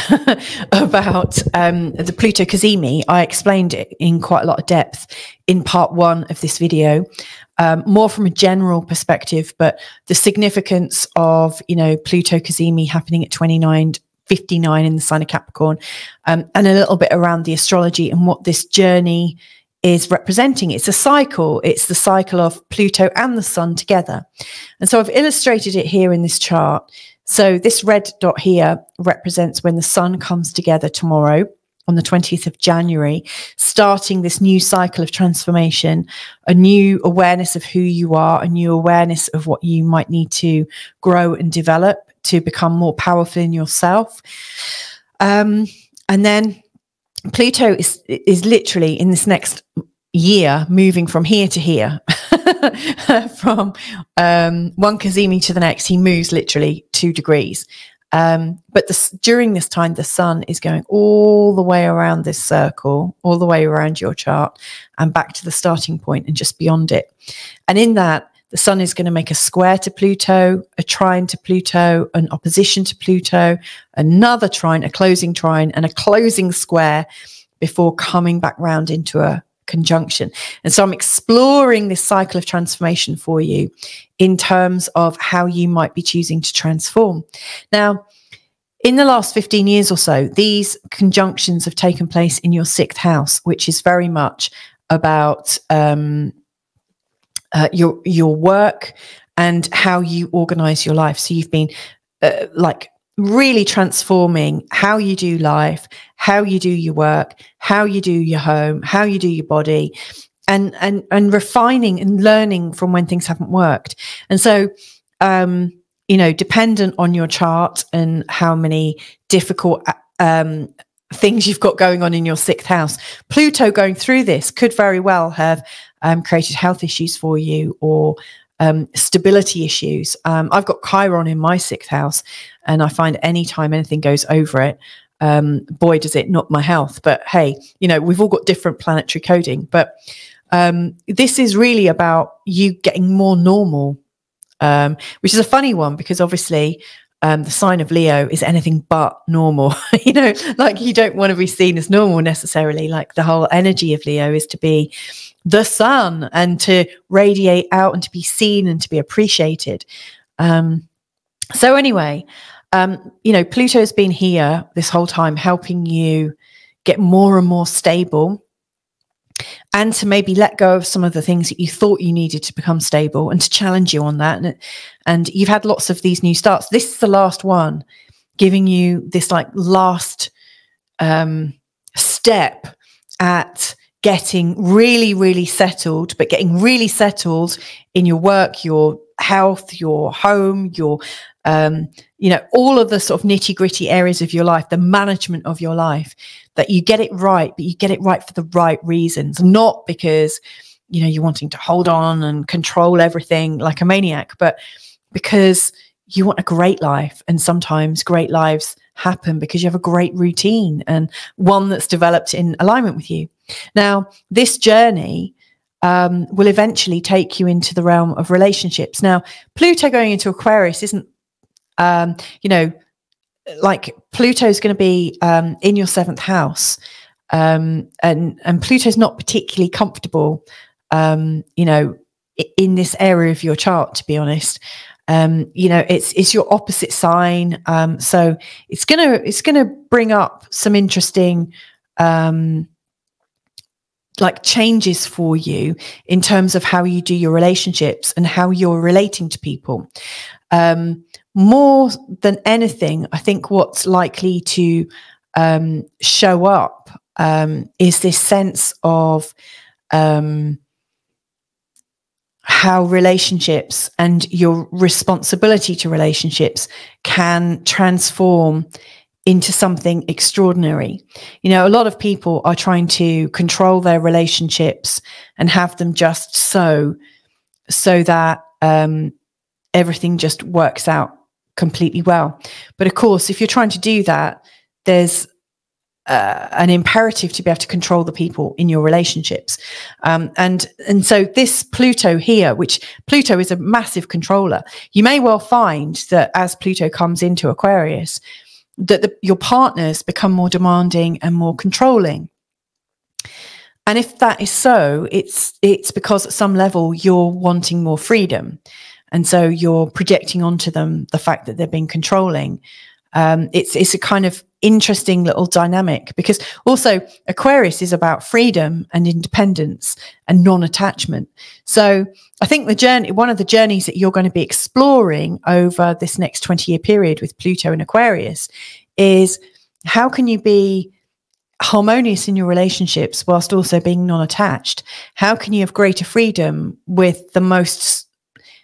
Speaker 1: about the Pluto Cazimi, I explained it in quite a lot of depth in part 1 of this video, more from a general perspective, but the significance of, you know, Pluto Cazimi happening at 29:59 in the sign of Capricorn, and a little bit around the astrology and what this journey is representing. It's a cycle. It's the cycle of Pluto and the sun together. And so I've illustrated it here in this chart. So this red dot here represents when the sun comes together tomorrow on the 20th of January, starting this new cycle of transformation, a new awareness of who you are, a new awareness of what you might need to grow and develop to become more powerful in yourself. And then Pluto is literally in this next year moving from here to here, from one Cazimi to the next. He moves literally 2 degrees. But during this time, the sun is going all the way around this circle, all the way around your chart, and back to the starting point and just beyond it. And in that, the sun is going to make a square to Pluto, a trine to Pluto, an opposition to Pluto, another trine, a closing trine, and a closing square before coming back round into a conjunction. And so I'm exploring this cycle of transformation for you in terms of how you might be choosing to transform. Now, in the last 15 years or so, these conjunctions have taken place in your 6th house, which is very much about your work and how you organize your life. So you've been like really transforming how you do life, how you do your work, how you do your home, how you do your body, and refining and learning from when things haven't worked. And so, you know, dependent on your chart and how many difficult things you've got going on in your 6th house, Pluto going through this could very well have created health issues for you, or stability issues. I've got Chiron in my 6th house, and I find anytime anything goes over it, boy, does it not my health. But hey, you know, we've all got different planetary coding. But this is really about you getting more normal, which is a funny one because obviously the sign of Leo is anything but normal. You know, like you don't want to be seen as normal necessarily. Like the whole energy of Leo is to be the sun and to radiate out and to be seen and to be appreciated. So anyway, you know, Pluto's been here this whole time helping you get more and more stable, and to maybe let go of some of the things that you thought you needed to become stable, and to challenge you on that. And you've had lots of these new starts. This is the last one, giving you this like last step at getting really, really settled, but getting really settled in your work, your health, your home, your, you know, all of the sort of nitty gritty areas of your life, the management of your life, that you get it right, but you get it right for the right reasons, not because, you know, you're wanting to hold on and control everything like a maniac, but because you want a great life. And sometimes great lives happen because you have a great routine and one that's developed in alignment with you. Now, this journey will eventually take you into the realm of relationships. Now, Pluto going into Aquarius isn't, you know, like Pluto's going to be in your 7th house, and Pluto's not particularly comfortable, you know, in this area of your chart, to be honest. You know, it's your opposite sign, so it's gonna bring up some interesting like changes for you in terms of how you do your relationships and how you're relating to people. More than anything, I think what's likely to show up is this sense of how relationships and your responsibility to relationships can transform into something extraordinary. You know, a lot of people are trying to control their relationships and have them just so that everything just works out completely well. But of course, if you're trying to do that, there's an imperative to be able to control the people in your relationships. And so this Pluto here, which Pluto is a massive controller, you may well find that as Pluto comes into Aquarius, that your partners become more demanding and more controlling. And if that is so, it's because at some level you're wanting more freedom. And so you're projecting onto them the fact that they're being controlling. It's a kind of interesting little dynamic, because also Aquarius is about freedom and independence and non-attachment. So I think one of the journeys that you're going to be exploring over this next 20-year period with Pluto and Aquarius is how can you be harmonious in your relationships whilst also being non-attached? How can you have greater freedom with the most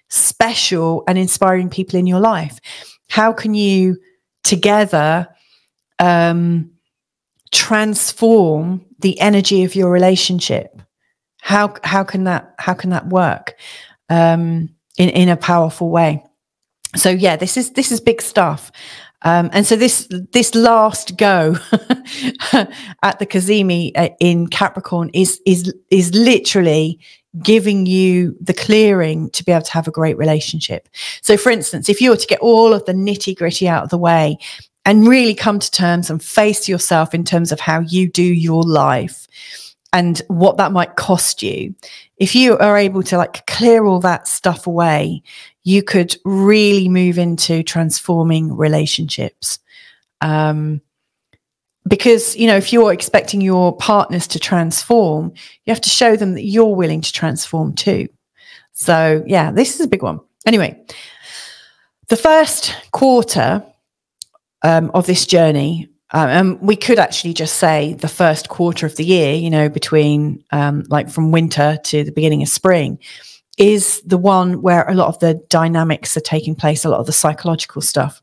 Speaker 1: special and inspiring people in your life? How can you together transform the energy of your relationship? How can that work in a powerful way? So yeah, this is big stuff. And so this last go at the Cazimi in Capricorn is literally giving you the clearing to be able to have a great relationship. So for instance, if you were to get all of the nitty gritty out of the way and really come to terms and face yourself in terms of how you do your life and what that might cost you, if you are able to like clear all that stuff away, you could really move into transforming relationships. Because, you know, if you're expecting your partners to transform, you have to show them that you're willing to transform too. So yeah, this is a big one. Anyway, the first quarter of this journey, and we could actually just say the first quarter of the year, you know, between like from winter to the beginning of spring, is the one where a lot of the dynamics are taking place, a lot of the psychological stuff.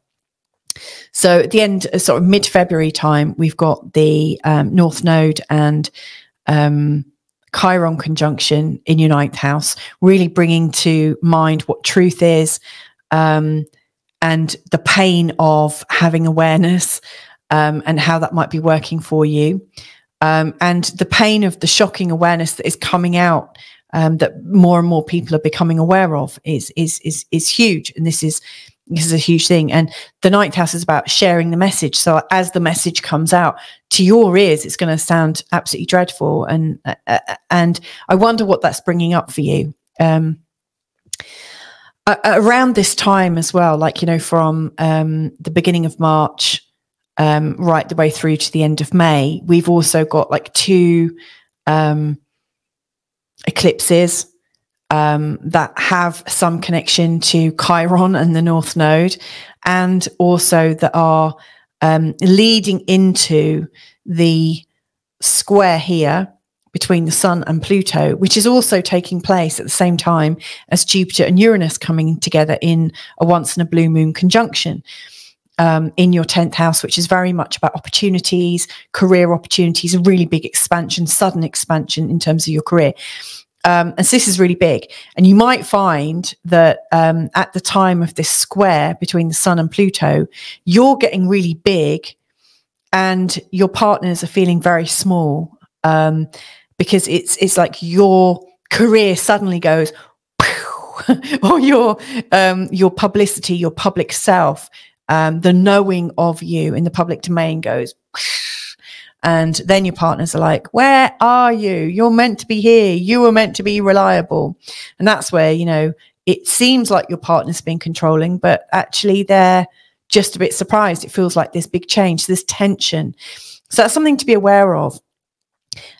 Speaker 1: So at the end, sort of mid-February time, we've got the North Node and Chiron conjunction in your 9th house, really bringing to mind what truth is, and the pain of having awareness, and how that might be working for you. And the pain of the shocking awareness that is coming out, that more and more people are becoming aware of, is huge. And this is a huge thing. And the ninth house is about sharing the message. So as the message comes out to your ears, it's going to sound absolutely dreadful. And I wonder what that's bringing up for you. Around this time as well, like, you know, from the beginning of March, right the way through to the end of May, we've also got like 2 eclipses that have some connection to Chiron and the North Node, and also that are leading into the square here between the Sun and Pluto, which is also taking place at the same time as Jupiter and Uranus coming together in a once in a blue moon conjunction in your 10th house, which is very much about opportunities, career opportunities, a really big expansion, sudden expansion in terms of your career. And so this is really big. And you might find that at the time of this square between the Sun and Pluto, you're getting really big and your partners are feeling very small, because it's like your career suddenly goes, or your publicity, your public self, the knowing of you in the public domain goes, and then your partners are like, where are you? You're meant to be here. You were meant to be reliable. And that's where, you know, it seems like your partner's being controlling, but actually they're just a bit surprised. It feels like this big change, this tension. So that's something to be aware of.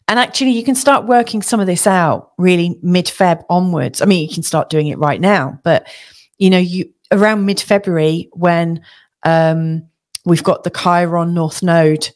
Speaker 1: And actually you can start working some of this out really mid-Feb onwards. I mean, you can start doing it right now, but you know, around mid-February when we've got the Chiron North Node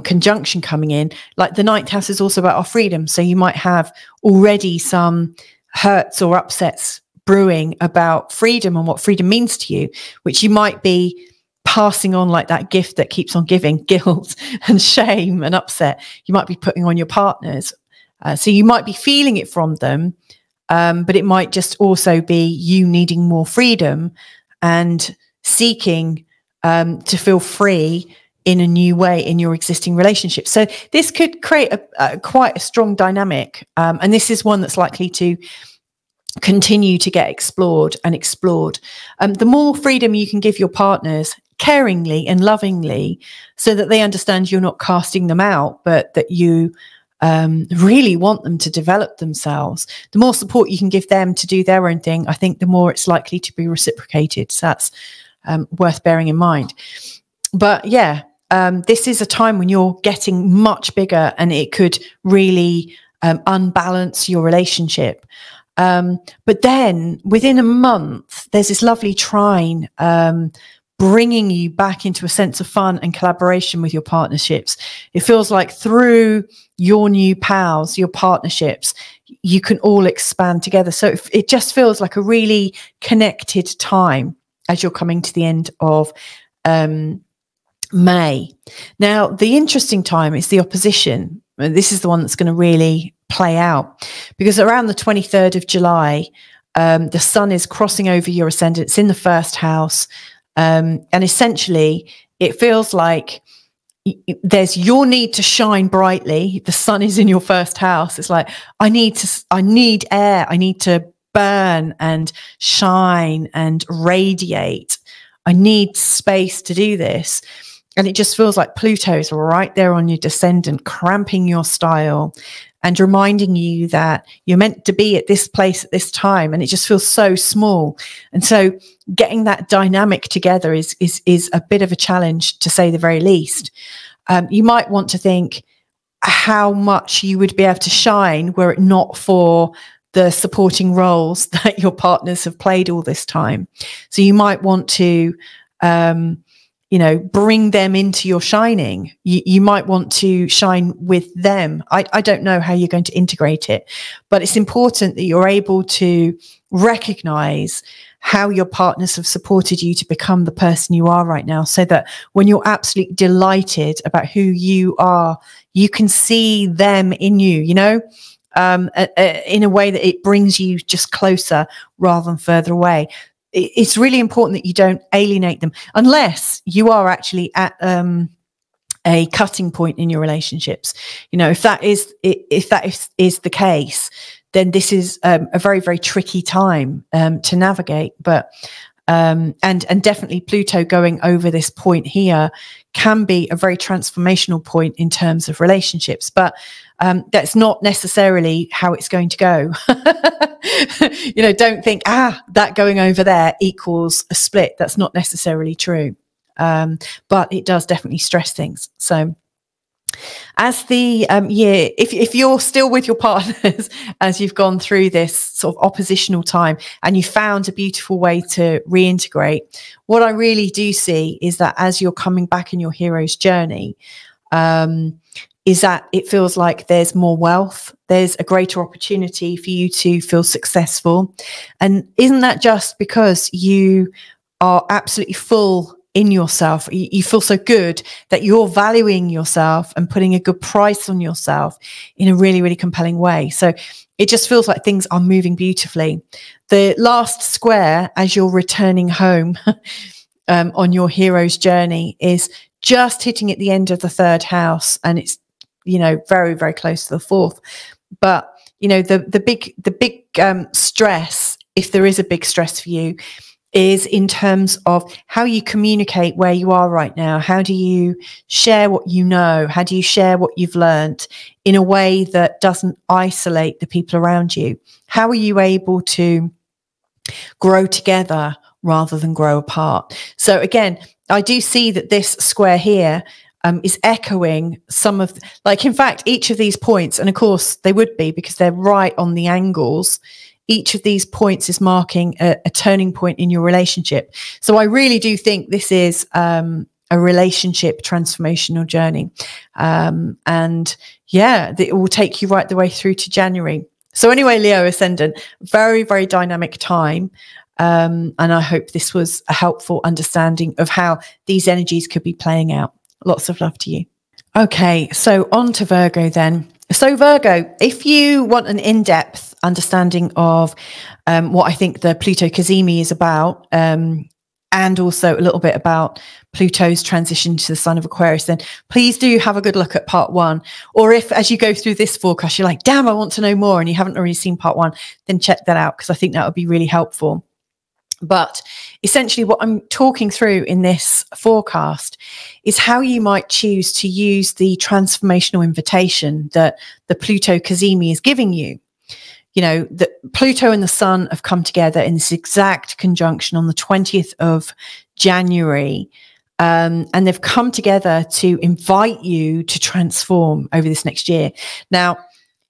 Speaker 1: conjunction coming in, like the ninth house is also about our freedom. So you might have already some hurts or upsets brewing about freedom and what freedom means to you, which you might be passing on like that gift that keeps on giving, guilt and shame and upset. You might be putting on your partners. So you might be feeling it from them, but it might just also be you needing more freedom and seeking to feel free in a new way in your existing relationship. So this could create quite a strong dynamic. And this is one that's likely to continue to get explored and explored. The more freedom you can give your partners caringly and lovingly, so that they understand you're not casting them out, but that you really want them to develop themselves, the more support you can give them to do their own thing, I think the more it's likely to be reciprocated. So that's worth bearing in mind. But yeah, this is a time when you're getting much bigger and it could really unbalance your relationship. But then within a month, there's this lovely trine bringing you back into a sense of fun and collaboration with your partnerships. It feels like through your new pals, your partnerships, you can all expand together. So it just feels like a really connected time as you're coming to the end of May. Now, the interesting time is the opposition. This is the one that's going to really play out, because around the 23rd of July, the sun is crossing over your ascendant. It's in the first house. And essentially, it feels like there's your need to shine brightly. The sun is in your first house. It's like, I need air. I need to burn and shine and radiate. I need space to do this. And it just feels like Pluto is right there on your descendant, cramping your style and reminding you that you're meant to be at this place at this time. And it just feels so small. And so getting that dynamic together is a bit of a challenge, to say the very least. You might want to think how much you would be able to shine were it not for the supporting roles that your partners have played all this time. So you might want to, bring them into your shining. You might want to shine with them. I don't know how you're going to integrate it, but it's important that you're able to recognize how your partners have supported you to become the person you are right now, so that when you're absolutely delighted about who you are, you can see them in you, in a way that it brings you just closer rather than further away. It's really important that you don't alienate them, unless you are actually at a cutting point in your relationships. You know, if that is the case, then this is a very, very tricky time to navigate. But and definitely Pluto going over this point here can be a very transformational point in terms of relationships. But that's not necessarily how it's going to go. You know, don't think, that going over there equals a split. That's not necessarily true. But it does definitely stress things. So as the year, if you're still with your partners as you've gone through this sort of oppositional time and you found a beautiful way to reintegrate, what I really do see is that as you're coming back in your hero's journey, is that it feels like there's more wealth, there's a greater opportunity for you to feel successful. And isn't that just because you are absolutely full in yourself? You feel so good that you're valuing yourself and putting a good price on yourself in a really, really compelling way. So it just feels like things are moving beautifully. The last square as you're returning home on your hero's journey is just hitting at the end of the third house, and it's, you know, very, very close to the fourth. But you know, the big stress, if there is a big stress for you, is in terms of how you communicate where you are right now. How do you share what you know? How do you share what you've learned in a way that doesn't isolate the people around you? How are you able to grow together rather than grow apart? So again, I do see that this square here is echoing some of, like, in fact, each of these points, and of course they would be because they're right on the angles, each of these points is marking a turning point in your relationship. So I really do think this is a relationship transformational journey. And yeah, it will take you right the way through to January. So anyway, Leo Ascendant, very, very dynamic time. And I hope this was a helpful understanding of how these energies could be playing out. Lots of love to you. Okay, so on to Virgo then. So Virgo, if you want an in-depth understanding of what I think the Pluto Cazimi is about, and also a little bit about Pluto's transition to the sign of Aquarius, then please do have a good look at part 1. Or if, as you go through this forecast, you're like, damn, I want to know more, and you haven't already seen part 1, then check that out, because I think that would be really helpful. But essentially what I'm talking through in this forecast is how you might choose to use the transformational invitation that the Pluto Cazimi is giving you. You know, that Pluto and the Sun have come together in this exact conjunction on the 20th of January. And they've come together to invite you to transform over this next year. Now,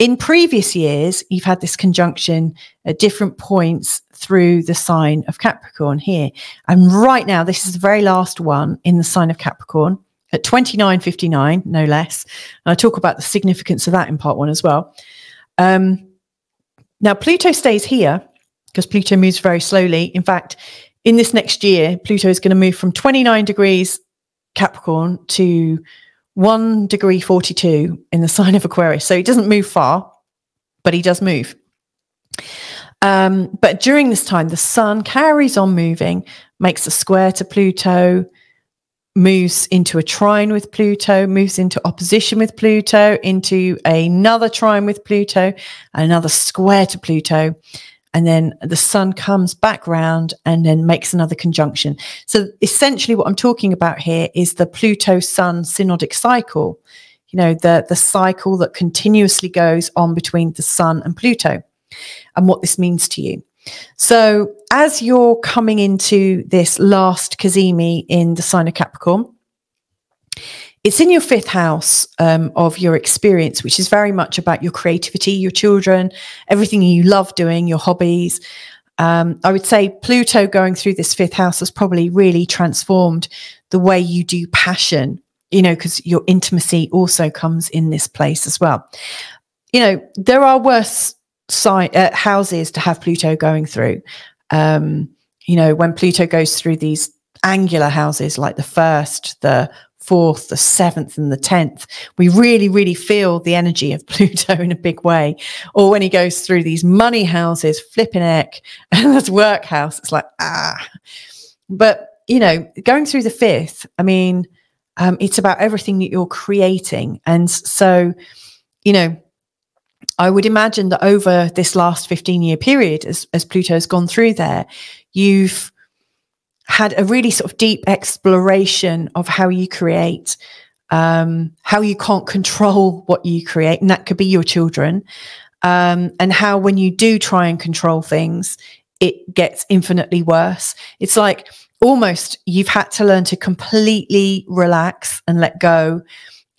Speaker 1: in previous years, you've had this conjunction at different points through the sign of Capricorn here. And right now, this is the very last one in the sign of Capricorn at 29:59, no less. And I talk about the significance of that in part 1 as well. Now, Pluto stays here because Pluto moves very slowly. In fact, in this next year, Pluto is going to move from 29 degrees Capricorn to 1 degree 42 in the sign of Aquarius. So he doesn't move far, but he does move. But during this time, the Sun carries on moving, makes a square to Pluto, moves into a trine with Pluto, moves into opposition with Pluto, into another trine with Pluto, another square to Pluto. And then the Sun comes back round and then makes another conjunction. So essentially what I'm talking about here is the Pluto-Sun synodic cycle, you know, the cycle that continuously goes on between the Sun and Pluto, and what this means to you. So as you're coming into this last Cazimi in the sign of Capricorn, it's in your 5th house of your experience, which is very much about your creativity, your children, everything you love doing, your hobbies. I would say Pluto going through this 5th house has probably really transformed the way you do passion, you know, because your intimacy also comes in this place as well. You know, there are worse houses to have Pluto going through. You know, when Pluto goes through these angular houses like the 1st, the 4th, the 7th, and the 10th, we really, really feel the energy of Pluto in a big way. Or when he goes through these money houses, flipping heck, and this work house, it's like, ah. But, you know, going through the 5th, I mean, It's about everything that you're creating. And so, you know, I would imagine that over this last 15-year period, as Pluto has gone through there, you've had a really sort of deep exploration of how you create, how you can't control what you create, and that could be your children, and how when you do try and control things, it gets infinitely worse. It's like almost you've had to learn to completely relax and let go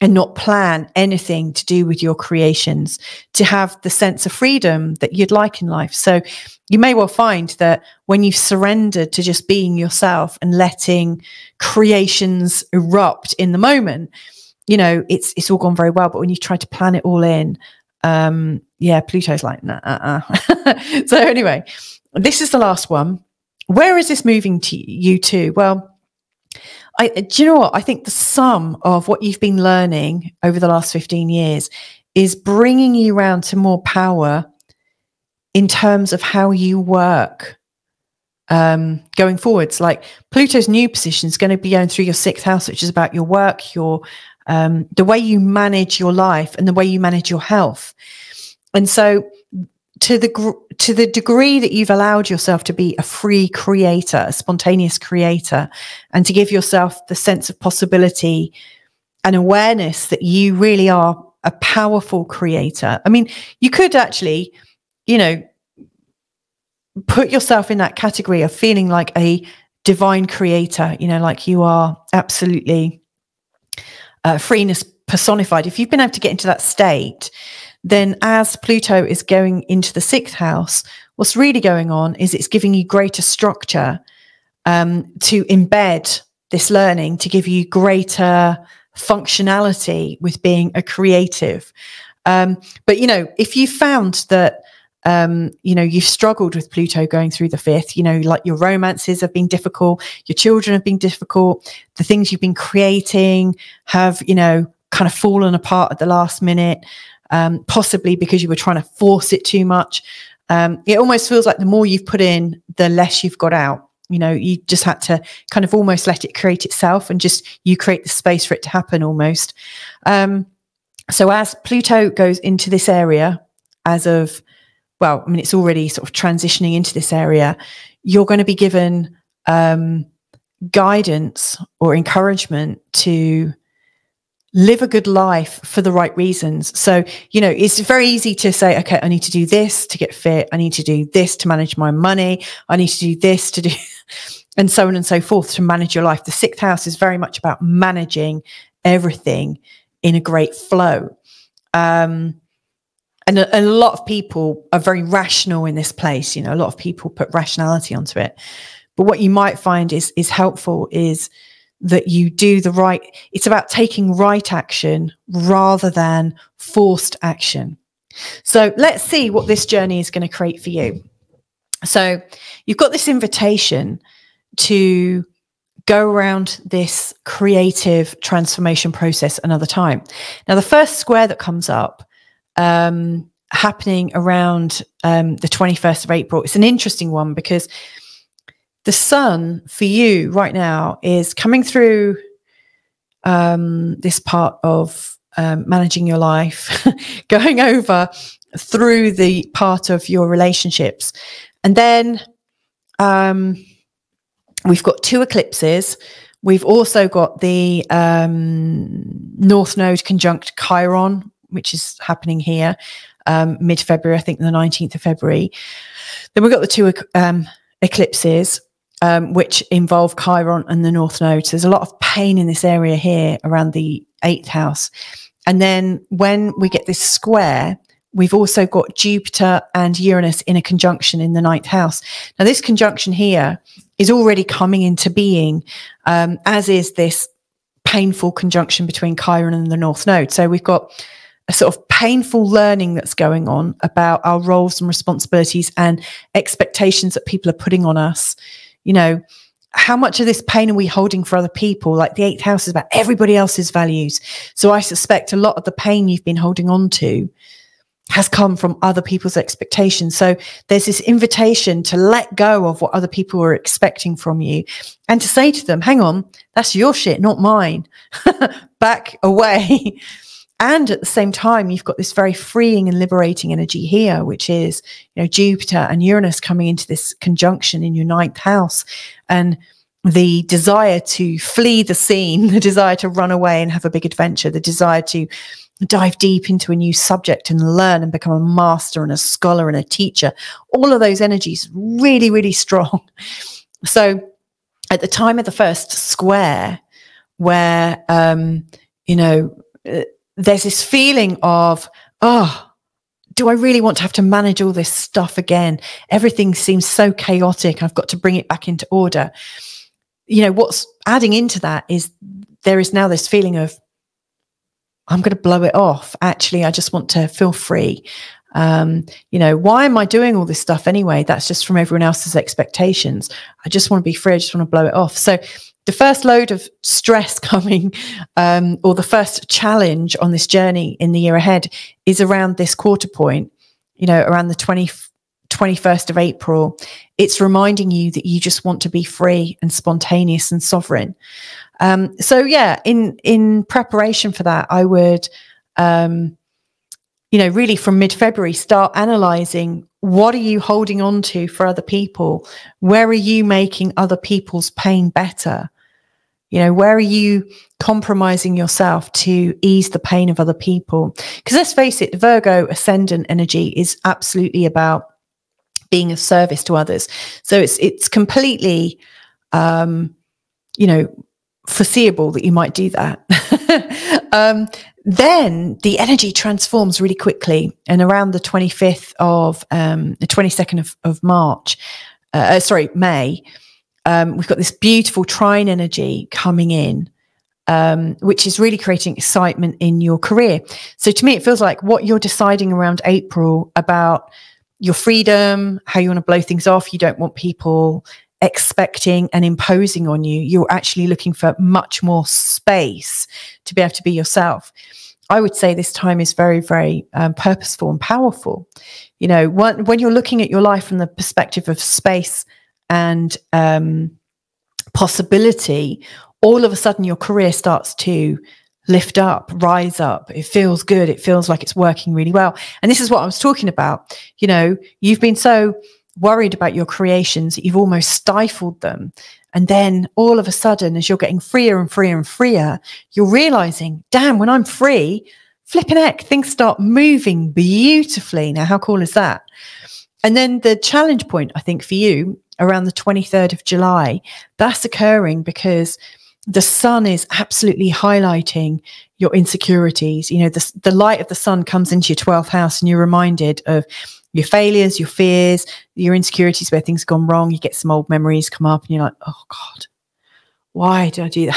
Speaker 1: and not plan anything to do with your creations, to have the sense of freedom that you'd like in life. So you may well find that when you've surrendered to just being yourself and letting creations erupt in the moment, you know, it's all gone very well. But when you try to plan it all in, yeah, Pluto's like, nah, So anyway, this is the last one. Where is this moving you to? Well, do you know what? I think the sum of what you've been learning over the last 15 years is bringing you around to more power in terms of how you work going forwards. Like Pluto's new position is going to be going through your 6th house, which is about your work, your the way you manage your life and the way you manage your health. And so to the degree that you've allowed yourself to be a free creator, a spontaneous creator, and to give yourself the sense of possibility and awareness that you really are a powerful creator. I mean, you could actually, you know, put yourself in that category of feeling like a divine creator, you know, like you are absolutely freeness personified. If you've been able to get into that state, then as Pluto is going into the 6th house, what's really going on is it's giving you greater structure to embed this learning, to give you greater functionality with being a creative. But, you know, if you found that, you know, you've struggled with Pluto going through the 5th, you know, like your romances have been difficult, your children have been difficult, the things you've been creating have, you know, kind of fallen apart at the last minute, possibly because you were trying to force it too much. It almost feels like the more you've put in, the less you've got out. You know, you just had to kind of almost let it create itself and just you create the space for it to happen almost. So as Pluto goes into this area as of, well, I mean, it's already sort of transitioning into this area, you're going to be given guidance or encouragement to live a good life for the right reasons. So, you know, it's very easy to say, okay, I need to do this to get fit. I need to do this to manage my money. I need to do this to do, and so on and so forth to manage your life. The 6th house is very much about managing everything in a great flow. And a lot of people are very rational in this place. You know, a lot of people put rationality onto it. But what you might find is helpful is that you do the right, it's about taking right action rather than forced action. So let's see what this journey is going to create for you. So you've got this invitation to go around this creative transformation process another time. Now, the first square that comes up happening around the 21st of April, it's an interesting one because the sun for you right now is coming through this part of managing your life, going over through the part of your relationships. And then we've got 2 eclipses. We've also got the North Node conjunct Chiron, which is happening here mid-February, I think the 19th of February. Then we've got the 2 eclipses, which involve Chiron and the North Node. So there's a lot of pain in this area here around the 8th house. And then when we get this square, we've also got Jupiter and Uranus in a conjunction in the 9th house. Now, this conjunction here is already coming into being, as is this painful conjunction between Chiron and the North Node. So we've got a sort of painful learning that's going on about our roles and responsibilities and expectations that people are putting on us. You know, how much of this pain are we holding for other people? Like the 8th house is about everybody else's values. So I suspect a lot of the pain you've been holding on to has come from other people's expectations. So there's this invitation to let go of what other people are expecting from you and to say to them, hang on, that's your shit, not mine. Back away. And at the same time, you've got this very freeing and liberating energy here, which is, you know, Jupiter and Uranus coming into this conjunction in your 9th house, and the desire to flee the scene, the desire to run away and have a big adventure, the desire to dive deep into a new subject and learn and become a master and a scholar and a teacher. All of those energies really, really strong. So at the time of the first square, where, you know, there's this feeling of, oh, do I really want to have to manage all this stuff again? Everything seems so chaotic. I've got to bring it back into order. You know, what's adding into that is there is now this feeling of, I'm going to blow it off. Actually, I just want to feel free. You know, why am I doing all this stuff anyway? That's just from everyone else's expectations. I just want to be free. I just want to blow it off. So the first load of stress coming, or the first challenge on this journey in the year ahead, is around this quarter point, you know, around the 21st of April. It's reminding you that you just want to be free and spontaneous and sovereign. So yeah, in preparation for that, I would, you know, really from mid-February, start analyzing, what are you holding on to for other people? Where are you making other people's pain better? You know, where are you compromising yourself to ease the pain of other people? Because let's face it, the Virgo ascendant energy is absolutely about being of service to others. So it's completely, you know, foreseeable that you might do that. Then the energy transforms really quickly, and around the 25th of the 22nd of March, May, we've got this beautiful trine energy coming in, which is really creating excitement in your career. So to me, it feels like what you're deciding around April about your freedom, how you want to blow things off. You don't want people expecting and imposing on you. You're actually looking for much more space to be able to be yourself. I would say this time is very, very purposeful and powerful. You know, when you're looking at your life from the perspective of space and possibility, all of a sudden your career starts to lift up, rise up. It feels good. It feels like it's working really well. And this is what I was talking about. You know, you've been so worried about your creations that you've almost stifled them. And then all of a sudden, as you're getting freer and freer and freer, you're realizing, damn, when I'm free, flipping heck, things start moving beautifully. Now, how cool is that? And then the challenge point, I think, for you around the 23rd of July, that's occurring because the sun is absolutely highlighting your insecurities. You know, the light of the sun comes into your 12th house, and you're reminded of your failures, your fears, your insecurities, where things have gone wrong. You get some old memories come up and you're like, oh God, why did I do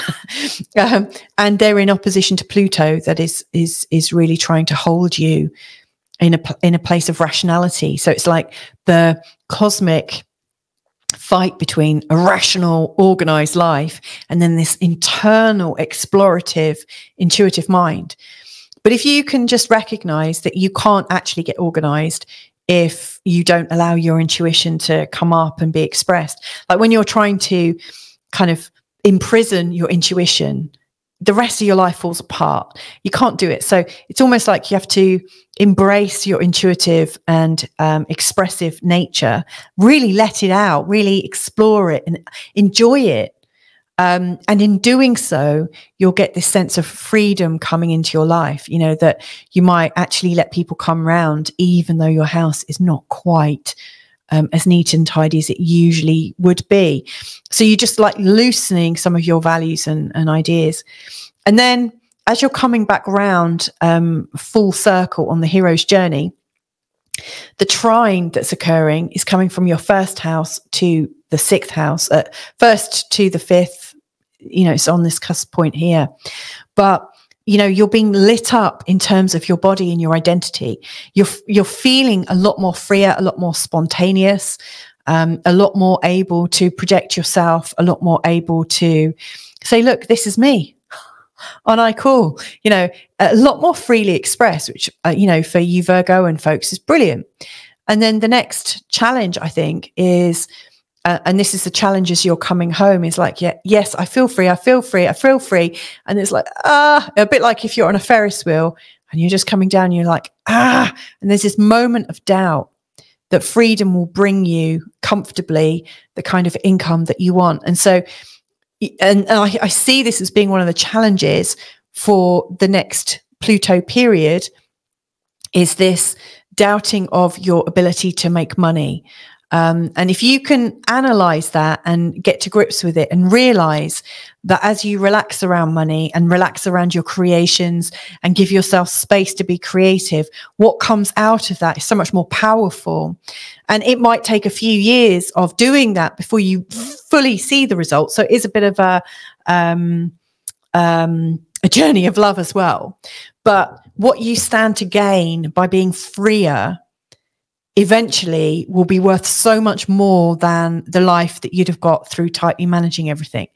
Speaker 1: that? And they're in opposition to Pluto, that is really trying to hold you in a place of rationality. So it's like the cosmic fight between a rational, organized life and then this internal, explorative, intuitive mind. But if you can just recognize that you can't actually get organized if you don't allow your intuition to come up and be expressed, like when you're trying to kind of imprison your intuition, the rest of your life falls apart. You can't do it. So it's almost like you have to embrace your intuitive and expressive nature, really let it out, really explore it and enjoy it. And in doing so, you'll get this sense of freedom coming into your life, you know, that you might actually let people come round, even though your house is not quite as neat and tidy as it usually would be. So you're just like loosening some of your values and ideas. And then as you're coming back around full circle on the hero's journey, the trine that's occurring is coming from your first house to the 6th house, first to the 5th. You know, it's on this cusp point here. But, you know, you're being lit up in terms of your body and your identity. You're feeling a lot more freer, a lot more spontaneous, a lot more able to project yourself, a lot more able to say, look, this is me. Aren't I cool? You know, a lot more freely expressed, which, you know, for you Virgo and folks is brilliant. And then the next challenge, I think, is, and this is the challenge as you're coming home, is like, yeah, yes, I feel free, I feel free, I feel free. And it's like, a bit like if you're on a Ferris wheel and you're just coming down, you're like, and there's this moment of doubt that freedom will bring you comfortably the kind of income that you want. And so, and I see this as being one of the challenges for the next Pluto period, is this doubting of your ability to make money. And if you can analyze that and get to grips with it and realize that as you relax around money and relax around your creations and give yourself space to be creative, what comes out of that is so much more powerful. And it might take a few years of doing that before you fully see the results. So it is a bit of a journey of love as well. But what you stand to gain by being freer eventually will be worth so much more than the life that you'd have got through tightly managing everything.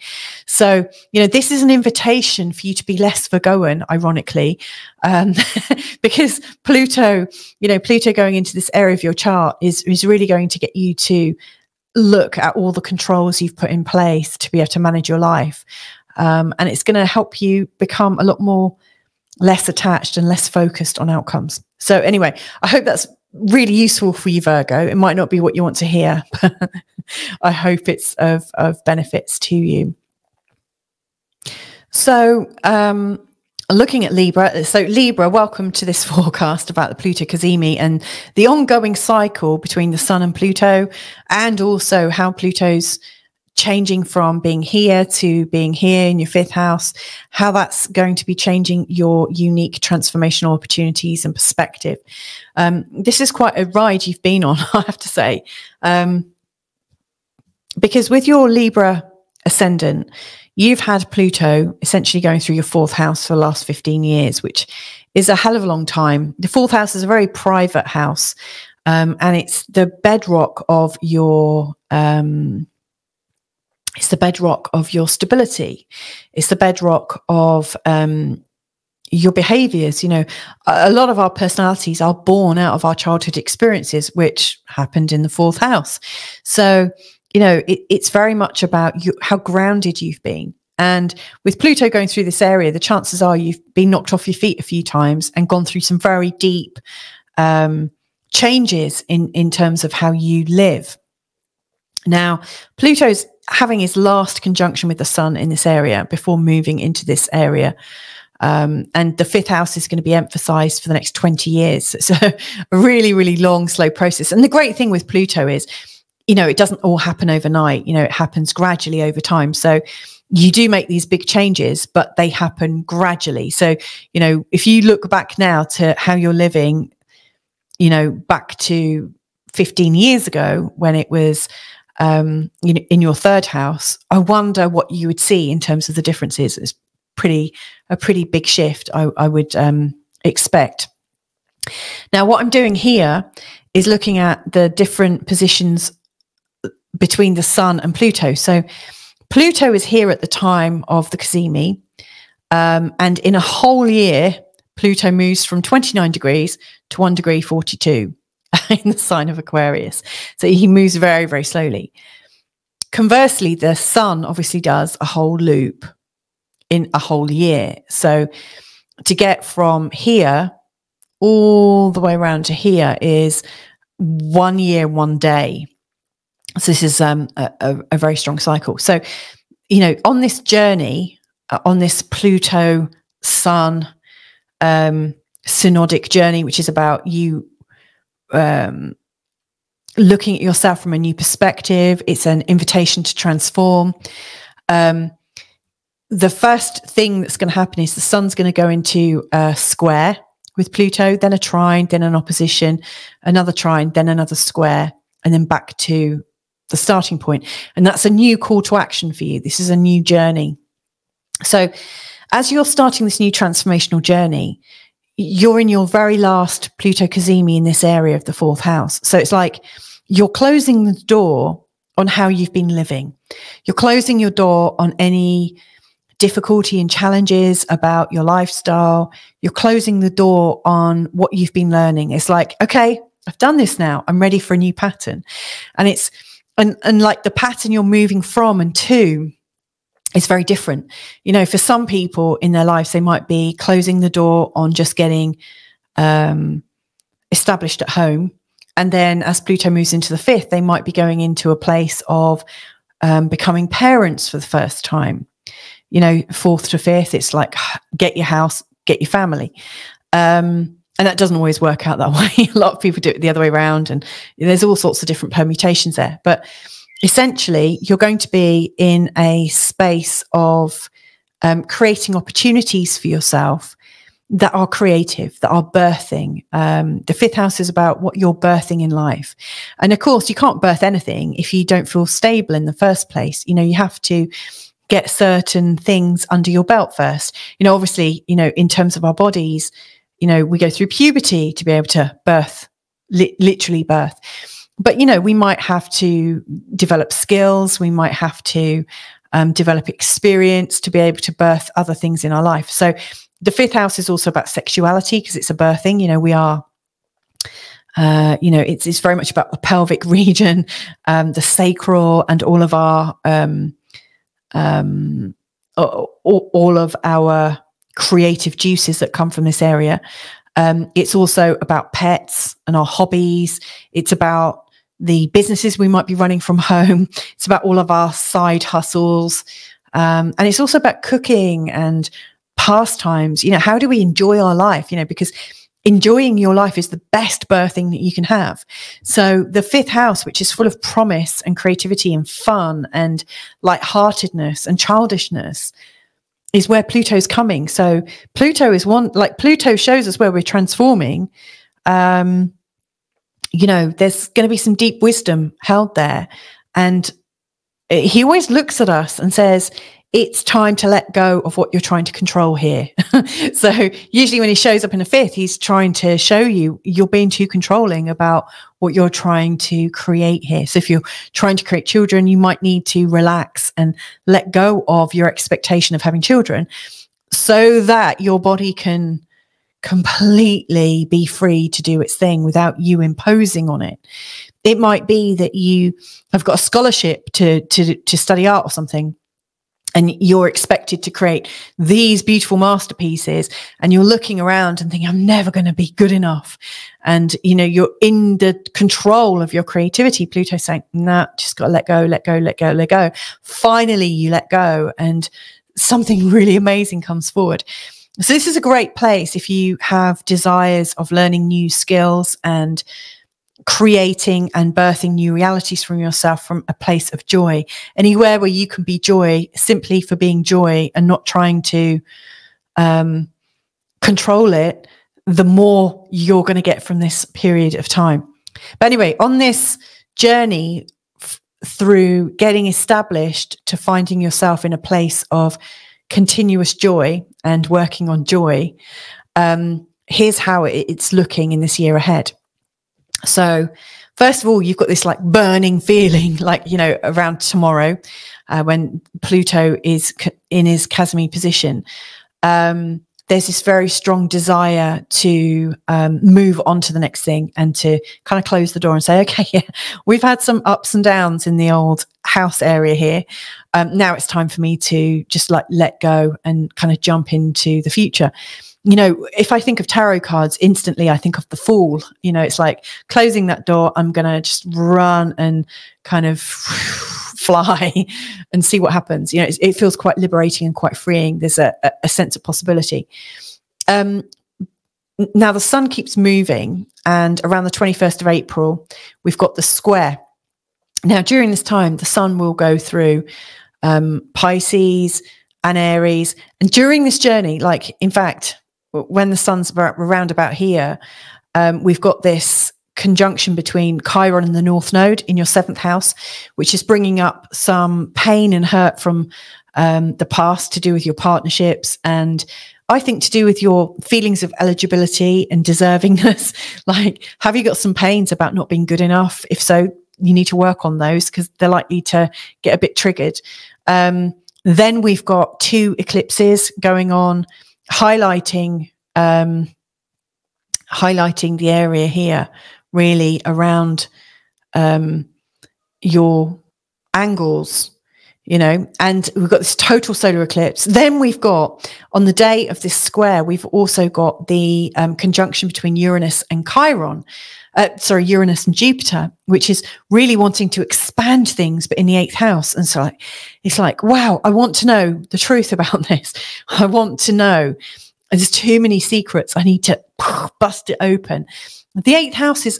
Speaker 1: So, you know, this is an invitation for you to be less Virgoan, ironically, because Pluto, you know, Pluto going into this area of your chart is really going to get you to look at all the controls you've put in place to be able to manage your life. And it's going to help you become a lot more less attached and less focused on outcomes. So anyway, I hope that's really useful for you, Virgo. It might not be what you want to hear, but I hope it's of benefits to you. So looking at Libra, so Libra, welcome to this forecast about the Pluto Cazimi and the ongoing cycle between the Sun and Pluto, and also how Pluto's changing from being here to being here in your 5th house, how that's going to be changing your unique transformational opportunities and perspective. This is quite a ride you've been on, I have to say, because with your Libra ascendant, you've had Pluto essentially going through your 4th house for the last 15 years, which is a hell of a long time. The 4th house is a very private house, and it's the bedrock of your it's the bedrock of your stability. It's the bedrock of your behaviors. You know, a lot of our personalities are born out of our childhood experiences, which happened in the 4th house. So, you know, it's very much about you, how grounded you've been. And with Pluto going through this area, the chances are you've been knocked off your feet a few times and gone through some very deep changes in terms of how you live. Now, Pluto's having his last conjunction with the Sun in this area before moving into this area. And the 5th house is going to be emphasized for the next 20 years. It's a really, really long, slow process. And the great thing with Pluto is, you know, it doesn't all happen overnight. You know, it happens gradually over time. So you do make these big changes, but they happen gradually. So, you know, if you look back now to how you're living, you know, back to 15 years ago when it was, you know, in your 3rd house, I wonder what you would see in terms of the differences. It's a pretty big shift, I would expect. Now, what I'm doing here is looking at the different positions between the Sun and Pluto. So Pluto is here at the time of the Cazimi, and in a whole year, Pluto moves from 29 degrees to 1 degree 42 in the sign of Aquarius. So he moves very, very slowly. Conversely, the Sun obviously does a whole loop in a whole year. So to get from here all the way around to here is 1 year, 1 day. So this is a very strong cycle. So, you know, on this journey, on this Pluto Sun synodic journey, which is about you looking at yourself from a new perspective, it's an invitation to transform. The first thing that's going to happen is the Sun's going to go into a square with Pluto, then a trine, then an opposition, another trine, then another square, and then back to the starting point. And that's a new call to action for you. This is a new journey. So as you're starting this new transformational journey, you're in your very last Pluto Cazimi in this area of the 4th house. So it's like you're closing the door on how you've been living. You're closing your door on any difficulty and challenges about your lifestyle. You're closing the door on what you've been learning. It's like, okay, I've done this now. I'm ready for a new pattern. And it's, and like the pattern you're moving from and to is very different. You know, for some people in their lives, they might be closing the door on just getting established at home. And then as Pluto moves into the 5th, they might be going into a place of becoming parents for the first time. You know, 4th to 5th, it's like, get your house, get your family. And that doesn't always work out that way. A lot of people do it the other way around, and there's all sorts of different permutations there. But essentially, you're going to be in a space of creating opportunities for yourself that are creative, that are birthing. The 5th house is about what you're birthing in life. And of course, you can't birth anything if you don't feel stable in the first place. You know, you have to get certain things under your belt first. You know, obviously, you know, in terms of our bodies, you know, we go through puberty to be able to birth, literally birth. But, you know, we might have to develop skills. We might have to develop experience to be able to birth other things in our life. So the 5th house is also about sexuality because it's a birthing. You know, we are, you know, it's very much about the pelvic region, the sacral, and all of our, all of our creative juices that come from this area. It's also about pets and our hobbies. It's about the businesses we might be running from home. It's about all of our side hustles. And it's also about cooking and pastimes. You know, how do we enjoy our life? You know, because enjoying your life is the best birthing that you can have. So the 5th house, which is full of promise and creativity and fun and lightheartedness and childishness, is where Pluto's coming. So Pluto is one, like Pluto shows us where we're transforming. You know, there's going to be some deep wisdom held there. And he always looks at us and says, it's time to let go of what you're trying to control here. So usually when he shows up in the 5th, he's trying to show you you're being too controlling about what you're trying to create here. So if you're trying to create children, you might need to relax and let go of your expectation of having children so that your body can completely be free to do its thing without you imposing on it. It might be that you have got a scholarship to study art or something, and you're expected to create these beautiful masterpieces, and you're looking around and thinking, I'm never going to be good enough. And, you know, you're in the control of your creativity. Pluto's saying, nah, just got to let go, let go, let go, let go. Finally, you let go and something really amazing comes forward. So this is a great place if you have desires of learning new skills and creating and birthing new realities from yourself from a place of joy. Anywhere where you can be joy simply for being joy and not trying to control it, the more you're going to get from this period of time. But anyway, on this journey through getting established to finding yourself in a place of continuous joy and working on joy, here's how it's looking in this year ahead. So first of all, you've got this like burning feeling, like, you know, around tomorrow when Pluto is in his Cazimi position. There's this very strong desire to move on to the next thing and to kind of close the door and say, okay, yeah, we've had some ups and downs in the old house area here. Now it's time for me to just like let go and kind of jump into the future. You know, if I think of tarot cards, instantly I think of the Fool. You know, it's like closing that door. I'm going to just run and kind of fly and see what happens. You know, it feels quite liberating and quite freeing. There's a sense of possibility. Now the sun keeps moving, and around the 21st of April, we've got the square. Now, during this time, the sun will go through Pisces and Aries. And during this journey, like, in fact, when the sun's around about here, we've got this conjunction between Chiron and the North Node in your 7th house, which is bringing up some pain and hurt from the past to do with your partnerships, and I think to do with your feelings of eligibility and deservingness. Like, have you got some pains about not being good enough? If so, you need to work on those because they're likely to get a bit triggered. Then we've got 2 eclipses going on, highlighting the area here, really around your angles, you know, and we've got this total solar eclipse. Then we've got, on the day of this square, we've also got the conjunction between Uranus and Chiron. Uranus and Jupiter, which is really wanting to expand things, but in the 8th house. And so it's like, wow, I want to know the truth about this. I want to know. There's too many secrets. I need to bust it open. The 8th house is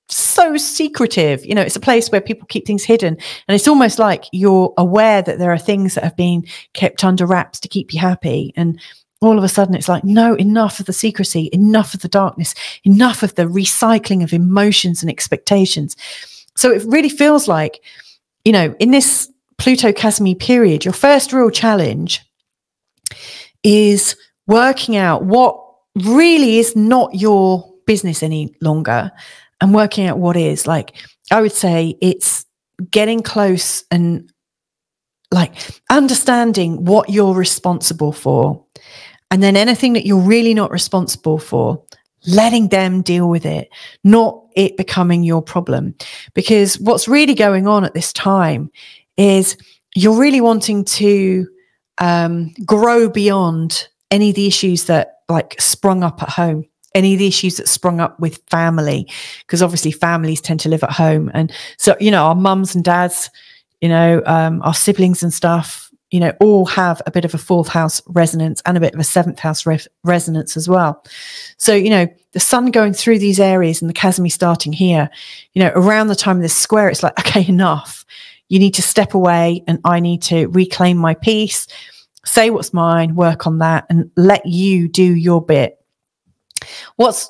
Speaker 1: so secretive. You know, it's a place where people keep things hidden. And it's almost like you're aware that there are things that have been kept under wraps to keep you happy. And all of a sudden it's like, no, enough of the secrecy, enough of the darkness, enough of the recycling of emotions and expectations. So it really feels like, you know, in this Pluto Cazimi period, your first real challenge is working out what really is not your business any longer and working out what is. Like, I would say it's getting close and like understanding what you're responsible for. And then anything that you're really not responsible for, letting them deal with it, not it becoming your problem. Because what's really going on at this time is you're really wanting to grow beyond any of the issues that like sprung up at home, any of the issues that sprung up with family, because obviously families tend to live at home. And so, you know, our mums and dads, you know, our siblings and stuff, you know, all have a bit of a 4th house resonance and a bit of a 7th house resonance as well. So, you know, the sun going through these areas and the Cazimi starting here, you know, around the time of this square, it's like, okay, enough. You need to step away and I need to reclaim my peace, say what's mine, work on that and let you do your bit. What's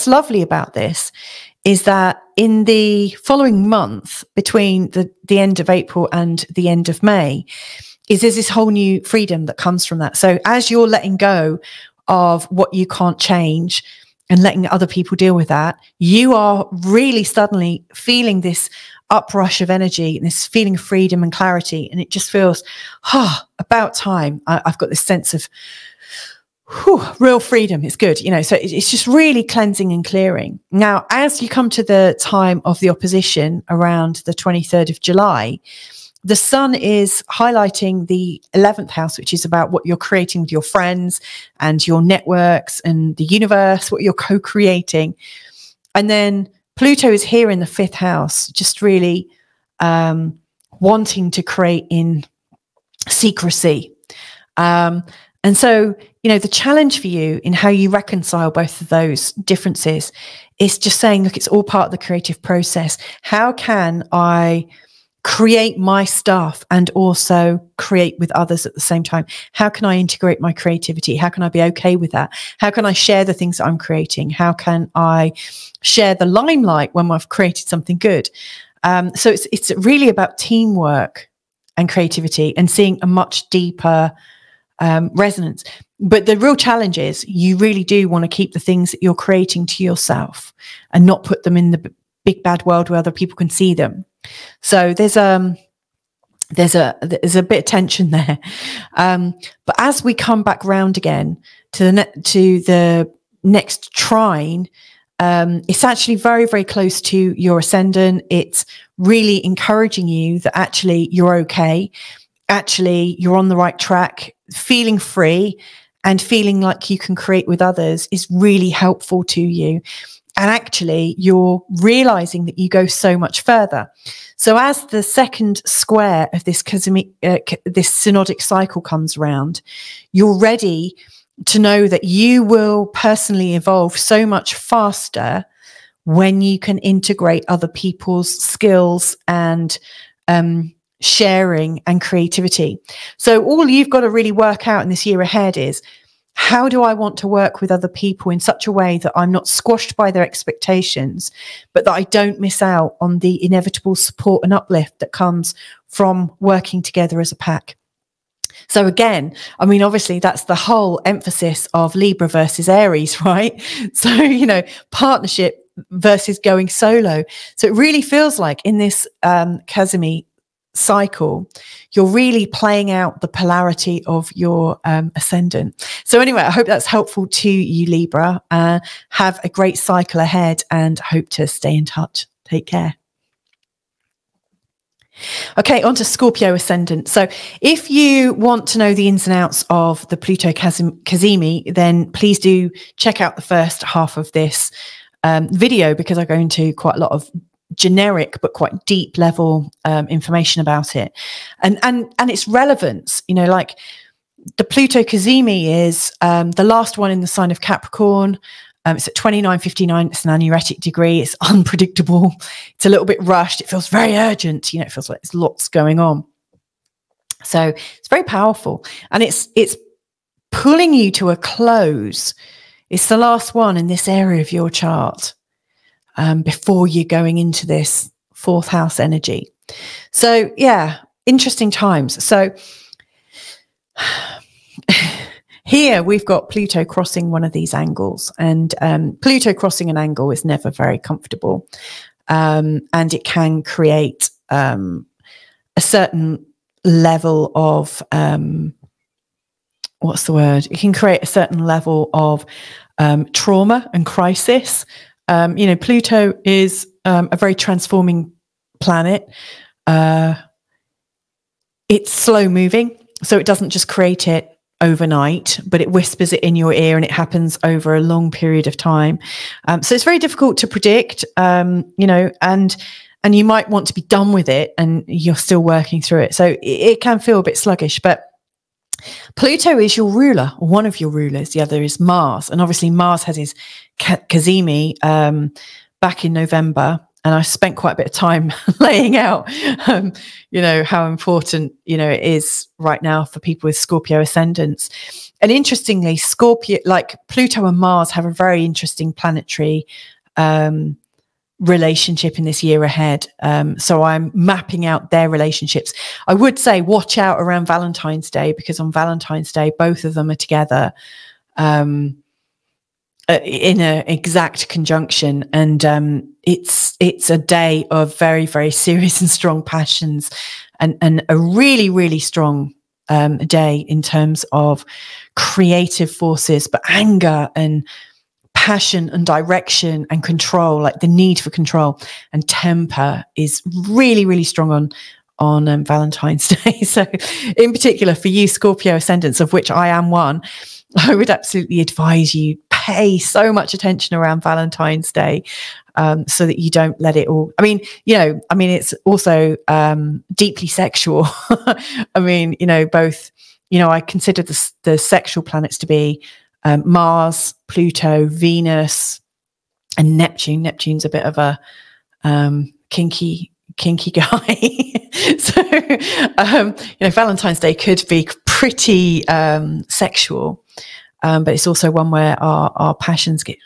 Speaker 1: lovely about this is that in the following month, between the end of April and the end of May, there's this whole new freedom that comes from that. So as you're letting go of what you can't change and letting other people deal with that, you are really suddenly feeling this uprush of energy and this feeling of freedom and clarity. And it just feels, about time. I've got this sense of real freedom. It's good, you know, so it's just really cleansing and clearing. Now, as you come to the time of the opposition around the 23rd of July, the sun is highlighting the 11th house, which is about what you're creating with your friends and your networks and the universe, what you're co-creating. And then Pluto is here in the 5th house, just really wanting to create in secrecy. And so, you know, the challenge for you in how you reconcile both of those differences is just saying, look, it's all part of the creative process. How can I create my stuff and also create with others at the same time? How can I integrate my creativity? How can I be okay with that? How can I share the things that I'm creating? How can I share the limelight when I've created something good? So it's really about teamwork and creativity and seeing a much deeper resonance. But the real challenge is you really do want to keep the things that you're creating to yourself and not put them in the big bad world where other people can see them. So there's a bit of tension there. But as we come back round again to the next trine, it's actually very, very close to your ascendant. It's really encouraging you that actually you're okay. Actually, you're on the right track. Feeling free and feeling like you can create with others is really helpful to you. And actually, you're realizing that you go so much further. So as the second square of this this synodic cycle comes around, you're ready to know that you will personally evolve so much faster when you can integrate other people's skills and sharing and creativity. So all you've got to really work out in this year ahead is, how do I want to work with other people in such a way that I'm not squashed by their expectations, but that I don't miss out on the inevitable support and uplift that comes from working together as a pack? So again, I mean, obviously that's the whole emphasis of Libra versus Aries, right? So, you know, partnership versus going solo. So it really feels like in this Cazimi cycle, you're really playing out the polarity of your ascendant. So anyway, I hope that's helpful to you, Libra. Have a great cycle ahead and hope to stay in touch. Take care. Okay, on to Scorpio ascendant. So if you want to know the ins and outs of the Pluto Cazimi, then please do check out the first half of this video, because I go into quite a lot of generic but quite deep level information about it, and its relevance. You know, like the Pluto Cazimi is the last one in the sign of Capricorn. It's at 29:59. It's an anuretic degree. It's unpredictable. It's a little bit rushed. It feels very urgent. You know, it feels like there's lots going on. So it's very powerful, and it's pulling you to a close. It's the last one in this area of your chart before you're going into this fourth house energy. So yeah, interesting times. So here we've got Pluto crossing one of these angles, and Pluto crossing an angle is never very comfortable, and it can create a certain level of what's the word? It can create a certain level of trauma and crisis. You know, Pluto is a very transforming planet. It's slow moving, so it doesn't just create it overnight, but it whispers it in your ear, and it happens over a long period of time. So it's very difficult to predict, you know, and you might want to be done with it, and you're still working through it. So it can feel a bit sluggish, but Pluto is your ruler, or one of your rulers. The other is Mars. And obviously Mars has his Cazimi back in November. And I spent quite a bit of time laying out, you know, how important, you know, it is right now for people with Scorpio ascendants. And interestingly, Scorpio, like Pluto and Mars, have a very interesting planetary relationship in this year ahead. So I'm mapping out their relationships. I would say watch out around Valentine's Day, because on Valentine's Day, both of them are together in an exact conjunction. And it's a day of very, very serious and strong passions, and a really, really strong day in terms of creative forces, but anger and passion and direction and control, like the need for control and temper, is really, really strong on Valentine's Day. So in particular for you Scorpio ascendants, of which I am one, I would absolutely advise you pay so much attention around Valentine's Day, so that you don't let it all, I mean, you know, I mean, it's also deeply sexual. I mean, you know, both, you know, I consider the sexual planets to be Mars, Pluto, Venus, and Neptune. Neptune's a bit of a kinky guy. So, you know, Valentine's Day could be pretty sexual, but it's also one where our passions get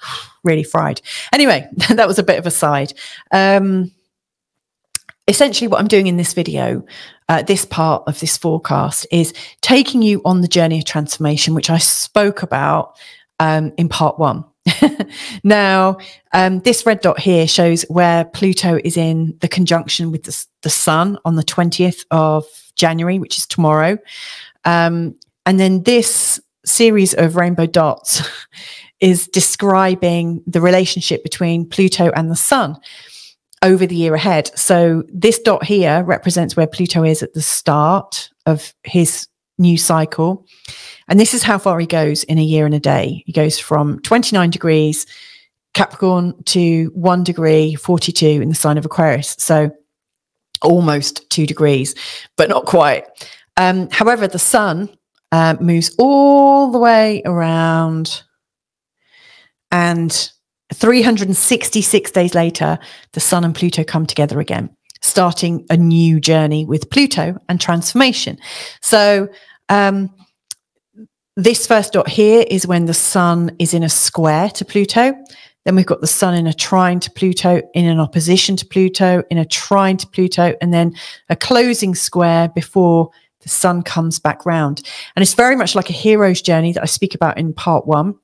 Speaker 1: really fried. Anyway, that was a bit of a side. Essentially what I'm doing in this video, this part of this forecast, is taking you on the journey of transformation, which I spoke about in part 1. Now, this red dot here shows where Pluto is in the conjunction with the Sun on the 20th of January, which is tomorrow. And then this series of rainbow dots is describing the relationship between Pluto and the Sun over the year ahead. So this dot here represents where Pluto is at the start of his new cycle. And this is how far he goes in a year and a day. He goes from 29 degrees Capricorn to 1 degree 42 in the sign of Aquarius. So almost 2 degrees, but not quite. However, the Sun moves all the way around, and 366 days later, the Sun and Pluto come together again, starting a new journey with Pluto and transformation. So this first dot here is when the Sun is in a square to Pluto. Then we've got the Sun in a trine to Pluto, in an opposition to Pluto, in a trine to Pluto, and then a closing square before the Sun comes back round. And it's very much like a hero's journey that I speak about in part 1.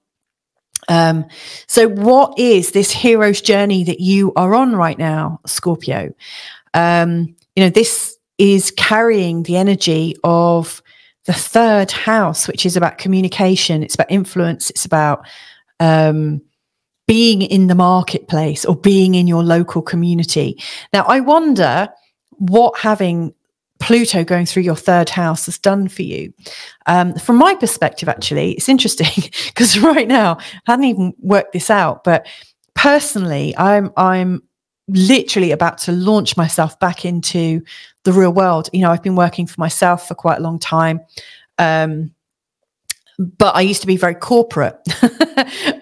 Speaker 1: So what is this hero's journey that you are on right now, Scorpio? You know, this is carrying the energy of the third house, which is about communication. It's about influence. It's about being in the marketplace or being in your local community. Now, I wonder what having Pluto going through your third house has done for you. From my perspective, actually, it's interesting because right now I hadn't even worked this out, but personally, I'm literally about to launch myself back into the real world. You know, I've been working for myself for quite a long time. But I used to be very corporate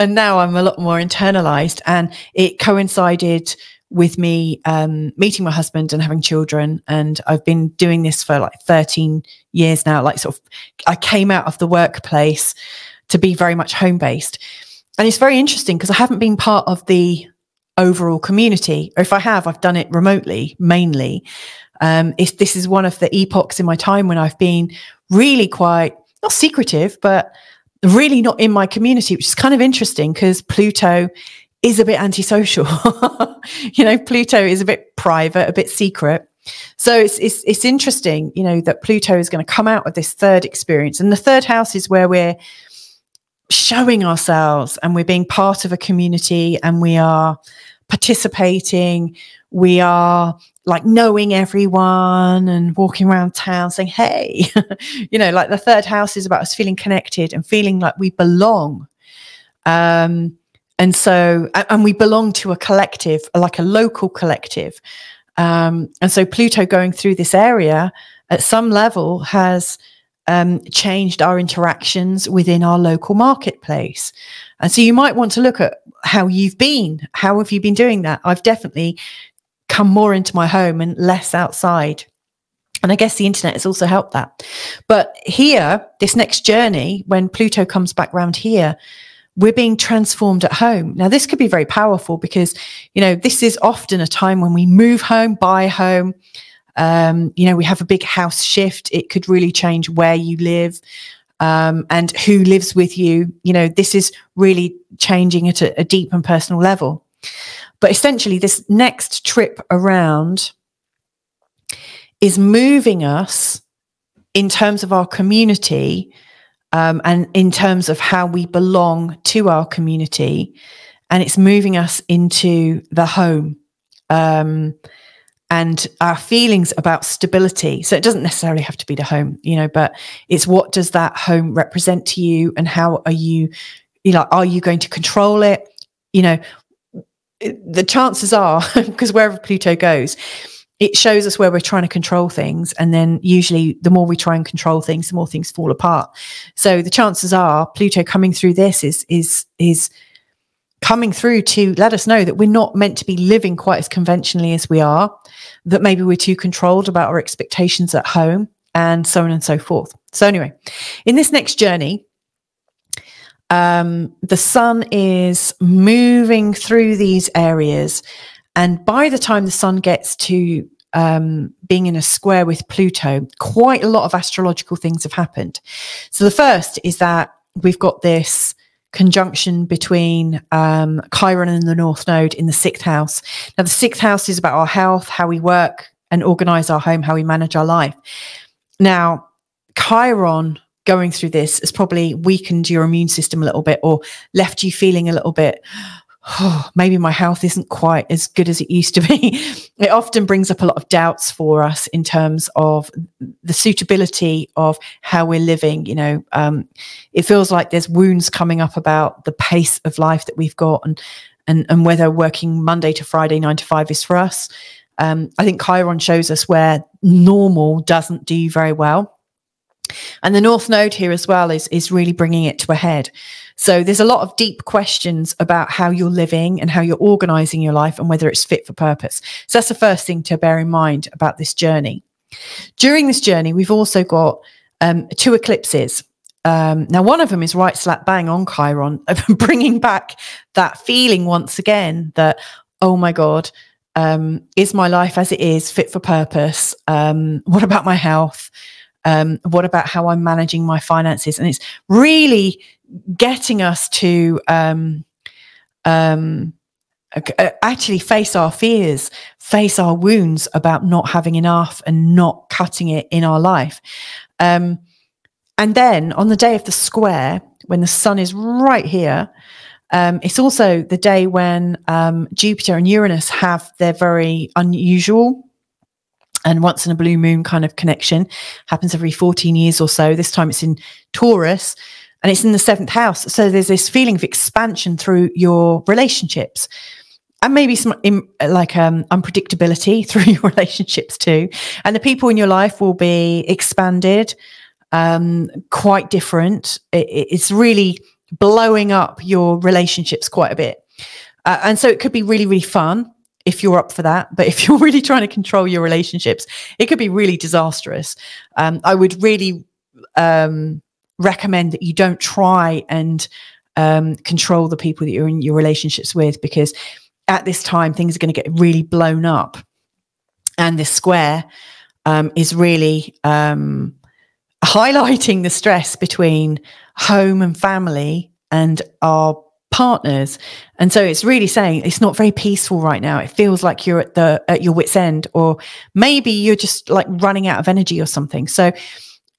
Speaker 1: and now I'm a lot more internalized, and it coincided with me meeting my husband and having children. And I've been doing this for like 13 years now. Like sort of, I came out of the workplace to be very much home-based. And it's very interesting because I haven't been part of the overall community, or if I have, I've done it remotely, mainly. This is one of the epochs in my time when I've been really quite, not secretive, but really not in my community, which is kind of interesting because Pluto is a bit antisocial. You know, Pluto is a bit private, a bit secret. So it's interesting, you know, that Pluto is going to come out of this third experience. And the third house is where we're showing ourselves and we're being part of a community and we are participating. We are like knowing everyone and walking around town saying, hey, you know, like the third house is about us feeling connected and feeling like we belong. And we belong to a collective, like a local collective. And so Pluto going through this area at some level has changed our interactions within our local marketplace. And so you might want to look at how you've been. How have you been doing that? I've definitely come more into my home and less outside. And I guess the internet has also helped that. But here, this next journey, when Pluto comes back round here, we're being transformed at home. Now, this could be very powerful because, you know, this is often a time when we move home, buy a home. You know, we have a big house shift. It could really change where you live and who lives with you. You know, this is really changing at a deep and personal level. But essentially, this next trip around is moving us in terms of our community and in terms of how we belong to our community. And it's moving us into the home and our feelings about stability. So it doesn't necessarily have to be the home, you know, but it's what does that home represent to you and how are you know, are you going to control it? You know, the chances are, because wherever Pluto goes, it shows us where we're trying to control things. And then usually the more we try and control things, the more things fall apart. So the chances are Pluto coming through this is coming through to let us know that we're not meant to be living quite as conventionally as we are, that maybe we're too controlled about our expectations at home, and so on and so forth. So anyway, in this next journey, the sun is moving through these areas. And by the time the sun gets to being in a square with Pluto, quite a lot of astrological things have happened. So the first is that we've got this conjunction between Chiron and the North Node in the 6th house. Now, the 6th house is about our health, how we work and organize our home, how we manage our life. Now, Chiron going through this has probably weakened your immune system a little bit or left you feeling a little bit, oh, maybe my health isn't quite as good as it used to be. It often brings up a lot of doubts for us in terms of the suitability of how we're living. You know, it feels like there's wounds coming up about the pace of life that we've got and whether working Monday to Friday, 9 to 5 is for us. I think Chiron shows us where normal doesn't do very well. And the North Node here as well is really bringing it to a head. So there's a lot of deep questions about how you're living and how you're organizing your life and whether it's fit for purpose. So that's the first thing to bear in mind about this journey. During this journey, we've also got 2 eclipses. Now, one of them is right slap bang on Chiron, bringing back that feeling once again that, oh my God, is my life as it is fit for purpose? What about my health? What about how I'm managing my finances? And it's really getting us to actually face our fears, face our wounds about not having enough and not cutting it in our life. And then on the day of the square, when the sun is right here, it's also the day when Jupiter and Uranus have their very unusual and once in a blue moon kind of connection. Happens every 14 years or so. This time it's in Taurus and it's in the 7th house. So there's this feeling of expansion through your relationships, and maybe some unpredictability through your relationships too. And the people in your life will be expanded, quite different. It's really blowing up your relationships quite a bit. And so it could be really, really fun if you're up for that. But if you're really trying to control your relationships, it could be really disastrous. I would really recommend that you don't try and control the people that you're in your relationships with, because at this time, things are going to get really blown up. And this square is really highlighting the stress between home and family and our partners. And so it's really saying it's not very peaceful right now. It feels like you're at your wit's end, or maybe you're just like running out of energy or something. So,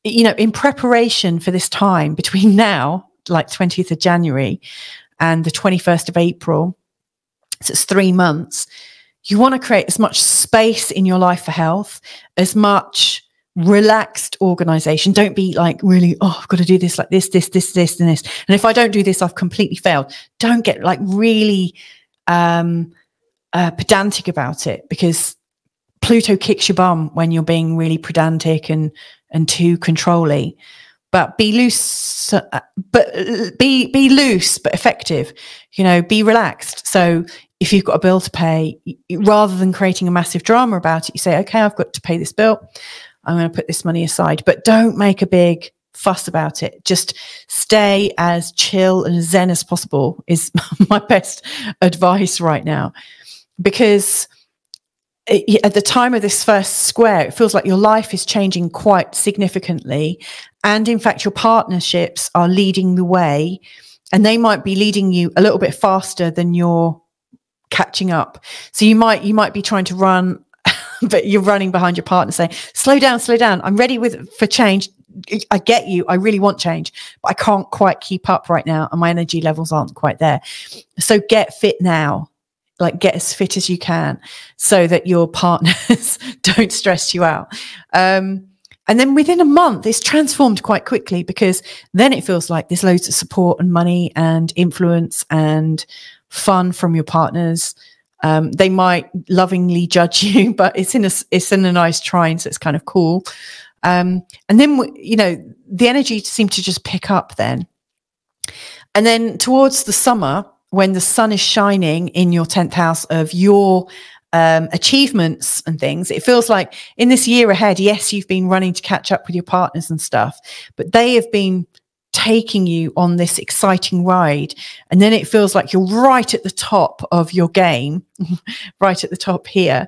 Speaker 1: you know, in preparation for this time between now, like 20th of January and the 21st of April, so it's 3 months, you want to create as much space in your life for health, as much relaxed organization. Don't be like really, oh, I've got to do this like this, and this. And if I don't do this, I've completely failed. Don't get like really pedantic about it, because Pluto kicks your bum when you're being really pedantic and too controlling. But be loose, but be loose, but effective. You know, be relaxed. So if you've got a bill to pay, rather than creating a massive drama about it, you say, okay, I've got to pay this bill. I'm going to put this money aside, but don't make a big fuss about it. Just stay as chill and zen as possible is my best advice right now. Because at the time of this first square, it feels like your life is changing quite significantly. And in fact, your partnerships are leading the way, and they might be leading you a little bit faster than you're catching up. So you might be trying to run, but you're running behind your partner saying, slow down, I'm ready for change. I get you. I really want change, but I can't quite keep up right now. And my energy levels aren't quite there. So get fit now, like get as fit as you can, so that your partners don't stress you out. And then within a month, it's transformed quite quickly, because then it feels like there's loads of support and money and influence and fun from your partners. They might lovingly judge you, but it's in a nice trine, so it's kind of cool. And then, you know, the energy seemed to just pick up then. And then towards the summer, when the sun is shining in your 10th house of your achievements and things, it feels like in this year ahead, yes, you've been running to catch up with your partners and stuff, but they have been taking you on this exciting ride. And then it feels like you're right at the top of your game, right at the top here.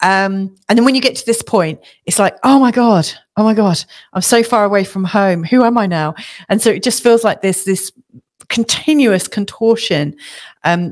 Speaker 1: And then when you get to this point, it's like, oh my God, I'm so far away from home. Who am I now? And so it just feels like there's this continuous contortion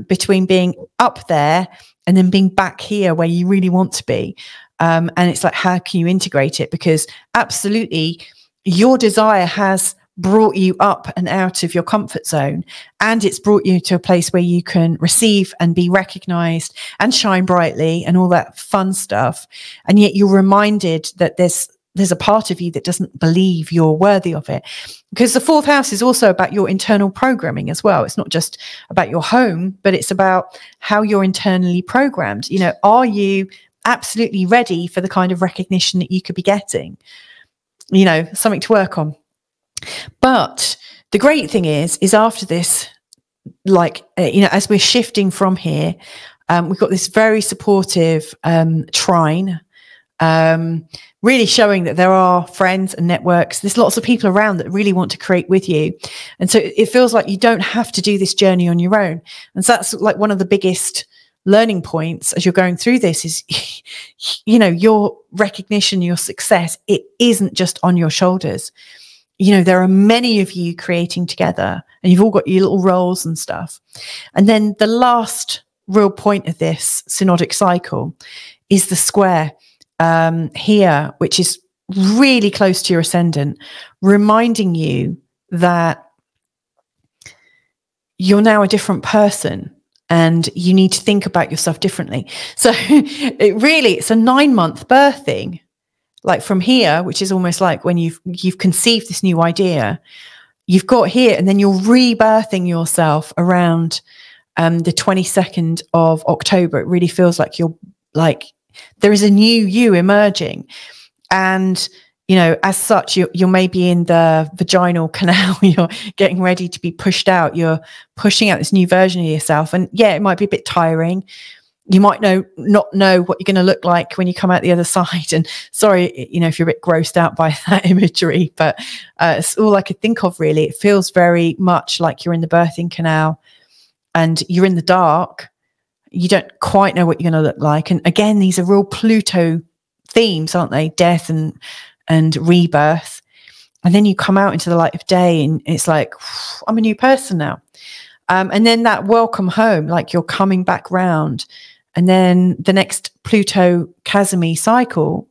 Speaker 1: between being up there and then being back here where you really want to be. And it's like, how can you integrate it? Because absolutely, your desire has brought you up and out of your comfort zone, and it's brought you to a place where you can receive and be recognized and shine brightly and all that fun stuff. And yet you're reminded that there's a part of you that doesn't believe you're worthy of it, because the 4th house is also about your internal programming as well. It's not just about your home, but it's about how you're internally programmed. You know, are you absolutely ready for the kind of recognition that you could be getting? You know, something to work on. But the great thing is after this, like, you know, as we're shifting from here, we've got this very supportive trine, really showing that there are friends and networks. There's lots of people around that really want to create with you. And so it feels like you don't have to do this journey on your own. And so that's like one of the biggest learning points as you're going through this is, you know, your recognition, your success, it isn't just on your shoulders. You know, there are many of you creating together, and you've all got your little roles and stuff. And then the last real point of this synodic cycle is the square here, which is really close to your ascendant, reminding you that you're now a different person and you need to think about yourself differently. So it's a 9-month birthing, like from here, which is almost like when you've conceived this new idea, you've got here, and then you're rebirthing yourself around the 22nd of October. It really feels like there is a new you emerging. And, you know, as such, you're maybe in the vaginal canal, you're getting ready to be pushed out, you're pushing out this new version of yourself. And yeah, it might be a bit tiring. You might not know what you're going to look like when you come out the other side. And sorry, you know, if you're a bit grossed out by that imagery, but it's all I could think of, really. It feels very much like you're in the birthing canal and you're in the dark. You don't quite know what you're going to look like. And again, these are real Pluto themes, aren't they? Death and rebirth. And then you come out into the light of day and it's like, I'm a new person now. And then that welcome home, like you're coming back round. And then the next Pluto Cazimi cycle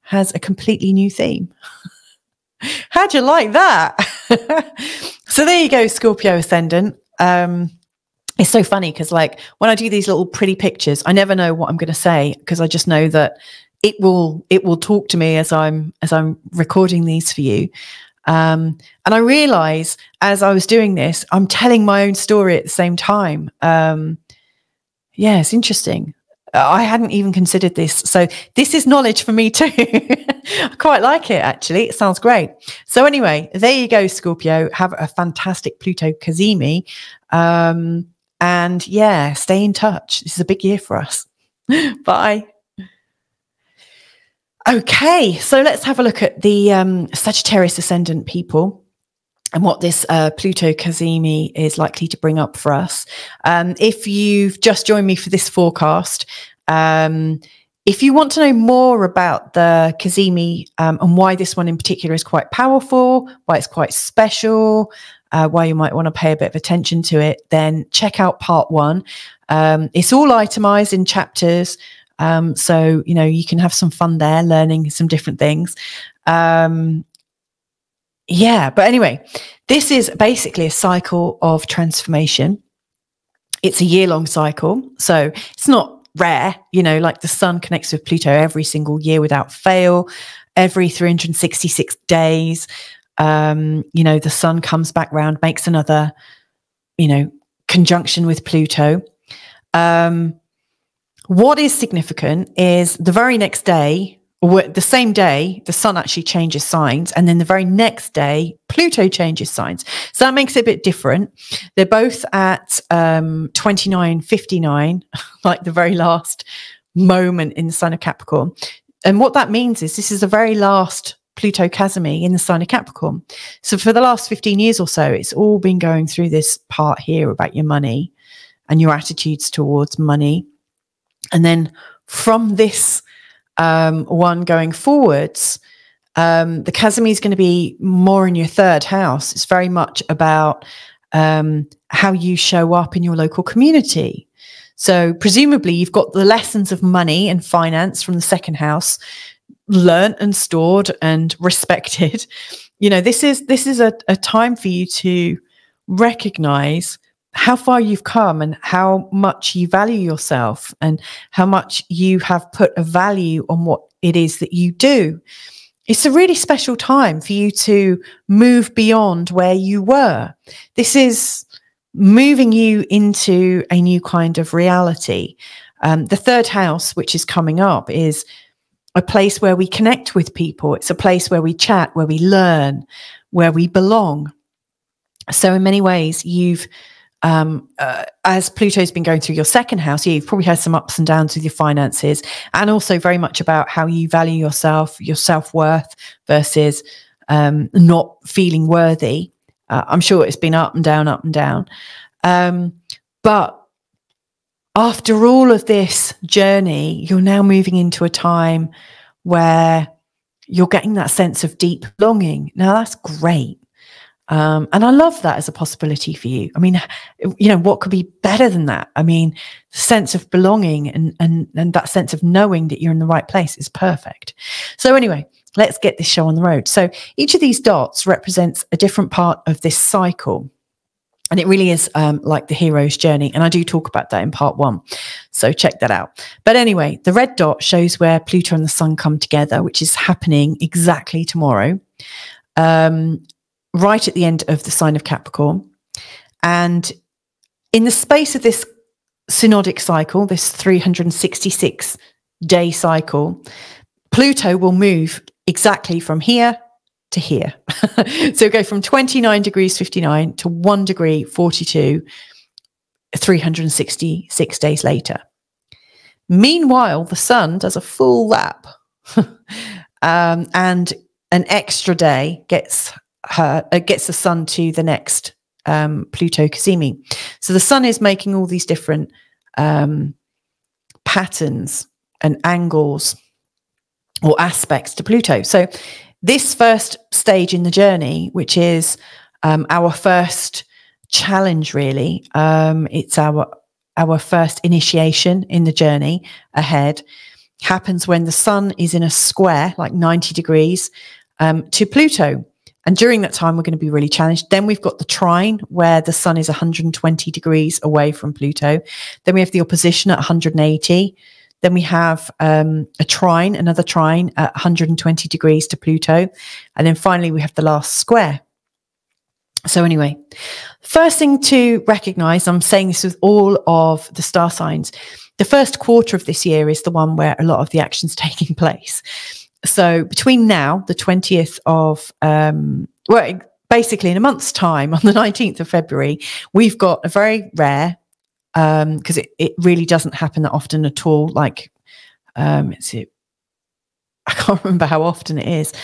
Speaker 1: has a completely new theme. How'd you like that? So there you go, Scorpio ascendant. It's so funny because, like, when I do these little pretty pictures, I never know what I'm going to say, because I just know that it will talk to me as I'm recording these for you. And I realize as I was doing this, I'm telling my own story at the same time. Yeah, it's interesting. I hadn't even considered this. So this is knowledge for me too. I quite like it, actually. It sounds great. So anyway, there you go, Scorpio. Have a fantastic Pluto Cazimi. And yeah, stay in touch. This is a big year for us. Bye. Okay, so let's have a look at the Sagittarius ascendant people and what this Pluto Cazimi is likely to bring up for us. If you've just joined me for this forecast, if you want to know more about the Cazimi and why this one in particular is quite powerful, why it's quite special, why you might want to pay a bit of attention to it, then check out part 1. It's all itemized in chapters. So, you know, you can have some fun there, learning some different things. Yeah, but anyway, this is basically a cycle of transformation. It's a year-long cycle, so it's not rare, you know, like the sun connects with Pluto every single year without fail, every 366 days. You know, the sun comes back round, makes another, you know, conjunction with Pluto. What is significant is the very next day, or the same day, the sun actually changes signs. And then the very next day, Pluto changes signs. So that makes it a bit different. They're both at 29:59, like the very last moment in the sign of Capricorn. And what that means is this is the very last Pluto Cazimi in the sign of Capricorn. So for the last 15 years or so, it's all been going through this part here about your money and your attitudes towards money. And then from this one going forwards, the Cazimi is going to be more in your 3rd house. It's very much about how you show up in your local community. So presumably you've got the lessons of money and finance from the 2nd house learnt and stored and respected. You know, this is a time for you to recognize how far you've come and how much you value yourself and how much you have put a value on what it is that you do. It's a really special time for you to move beyond where you were. This is moving you into a new kind of reality. The 3rd house, which is coming up, is a place where we connect with people. It's a place where we chat, where we learn, where we belong. So in many ways, you've as Pluto's been going through your 2nd house, you've probably had some ups and downs with your finances, and also very much about how you value yourself, your self-worth versus not feeling worthy. I'm sure it's been up and down, up and down. But after all of this journey, you're now moving into a time where you're getting that sense of deep longing. Now, that's great. And I love that as a possibility for you. I mean, you know, what could be better than that? I mean, the sense of belonging and that sense of knowing that you're in the right place is perfect. So anyway, let's get this show on the road. So each of these dots represents a different part of this cycle. And it really is like the hero's journey. And I do talk about that in part 1. So check that out. But anyway, the red dot shows where Pluto and the sun come together, which is happening exactly tomorrow, right at the end of the sign of Capricorn. And in the space of this synodic cycle, this 366-day cycle, Pluto will move exactly from here to here. So go from 29 degrees 59 to 1 degree 42, 366 days later. Meanwhile, the sun does a full lap and an extra day gets the sun to the next Pluto Cazimi. So the sun is making all these different patterns and angles or aspects to Pluto. So this first stage in the journey, which is our first challenge, really, it's our first initiation in the journey ahead, happens when the sun is in a square, like 90 degrees, to Pluto. And during that time, we're going to be really challenged. Then we've got the trine, where the sun is 120 degrees away from Pluto. Then we have the opposition at 180. Then we have a trine, another trine at 120 degrees to Pluto. And then finally, we have the last square. So anyway, first thing to recognize, I'm saying this with all of the star signs, the first quarter of this year is the one where a lot of the action's taking place. So between now, the 20th of, well, basically in a month's time, on the 19th of February, we've got a very rare, because it really doesn't happen that often at all. Like, I can't remember how often it is.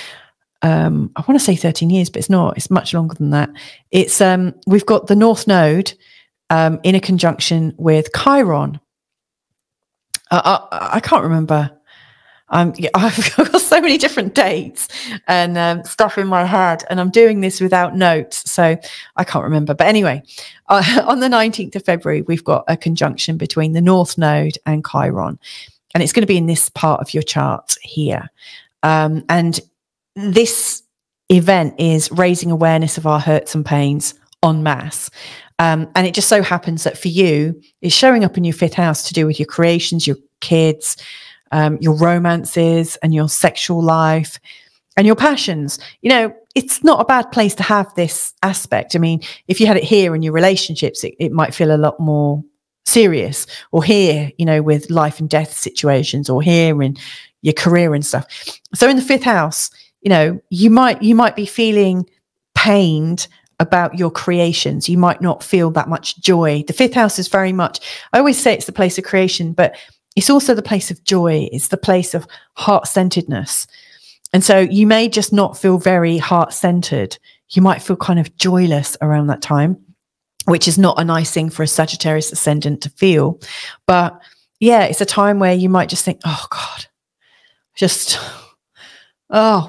Speaker 1: I want to say 13 years, but it's not. It's much longer than that. It's we've got the North Node in a conjunction with Chiron. I can't remember. Yeah, I've got so many different dates and stuff in my head, and I'm doing this without notes, so I can't remember. But anyway, on the 19th of February, we've got a conjunction between the North Node and Chiron, and it's going to be in this part of your chart here. And this event is raising awareness of our hurts and pains en masse. And it just so happens that for you, it's showing up in your 5th house to do with your creations, your kids, your romances and your sexual life and your passions. You know, it's not a bad place to have this aspect. I mean, if you had it here in your relationships, it might feel a lot more serious, or here, you know, with life and death situations, or here in your career and stuff. So in the 5th house, you know, you might be feeling pained about your creations. You might not feel that much joy. The 5th house is very much, I always say it's the place of creation, but it's also the place of joy. It's the place of heart-centeredness. And so you may just not feel very heart-centered. You might feel kind of joyless around that time, which is not a nice thing for a Sagittarius ascendant to feel. But yeah, it's a time where you might just think, oh God,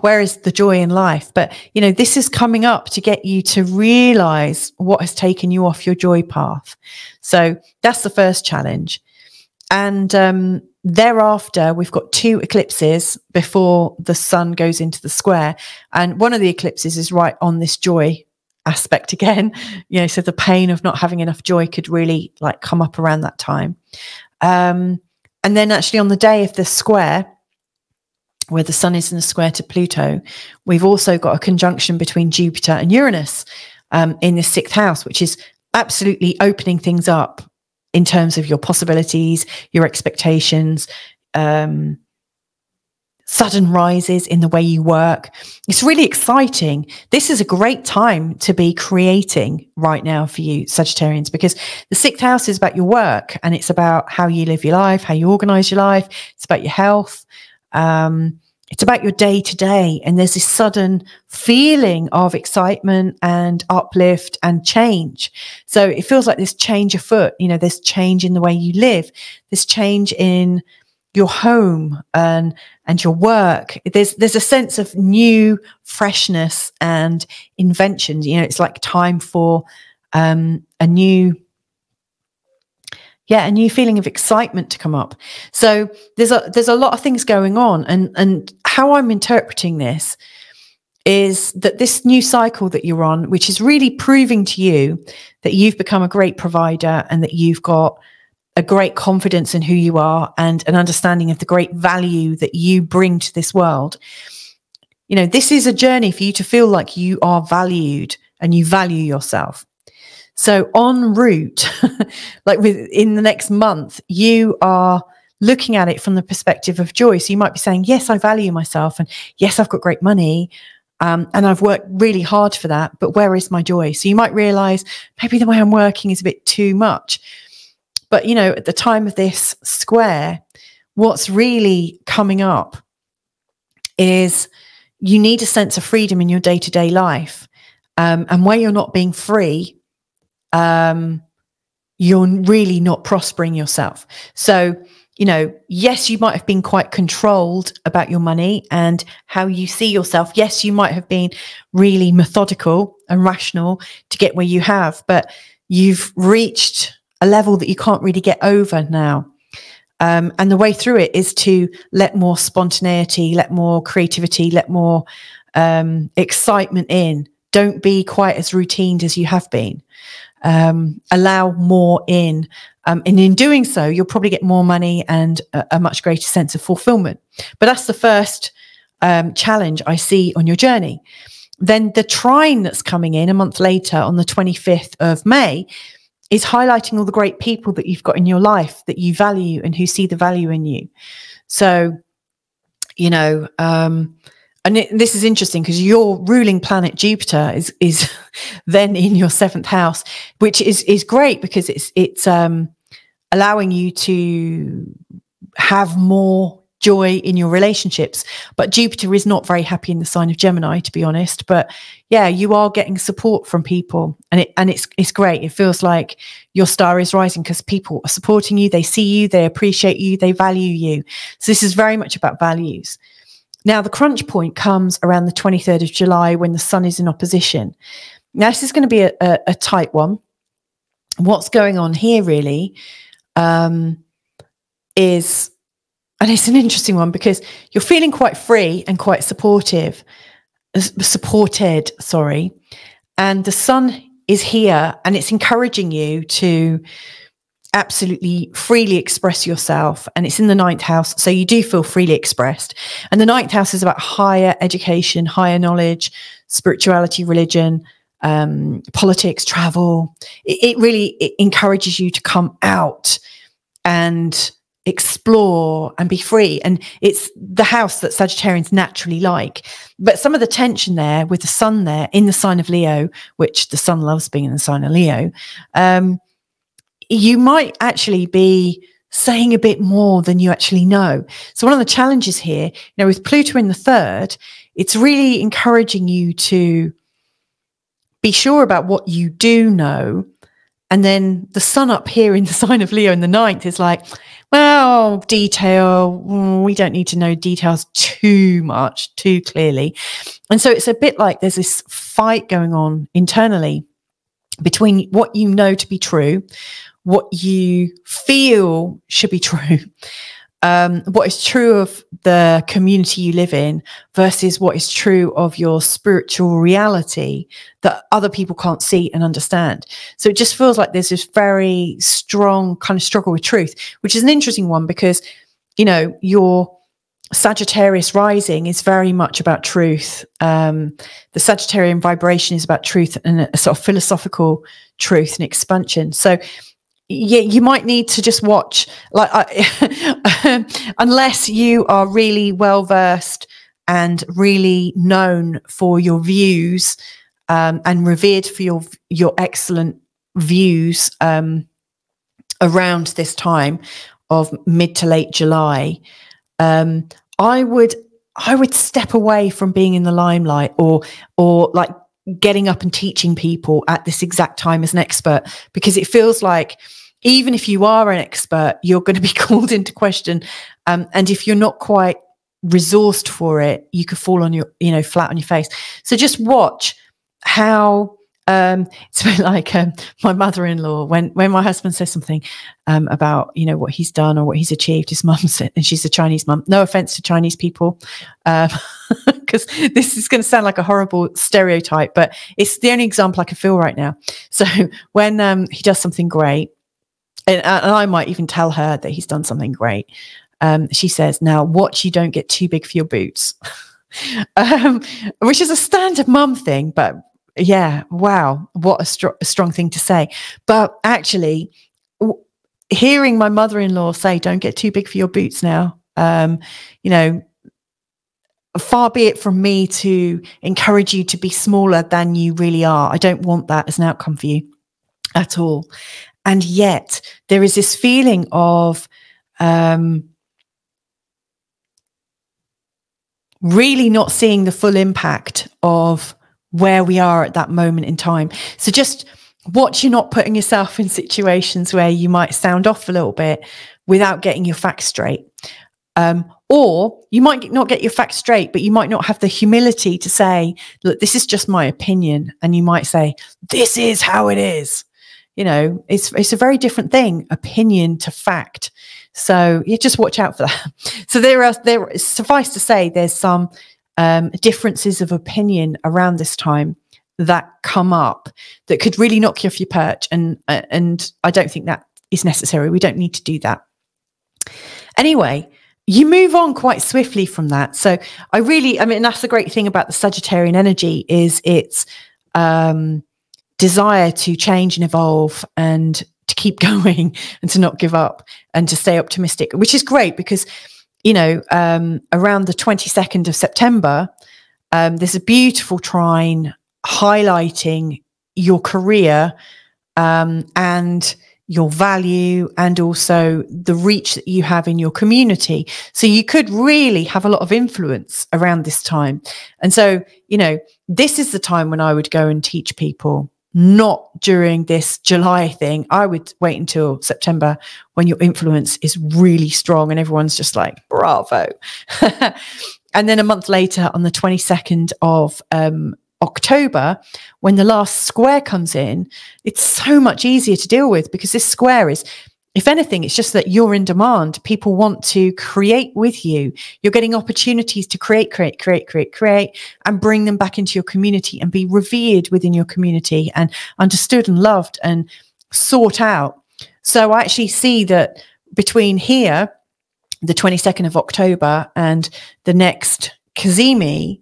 Speaker 1: where is the joy in life? But, you know, this is coming up to get you to realize what has taken you off your joy path. So that's the first challenge. And thereafter, we've got 2 eclipses before the sun goes into the square. And one of the eclipses is right on this joy aspect again. You know, so the pain of not having enough joy could really like come up around that time. And then actually on the day of the square, where the sun is in the square to Pluto, we've also got a conjunction between Jupiter and Uranus in the 6th house, which is absolutely opening things up in terms of your possibilities, your expectations, sudden rises in the way you work. It's really exciting. This is a great time to be creating right now for you, Sagittarians, because the 6th house is about your work, and it's about how you live your life, how you organize your life. It's about your health. It's about your day to day. And there's this sudden feeling of excitement and uplift and change. So it feels like there's change afoot. You know, there's change in the way you live. There's change in your home and your work. There's a sense of new freshness and invention. You know, it's like time for a new feeling of excitement to come up. So there's a lot of things going on, and how I'm interpreting this is that this new cycle that you're on, which is really proving to you that you've become a great provider and that you've got a great confidence in who you are and an understanding of the great value that you bring to this world. You know, this is a journey for you to feel like you are valued and you value yourself. So en route, like within the next month, you are looking at it from the perspective of joy. So you might be saying, yes, I value myself, and yes, I've got great money, and I've worked really hard for that, but where is my joy? So you might realize maybe the way I'm working is a bit too much. But, you know, at the time of this square, what's really coming up is you need a sense of freedom in your day-to-day life. And where you're not being free, you're really not prospering yourself. So, you know, yes, you might have been quite controlled about your money and how you see yourself. Yes, you might have been really methodical and rational to get where you have, but you've reached a level that you can't really get over now. And the way through it is to let more spontaneity, let more creativity, let more excitement in. Don't be quite as routined as you have been. Allow more in. And in doing so, you'll probably get more money and a much greater sense of fulfillment. But that's the first challenge I see on your journey. Then the trine that's coming in a month later on the 25th of May is highlighting all the great people that you've got in your life that you value and who see the value in you. So, you know, this is interesting because your ruling planet Jupiter is then in your 7th house, which is great because it's allowing you to have more joy in your relationships. But Jupiter is not very happy in the sign of Gemini, to be honest. But yeah, you are getting support from people, and it's great. It feels like your star is rising because people are supporting you. They see you, they appreciate you, they value you. So this is very much about values. Now, the crunch point comes around the 23rd of July when the sun is in opposition. Now, this is going to be a tight one. What's going on here really is, and it's an interesting one because you're feeling quite free and quite supported, and the sun is here and it's encouraging you to absolutely freely express yourself, and it's in the 9th house, so you do feel freely expressed. And the 9th house is about higher education, higher knowledge, spirituality, religion, politics, travel. It really encourages you to come out and explore and be free, and it's the house that Sagittarians naturally like. But some of the tension there with the sun there in the sign of Leo, which the sun loves being in the sign of Leo, you might actually be saying a bit more than you actually know. So one of the challenges here, you know, with Pluto in the 3rd, it's really encouraging you to be sure about what you do know. And then the sun up here in the sign of Leo in the 9th is like, well, detail, we don't need to know details too much, too clearly. And so it's a bit like there's this fight going on internally between what you know to be true, what you feel should be true, what is true of the community you live in versus what is true of your spiritual reality that other people can't see and understand. So it just feels like there's this very strong kind of struggle with truth, which is an interesting one because, you know, your Sagittarius rising is very much about truth. The Sagittarian vibration is about truth and a sort of philosophical truth and expansion. So yeah, you might need to just watch, like, unless you are really well versed and really known for your views and revered for your excellent views around this time of mid to late July. I would step away from being in the limelight or like getting up and teaching people at this exact time as an expert, because it feels like even if you are an expert, you're going to be called into question. And if you're not quite resourced for it, you could fall on your, flat on your face. So just watch how, it's a bit like my mother-in-law, when my husband says something about, what he's done or what he's achieved, his mum said, and she's a Chinese mum, no offense to Chinese people, because this is going to sound like a horrible stereotype, but it's the only example I can feel right now. So when he does something great, and I might even tell her that he's done something great, she says, now watch you don't get too big for your boots, which is a standard mum thing, but yeah, wow, what a strong thing to say. But actually, hearing my mother-in-law say, don't get too big for your boots now, far be it from me to encourage you to be smaller than you really are. I don't want that as an outcome for you at all. And yet there is this feeling of really not seeing the full impact of where we are at that moment in time. So just watch you not putting yourself in situations where you might sound off a little bit without getting your facts straight. Or you might not get your facts straight, but you might not have the humility to say, look, this is just my opinion. And you might say, this is how it is. It's a very different thing, opinion to fact. So you just watch out for that. So there suffice to say, there's some differences of opinion around this time that come up that could really knock you off your perch. And I don't think that is necessary. We don't need to do that. Anyway, you move on quite swiftly from that. So that's the great thing about the Sagittarian energy is its desire to change and evolve and to keep going and to not give up and to stay optimistic, which is great because, around the 22nd of September, there's a beautiful trine highlighting your career and your value and also the reach that you have in your community. So you could really have a lot of influence around this time. And so, this is the time when I would go and teach people, not during this July thing. I would wait until September when your influence is really strong and everyone's just like, bravo. And then a month later on the 22nd of October, when the last square comes in, it's so much easier to deal with because this square is, if anything, it's just that you're in demand. People want to create with you. You're getting opportunities to create, and bring them back into your community and be revered within your community and understood and loved and sought out. So I actually see that between here, the 22nd of October, and the next Cazimi,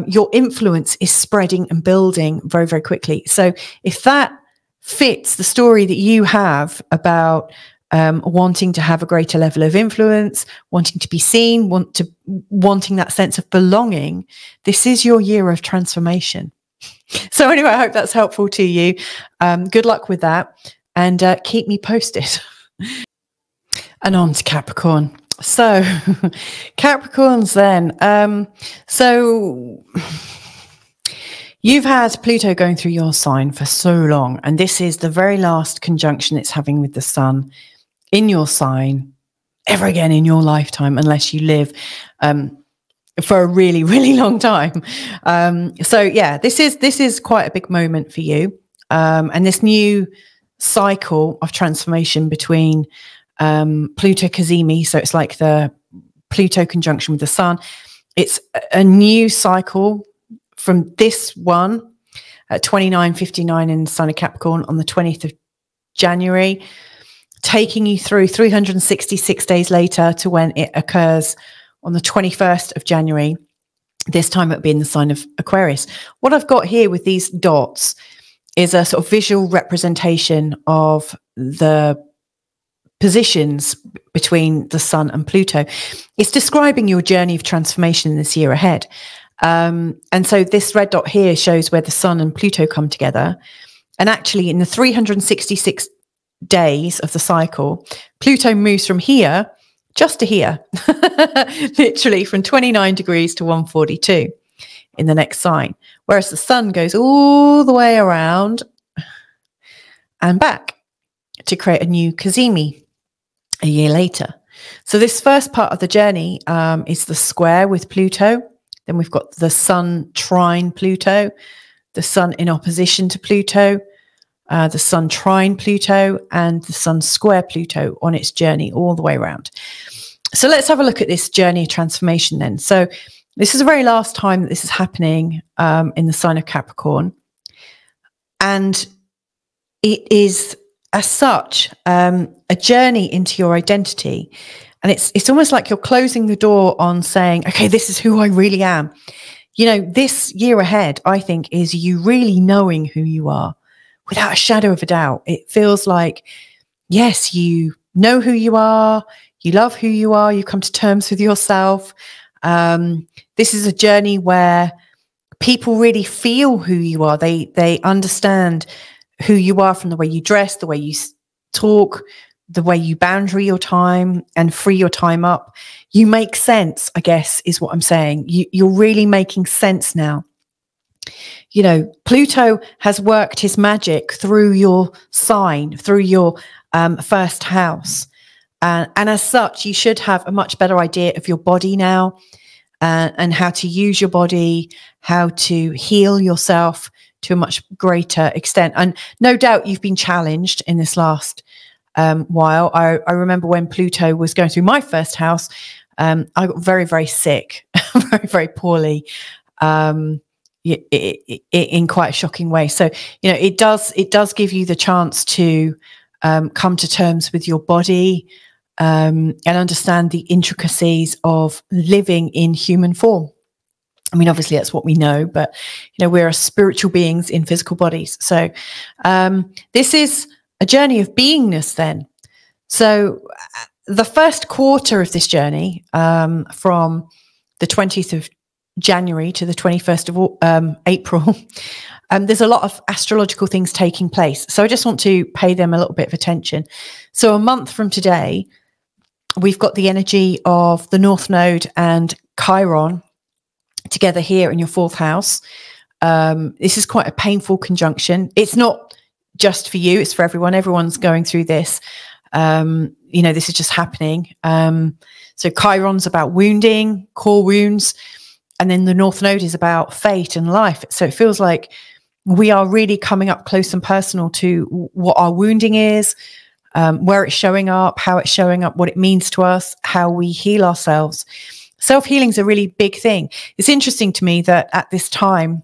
Speaker 1: your influence is spreading and building very, very quickly. So if that fits the story that you have about wanting to have a greater level of influence, wanting to be seen, wanting that sense of belonging, this is your year of transformation. So anyway, I hope that's helpful to you. Good luck with that, and keep me posted. And on to Capricorn. So Capricorns then. So you've had Pluto going through your sign for so long, and this is the very last conjunction it's having with the sun in your sign ever again in your lifetime, unless you live for a really, really long time. So yeah, this is quite a big moment for you. And this new cycle of transformation between Pluto Cazimi, so it's like the Pluto conjunction with the sun. It's a new cycle from this one at 29:59 in the sign of Capricorn on the 20th of January, taking you through 366 days later to when it occurs on the 21st of January. This time it'll be in the sign of Aquarius. What I've got here with these dots is a sort of visual representation of the positions between the sun and Pluto. It's describing your journey of transformation this year ahead. And so this red dot here shows where the sun and Pluto come together. And actually in the 366 days of the cycle, Pluto moves from here just to here, literally from 29 degrees to 142 in the next sign. Whereas the sun goes all the way around and back. to create a new Cazimi a year later. So this first part of the journey is the square with Pluto. Then we've got the Sun trine Pluto, the Sun in opposition to Pluto, the Sun trine Pluto, and the Sun square Pluto on its journey all the way around. So let's have a look at this journey of transformation then. So this is the very last time that this is happening in the sign of Capricorn. And it is, as such, a journey into your identity. And it's almost like you're closing the door on saying, okay, this is who I really am. You know, this year ahead, I think, is you really knowing who you are without a shadow of a doubt. It feels like, yes, you know who you are, you love who you are, you come to terms with yourself. This is a journey where people really feel who you are. They understand who you are from the way you dress, the way you talk, the way you boundary your time and free your time up. You make sense, I guess, is what I'm saying. You're really making sense now. You know, Pluto has worked his magic through your sign, through your first house. And as such, you should have a much better idea of your body now and how to use your body, how to heal yourself to a much greater extent. And no doubt you've been challenged in this last while. I remember when Pluto was going through my first house, I got very, very sick, very, very poorly, in quite a shocking way. So, you know, it does give you the chance to come to terms with your body and understand the intricacies of living in human form. I mean, obviously that's what we know, but, you know, we're spiritual beings in physical bodies. So this is a journey of beingness then. So the first quarter of this journey, from the 20th of January to the 21st of April, there's a lot of astrological things taking place. So I just want to pay them a little bit of attention. So a month from today, we've got the energy of the North Node and Chiron together here in your fourth house. This is quite a painful conjunction. It's not just for you, it's for everyone. Everyone's going through this. You know, this is just happening. So Chiron's about wounding, core wounds, and then the North Node is about fate and life. So it feels like we are really coming up close and personal to what our wounding is, where it's showing up, how it's showing up, what it means to us, how we heal ourselves. Self-healing is a really big thing. It's interesting to me that at this time,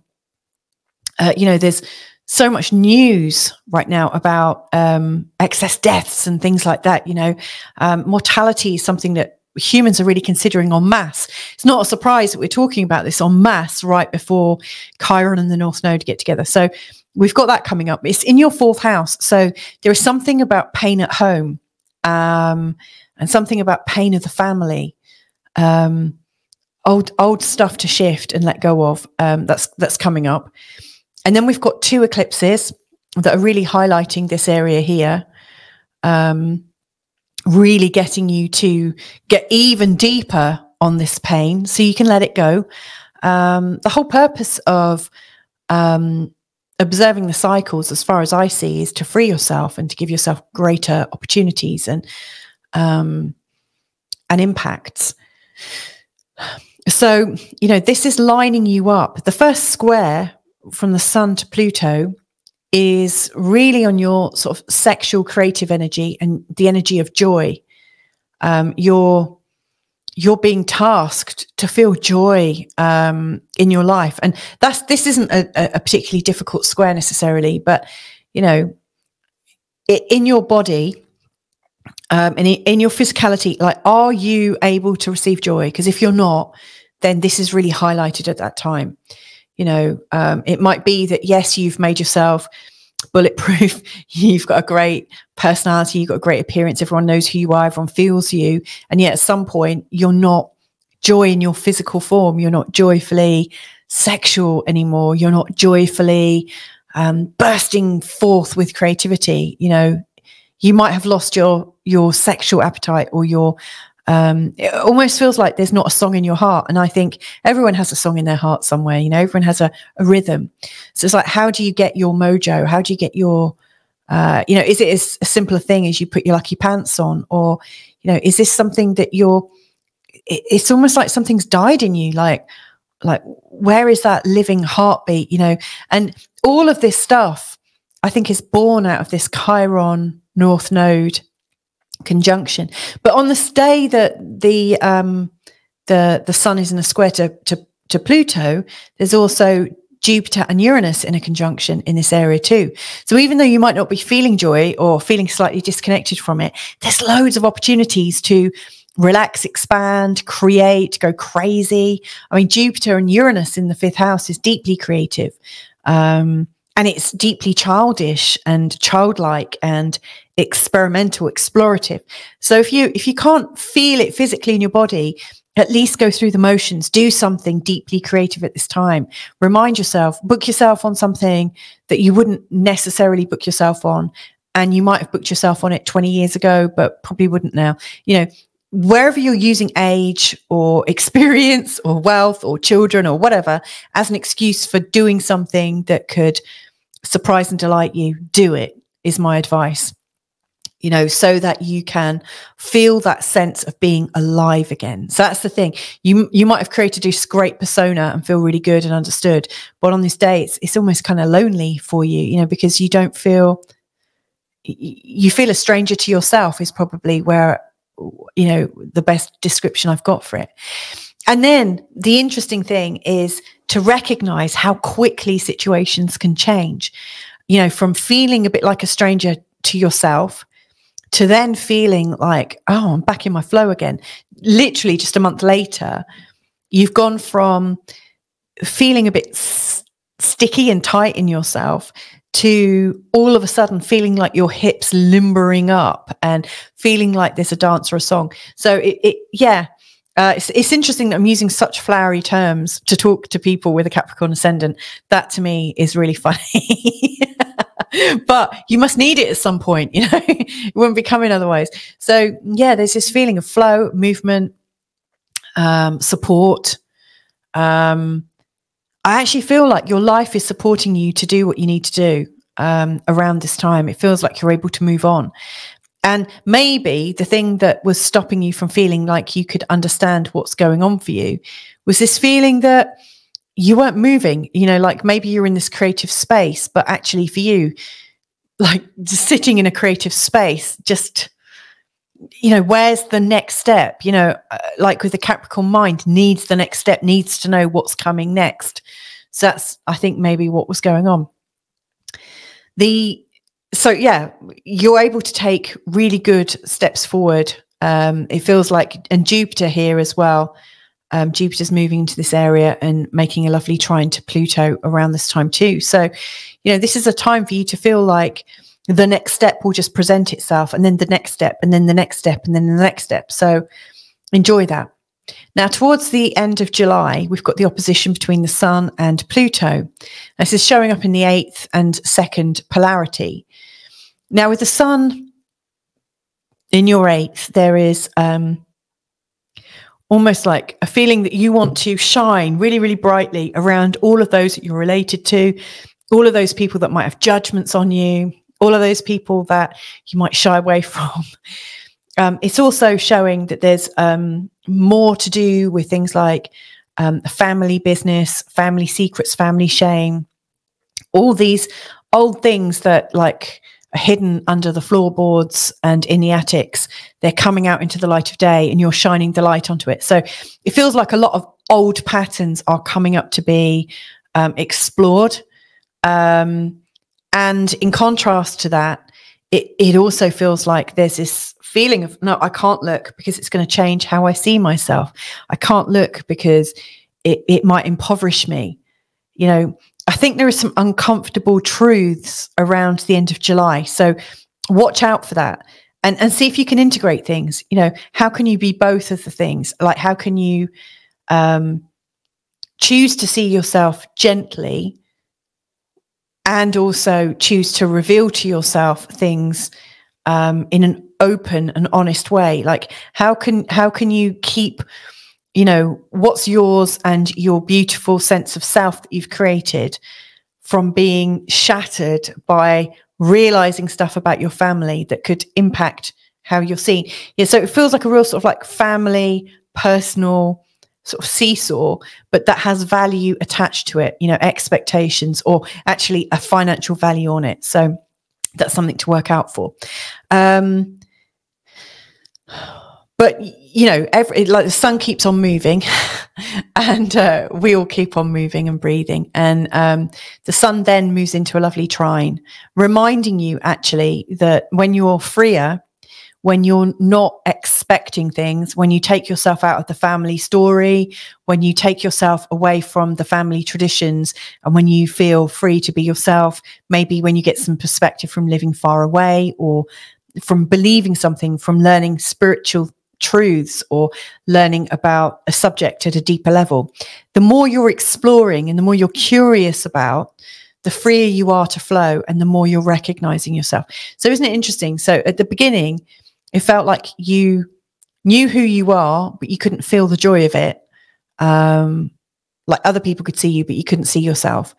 Speaker 1: you know, there's so much news right now about excess deaths and things like that. You know, mortality is something that humans are really considering en masse. It's not a surprise that we're talking about this en masse right before Chiron and the North Node get together. So we've got that coming up. It's in your fourth house. So there is something about pain at home, and something about pain of the family, old stuff to shift and let go of. That's coming up. And then we've got two eclipses that are really highlighting this area here, really getting you to get even deeper on this pain so you can let it go. The whole purpose of observing the cycles, as far as I see, is to free yourself and to give yourself greater opportunities and impacts. So, you know, this is lining you up. The first square from the Sun to Pluto is really on your sort of sexual creative energy and the energy of joy. You're being tasked to feel joy in your life. And this isn't a particularly difficult square necessarily, but, you know, in your body and in your physicality, like, are you able to receive joy? Because if you're not, then this is really highlighted at that time. You know, it might be that, yes, you've made yourself bulletproof. You've got a great personality. You've got a great appearance. Everyone knows who you are. Everyone feels you. And yet at some point, you're not joy in your physical form. You're not joyfully sexual anymore. You're not joyfully bursting forth with creativity. You know, you might have lost your sexual appetite, or your it almost feels like there's not a song in your heart. And I think everyone has a song in their heart somewhere. You know, everyone has a rhythm. So it's like, how do you get your mojo? How do you get your You know, is it as a simpler thing as you put your lucky pants on? Or, you know, is this something that it's almost like something's died in you? Like where is that living heartbeat, you know? And all of this stuff, I think, is born out of this Chiron North Node conjunction. But on this day that the sun is in a square to Pluto, there's also Jupiter and Uranus in a conjunction in this area too. So even though you might not be feeling joy or feeling slightly disconnected from it, there's loads of opportunities to relax, expand, create, go crazy. I mean, Jupiter and Uranus in the 5th house is deeply creative. And it's deeply childish and childlike and experimental, explorative. So if you can't feel it physically in your body, at least go through the motions, do something deeply creative at this time. Remind yourself, book yourself on something that you wouldn't necessarily book yourself on. And you might have booked yourself on it 20 years ago, but probably wouldn't now. You know, wherever you're using age or experience or wealth or children or whatever as an excuse for doing something that could surprise and delight you, do it, is my advice. You know, so that you can feel that sense of being alive again. So that's the thing. You might have created this great persona and feel really good and understood, but on this day, it's almost kind of lonely for you, you know, because you don't feel, you feel a stranger to yourself is probably where, you know, the best description I've got for it. And then the interesting thing is to recognize how quickly situations can change, you know, from feeling a bit like a stranger to yourself to then feeling like, oh, I'm back in my flow again. Literally just a month later, you've gone from feeling a bit sticky and tight in yourself to all of a sudden feeling like your hips limbering up and feeling like there's a dance or a song. So it's interesting that I'm using such flowery terms to talk to people with a Capricorn ascendant. That to me is really funny. But you must need it at some point, you know, it wouldn't be coming otherwise. So yeah, there's this feeling of flow, movement, support. I actually feel like your life is supporting you to do what you need to do around this time. It feels like you're able to move on. And maybe the thing that was stopping you from feeling like you could understand what's going on for you was this feeling that you weren't moving, you know, like maybe you're in this creative space, but actually for you, like just sitting in a creative space, just, you know, where's the next step? You know, like with the Capricorn mind, needs the next step, needs to know what's coming next. So that's, I think, maybe what was going on. So yeah, you're able to take really good steps forward. It feels like, and Jupiter here as well. Jupiter's moving into this area and making a lovely trine to Pluto around this time too. So, you know, this is a time for you to feel like the next step will just present itself, and then the next step, and then the next step, and then the next step. So enjoy that. Now, towards the end of July, we've got the opposition between the Sun and Pluto. This is showing up in the 8th and 2nd polarity. Now, with the Sun in your 8th, there is almost like a feeling that you want to shine really, really brightly around all of those that you're related to, all of those people that might have judgments on you, all of those people that you might shy away from. It's also showing that there's more to do with things like family business, family secrets, family shame, all these old things that like are hidden under the floorboards and in the attics. They're coming out into the light of day and you're shining the light onto it. So it feels like a lot of old patterns are coming up to be explored. And in contrast to that, it also feels like there's this feeling of, no, I can't look because it's going to change how I see myself. I can't look because it might impoverish me. You know, I think there are some uncomfortable truths around the end of July. So watch out for that and see if you can integrate things. You know, how can you be both of the things? Like, how can you choose to see yourself gently and also choose to reveal to yourself things in an open and honest way? Like, how can you keep, you know, what's yours and your beautiful sense of self that you've created from being shattered by realizing stuff about your family that could impact how you're seen. Yeah, so it feels like a real sort of like family, personal sort of seesaw, but that has value attached to it, you know, expectations or actually a financial value on it. So that's something to work out for. But, you know, like the sun keeps on moving and we all keep on moving and breathing. And the sun then moves into a lovely trine, reminding you actually that when you're freer, when you're not expecting things, when you take yourself out of the family story, when you take yourself away from the family traditions, and when you feel free to be yourself, maybe when you get some perspective from living far away or from believing something, from learning spiritual truths or learning about a subject at a deeper level, the more you're exploring and the more you're curious about, the freer you are to flow and the more you're recognizing yourself. So isn't it interesting? So at the beginning, it felt like you knew who you are, but you couldn't feel the joy of it. Like other people could see you, but you couldn't see yourself.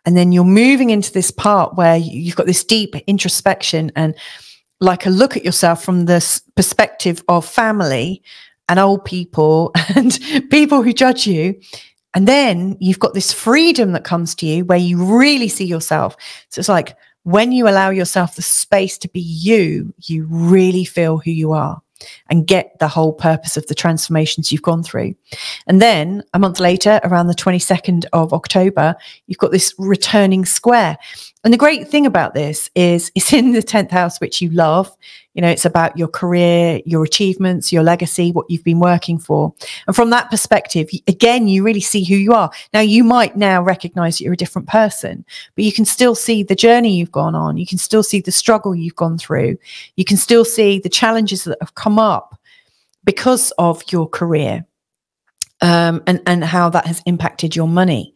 Speaker 1: And then you're moving into this part where you've got this deep introspection and like a look at yourself from this perspective of family and old people and people who judge you. And then you've got this freedom that comes to you where you really see yourself. So it's like when you allow yourself the space to be you, you really feel who you are and get the whole purpose of the transformations you've gone through. And then a month later, around the 22nd of October, you've got this returning square. And the great thing about this is it's in the 10th house, which you love. You know, it's about your career, your achievements, your legacy, what you've been working for. And from that perspective, again, you really see who you are. Now, you might now recognize that you're a different person, but you can still see the journey you've gone on. You can still see the struggle you've gone through. You can still see the challenges that have come up because of your career, and how that has impacted your money.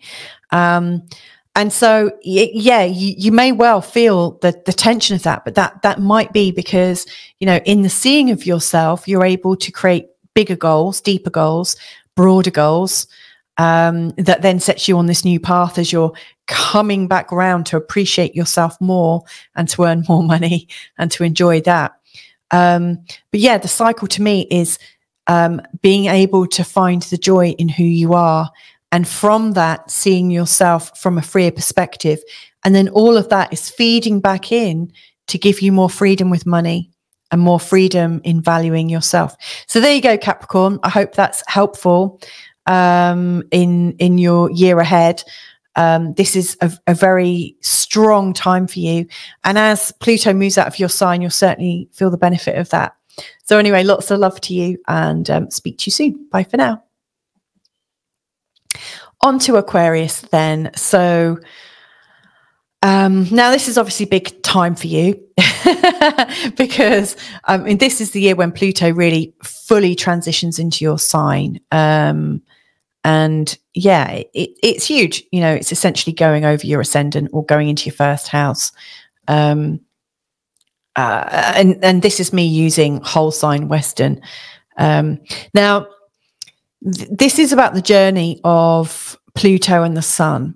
Speaker 1: And so, yeah, you may well feel the tension of that, but that might be because, you know, in the seeing of yourself, you're able to create bigger goals, deeper goals, broader goals, that then sets you on this new path as you're coming back around to appreciate yourself more and to earn more money and to enjoy that. But yeah, the cycle to me is being able to find the joy in who you are. And from that, seeing yourself from a freer perspective. And then all of that is feeding back in to give you more freedom with money and more freedom in valuing yourself. So there you go, Capricorn. I hope that's helpful in your year ahead. This is a very strong time for you. And as Pluto moves out of your sign, you'll certainly feel the benefit of that. So anyway, lots of love to you and speak to you soon. Bye for now. On to Aquarius then. So now this is obviously big time for you because this is the year when Pluto really fully transitions into your sign. And yeah, it's huge. You know, it's essentially going over your ascendant or going into your first house. And this is me using whole sign Western. Now, this is about the journey of Pluto and the Sun.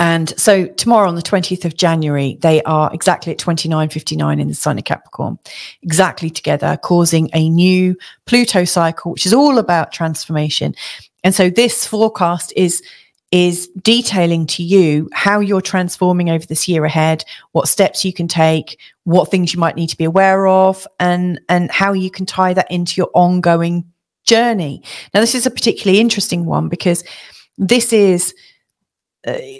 Speaker 1: And so tomorrow on the 20th of January, they are exactly at 29:59 in the sign of Capricorn, exactly together, causing a new Pluto cycle, which is all about transformation. And so this forecast is detailing to you how you're transforming over this year ahead, what steps you can take, what things you might need to be aware of, and how you can tie that into your ongoing journey. Now, this is a particularly interesting one because this is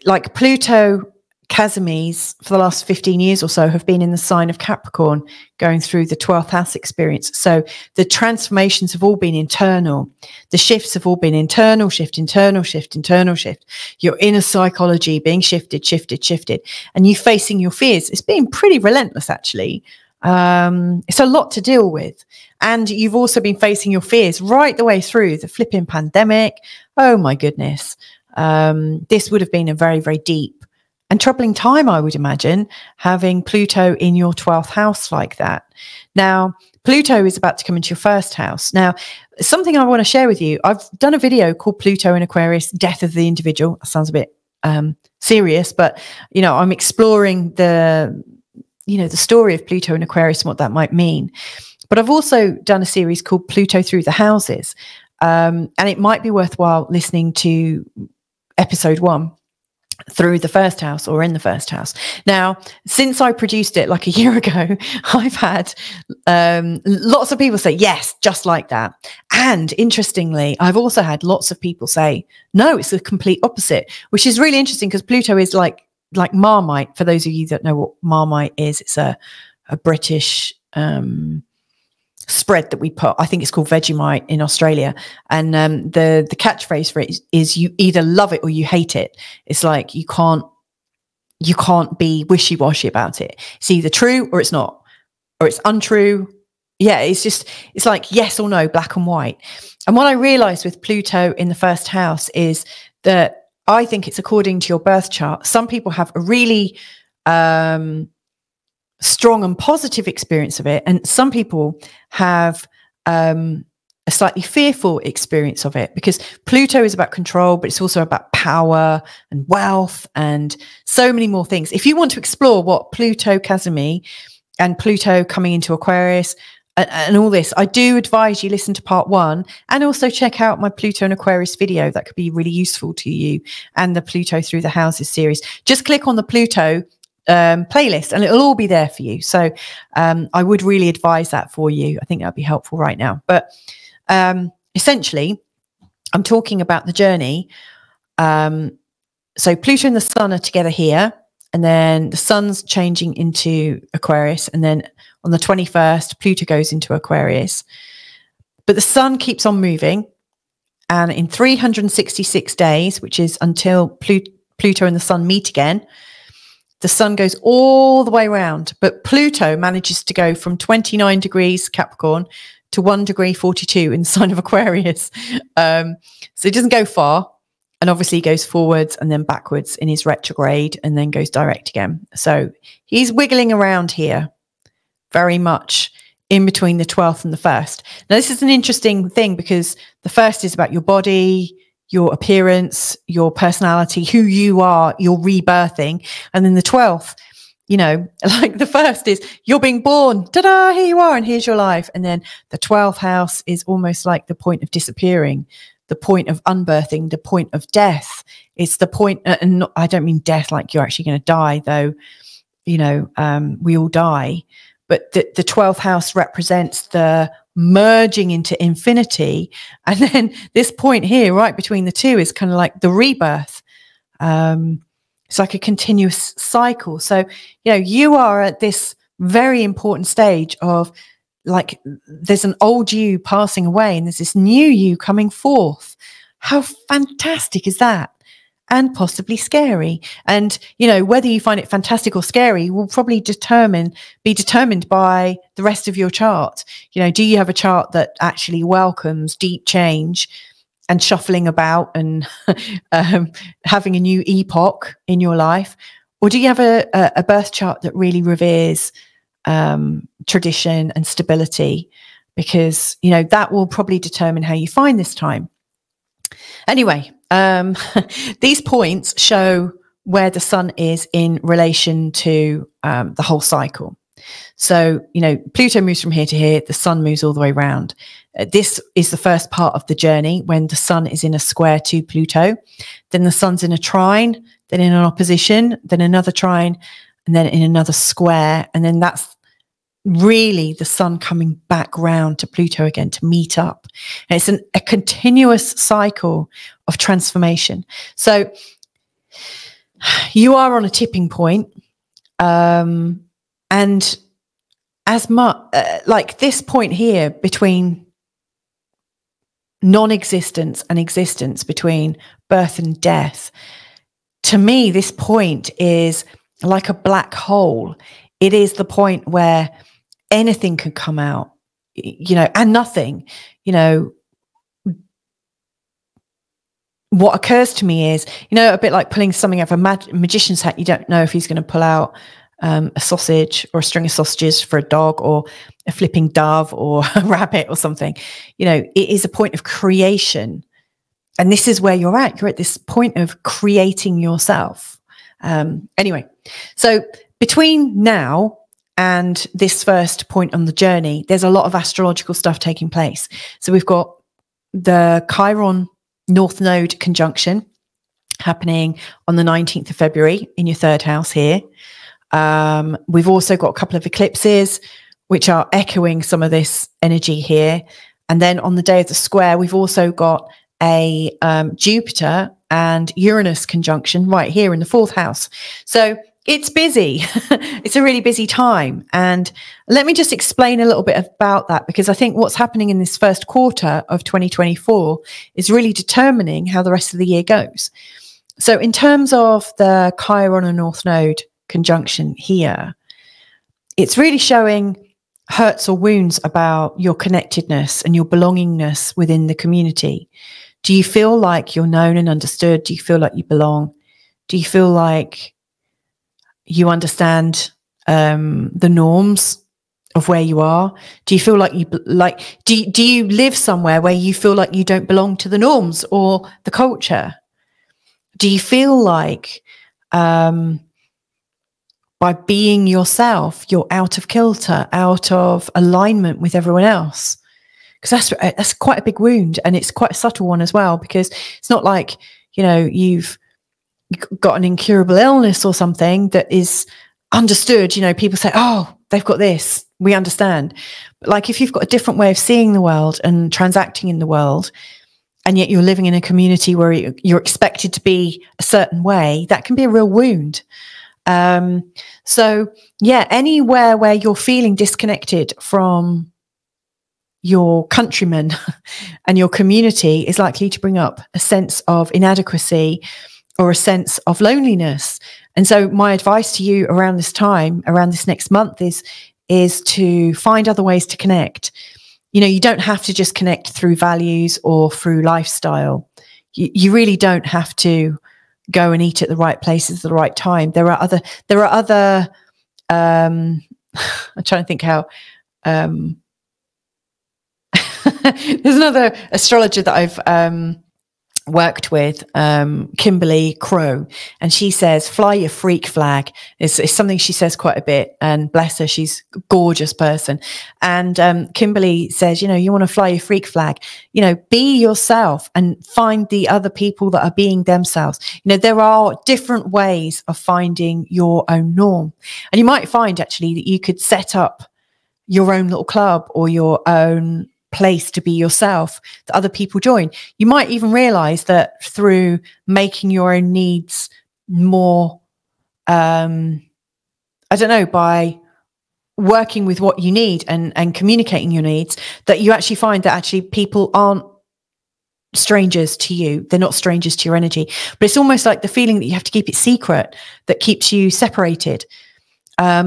Speaker 1: like Pluto Cazimis for the last 15 years or so have been in the sign of Capricorn going through the 12th house experience. So the transformations have all been internal. The shifts have all been internal shift, internal shift, internal shift. Your inner psychology being shifted. And you facing your fears. It's been pretty relentless, actually. It's a lot to deal with. And you've also been facing your fears right the way through the flipping pandemic. Oh my goodness. This would have been a very, very deep and troubling time, I would imagine, having Pluto in your 12th house like that. Now, Pluto is about to come into your first house. Now, something I want to share with you. I've done a video called Pluto in Aquarius, Death of the Individual. That sounds a bit serious, but, you know, I'm exploring the you know, the story of Pluto and Aquarius and what that might mean. But I've also done a series called Pluto Through the Houses. And it might be worthwhile listening to episode 1 through the first house or in the first house. Now, since I produced it like a year ago, I've had lots of people say, yes, just like that. And interestingly, I've also had lots of people say, no, it's the complete opposite, which is really interesting because Pluto is like Marmite. For those of you that know what Marmite is, it's a British spread that we put. I think it's called Vegemite in Australia. And the catchphrase for it is you either love it or you hate it. It's like you can't be wishy-washy about it. It's either true or it's not, or it's untrue. Yeah, it's like yes or no, black and white. And what I realized with Pluto in the first house is that I think it's according to your birth chart. Some people have a really strong and positive experience of it, and some people have a slightly fearful experience of it, because Pluto is about control, but it's also about power and wealth and so many more things. If you want to explore what Pluto Cazimi and Pluto coming into Aquarius and all this, I do advise you listen to part 1 and also check out my Pluto and Aquarius video. That could be really useful to you, and the Pluto Through the Houses series. Just click on the Pluto playlist and it'll all be there for you. So I would really advise that for you. I think that'd be helpful right now. But essentially, I'm talking about the journey. So Pluto and the Sun are together here, and then the Sun's changing into Aquarius, and then on the 21st, Pluto goes into Aquarius. But the Sun keeps on moving, and in 366 days, which is until Pluto and the Sun meet again, the Sun goes all the way around, but Pluto manages to go from 29 degrees Capricorn to 1 degree 42 in the sign of Aquarius. So it doesn't go far, and obviously he goes forwards and then backwards in his retrograde and then goes direct again. So he's wiggling around here very much in between the 12th and the 1st. Now, this is an interesting thing because the 1st is about your body, your appearance, your personality, who you are, your rebirthing. And then the 12th, you know, like the 1st is you're being born, ta-da, here you are, and here's your life. And then the 12th house is almost like the point of disappearing, the point of unbirthing, the point of death. It's the point, and not, I don't mean death like you're actually going to die, though, you know, we all die. But the 12th house represents the merging into infinity. And then this point here, right between the two, is kind of like the rebirth. It's like a continuous cycle. So, you know, you are at this very important stage of, like, there's an old you passing away and there's this new you coming forth. How fantastic is that? And possibly scary. And, you know, whether you find it fantastic or scary will probably be determined by the rest of your chart. You know, do you have a chart that actually welcomes deep change and shuffling about and having a new epoch in your life? Or do you have a birth chart that really reveres tradition and stability? Because, you know, that will probably determine how you find this time. Anyway, these points show where the Sun is in relation to the whole cycle. So, you know, Pluto moves from here to here, the Sun moves all the way around. This is the first part of the journey when the Sun is in a square to Pluto. Then the Sun's in a trine, then in an opposition, then another trine, and then in another square. And then that's really the Sun coming back round to Pluto again to meet up. And it's a continuous cycle of transformation. So you are on a tipping point. And as much like this point here between non-existence and existence, between birth and death, to me, this point is like a black hole. It is the point where anything could come out, you know, and nothing. You know, what occurs to me is, you know, a bit like pulling something out of a magician's hat. You don't know if he's going to pull out a sausage or a string of sausages for a dog, or a flipping dove, or a rabbit or something. You know, it is a point of creation. And this is where you're at. You're at this point of creating yourself. Anyway, so between now and this first point on the journey, there's a lot of astrological stuff taking place. So we've got the Chiron North Node conjunction happening on the 19th of February in your third house here. We've also got a couple of eclipses, which are echoing some of this energy here. And then on the day of the square, we've also got a Jupiter and Uranus conjunction right here in the fourth house. So it's busy. It's a really busy time. And let me just explain a little bit about that, because I think what's happening in this first quarter of 2024 is really determining how the rest of the year goes. So in terms of the Chiron and North Node conjunction here, it's really showing hurts or wounds about your connectedness and your belongingness within the community. Do you feel like you're known and understood? Do you feel like you belong? Do you feel like you understand the norms of where you are? Do you feel like do you live somewhere where you feel like you don't belong to the norms or the culture? Do you feel like by being yourself, you're out of kilter, out of alignment with everyone else? Because that's quite a big wound, and it's quite a subtle one as well, because it's not like, you know, you've got an incurable illness or something that is understood. You know, people say, oh, they've got this, we understand. But like, if you've got a different way of seeing the world and transacting in the world, and yet you're living in a community where you're expected to be a certain way, that can be a real wound. So yeah, anywhere where you're feeling disconnected from your countrymen and your community is likely to bring up a sense of inadequacy or a sense of loneliness. And so my advice to you around this time, around this next month, is to find other ways to connect. You know, you don't have to just connect through values or through lifestyle. You really don't have to go and eat at the right places at the right time. There are other I'm trying to think how there's another astrologer that I've worked with, Kimberly Crow, and she says, fly your freak flag. It's something she says quite a bit, and bless her, she's a gorgeous person. And Kimberly says, you know, you want to fly your freak flag, you know, be yourself and find the other people that are being themselves. You know, there are different ways of finding your own norm. And you might find actually that you could set up your own little club or your own place to be yourself that other people join. You might even realize that through making your own needs more, I don't know, by working with what you need and communicating your needs, that you actually find that actually people aren't strangers to you. They're not strangers to your energy, but it's almost like the feeling that you have to keep it secret that keeps you separated.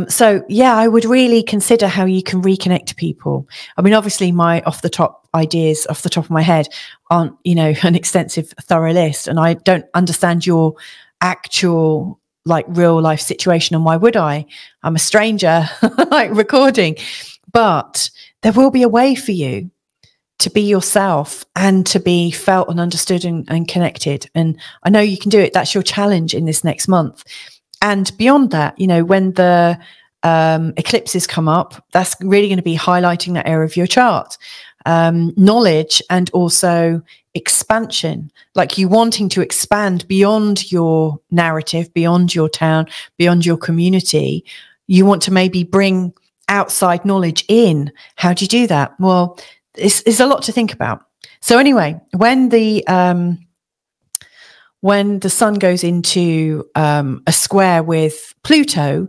Speaker 1: So yeah, I would really consider how you can reconnect to people. I mean, obviously my off the top ideas off the top of my head aren't, you know, an extensive, thorough list. And I don't understand your actual, like, real life situation. And why would I? I'm a stranger, like, recording. But there will be a way for you to be yourself and to be felt and understood and connected. And I know you can do it. That's your challenge in this next month. And beyond that, you know, when the eclipses come up, that's really going to be highlighting that area of your chart. Knowledge and also expansion, like you wanting to expand beyond your narrative, beyond your town, beyond your community. You want to maybe bring outside knowledge in. How do you do that? Well, it's a lot to think about. So anyway, when the sun goes into a square with Pluto,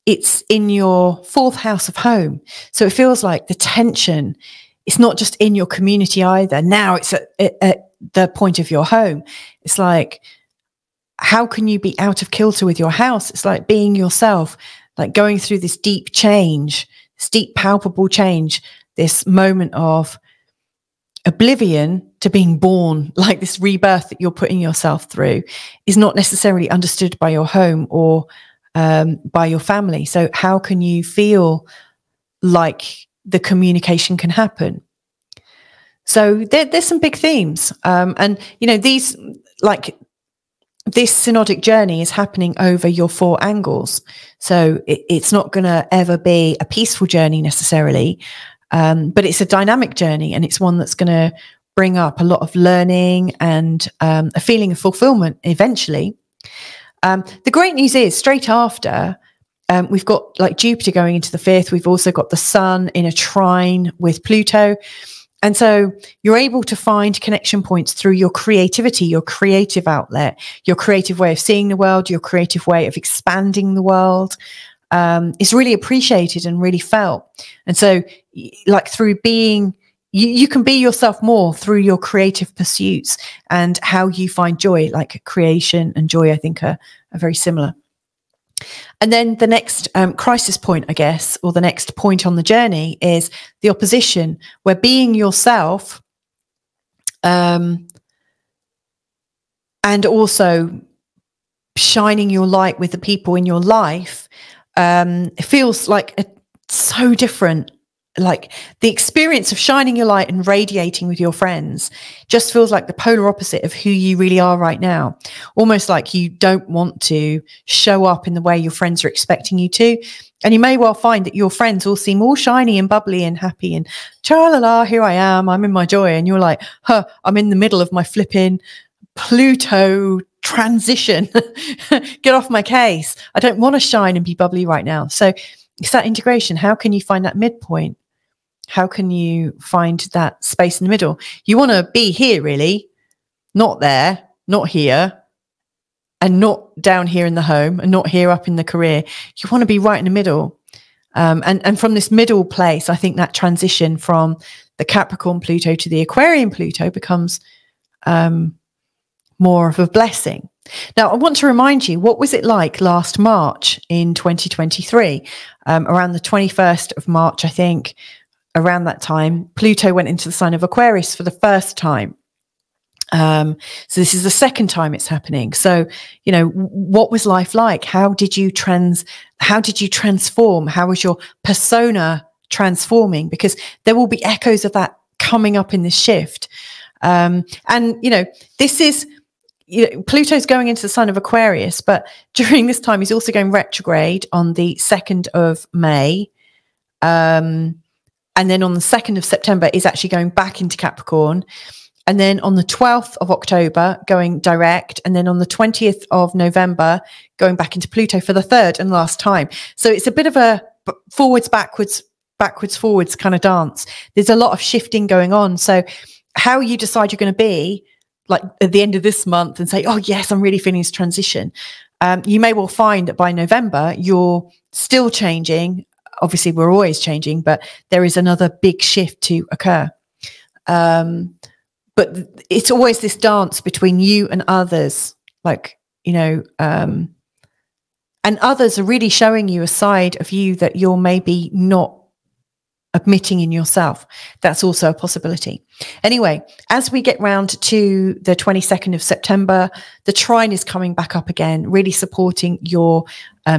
Speaker 1: it's in your fourth house of home. So it feels like the tension, it's not just in your community either. Now it's at the point of your home. It's like, how can you be out of kilter with your house? It's like being yourself, like going through this deep change, this deep palpable change, this moment of oblivion to being born, like this rebirth that you're putting yourself through, is not necessarily understood by your home or by your family. So how can you feel like the communication can happen? So there's some big themes. And, you know, these, like, this synodic journey is happening over your 4 angles. So it's not going to ever be a peaceful journey necessarily, but it's a dynamic journey, and it's one that's going to bring up a lot of learning and a feeling of fulfillment eventually. The great news is straight after, we've got like Jupiter going into the 5th. We've also got the Sun in a trine with Pluto. And so you're able to find connection points through your creativity, your creative outlet, your creative way of seeing the world, your creative way of expanding the world. Is really appreciated and really felt. And so like through being, you can be yourself more through your creative pursuits and how you find joy. Like creation and joy, I think are very similar. And then the next crisis point, I guess, or the next point on the journey is the opposition, where being yourself and also shining your light with the people in your life, it feels like so different. Like the experience of shining your light and radiating with your friends just feels like the polar opposite of who you really are right now. Almost like you don't want to show up in the way your friends are expecting you to. And you may well find that your friends all seem all shiny and bubbly and happy and cha-la-la, here I am, I'm in my joy. And you're like, I'm in the middle of my flipping Pluto transition. Get off my case. I don't want to shine and be bubbly right now. So it's that integration. How can you find that midpoint? How can you find that space in the middle? You want to be here, really, not there, not here, and not down here in the home, and not here up in the career. You want to be right in the middle. And from this middle place, I think that transition from the Capricorn Pluto to the Aquarian Pluto becomes more of a blessing. Now, I want to remind you, what was it like last March in 2023? Around the 21st of March, I think, around that time, Pluto went into the sign of Aquarius for the first time. So this is the second time it's happening. So, you know, what was life like? How did you transform? How was your persona transforming? Because there will be echoes of that coming up in this shift. And, you know, this is, Pluto's going into the sign of Aquarius, but during this time, he's also going retrograde on the 2nd of May. And then on the 2nd of September, is actually going back into Capricorn. And then on the 12th of October, going direct. And then on the 20th of November, going back into Pluto for the 3rd and last time. So it's a bit of a forwards, backwards, backwards, forwards kind of dance. There's a lot of shifting going on. So how you decide you're going to be, like at the end of this month and say, oh yes, I'm really feeling this transition. You may well find that by November, you're still changing. Obviously, we're always changing, but there is another big shift to occur. But it's always this dance between you and others, like, you know, and others are really showing you a side of you that you're maybe not admitting in yourself. That's also a possibility. Anyway, as we get round to the 22nd of September, the trine is coming back up again, really supporting your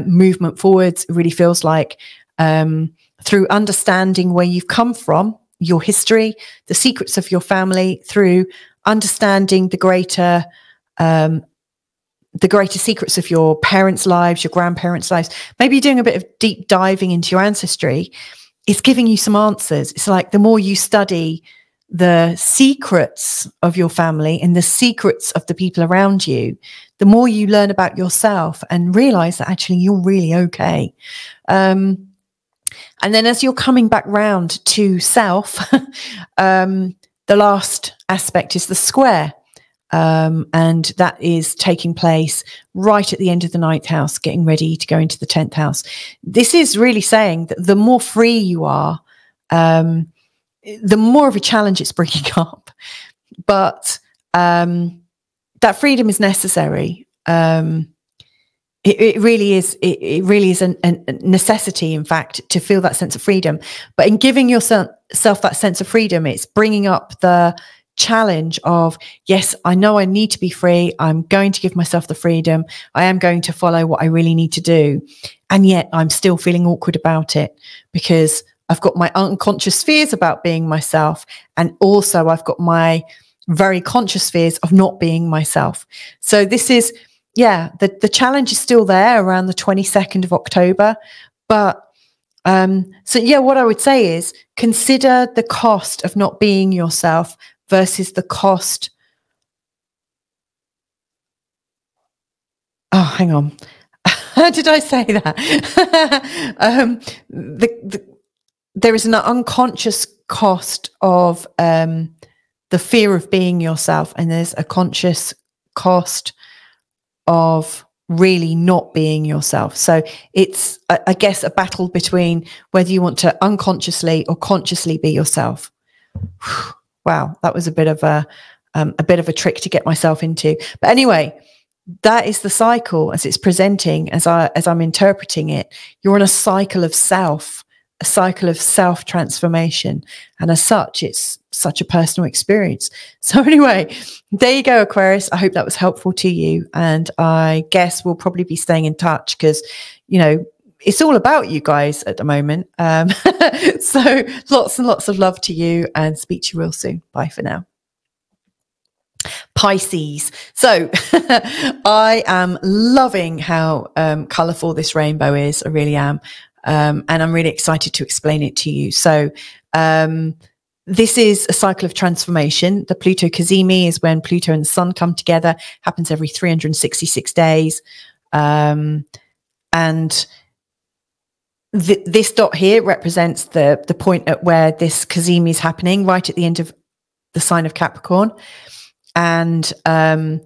Speaker 1: movement forwards. It really feels like through understanding where you've come from, your history, the secrets of your family, through understanding the greater secrets of your parents' lives, your grandparents' lives. Maybe you're doing a bit of deep diving into your ancestry. It's giving you some answers. It's like the more you study the secrets of your family and the secrets of the people around you, the more you learn about yourself and realize that actually you're really okay. And then as you're coming back round to self, the last aspect is the square. And that is taking place right at the end of the 9th house, getting ready to go into the 10th house. This is really saying that the more free you are, the more of a challenge it's bringing up. But that freedom is necessary. It really is. It really is a necessity, in fact, to feel that sense of freedom. But in giving yourself that sense of freedom, it's bringing up the challenge of, yes, I know I need to be free. I'm going to give myself the freedom. I am going to follow what I really need to do. And yet I'm still feeling awkward about it because I've got my unconscious fears about being myself. And also I've got my very conscious fears of not being myself. So this is yeah, the challenge is still there around the 22nd of October. But so yeah, what I would say is consider the cost of not being yourself versus the cost. Oh, hang on. How did I say that? There is an unconscious cost of the fear of being yourself, and there's a conscious cost of really not being yourself. So it's, I guess, a battle between whether you want to unconsciously or consciously be yourself. Wow, that was a bit of a trick to get myself into. But anyway, that is the cycle as it's presenting, as I'm interpreting it. You're on a cycle of self, a cycle of self-transformation. And as such, it's such a personal experience. So anyway, there you go, Aquarius. I hope that was helpful to you. And I guess we'll probably be staying in touch because, you know, it's all about you guys at the moment. So lots and lots of love to you, and speak to you real soon. Bye for now. Pisces. So I am loving how colourful this rainbow is. I really am. And I'm really excited to explain it to you. So this is a cycle of transformation. The Pluto Cazimi is when Pluto and the Sun come together. Happens every 366 days. And this dot here represents the point at where this Cazimi is happening, right at the end of the sign of Capricorn. And the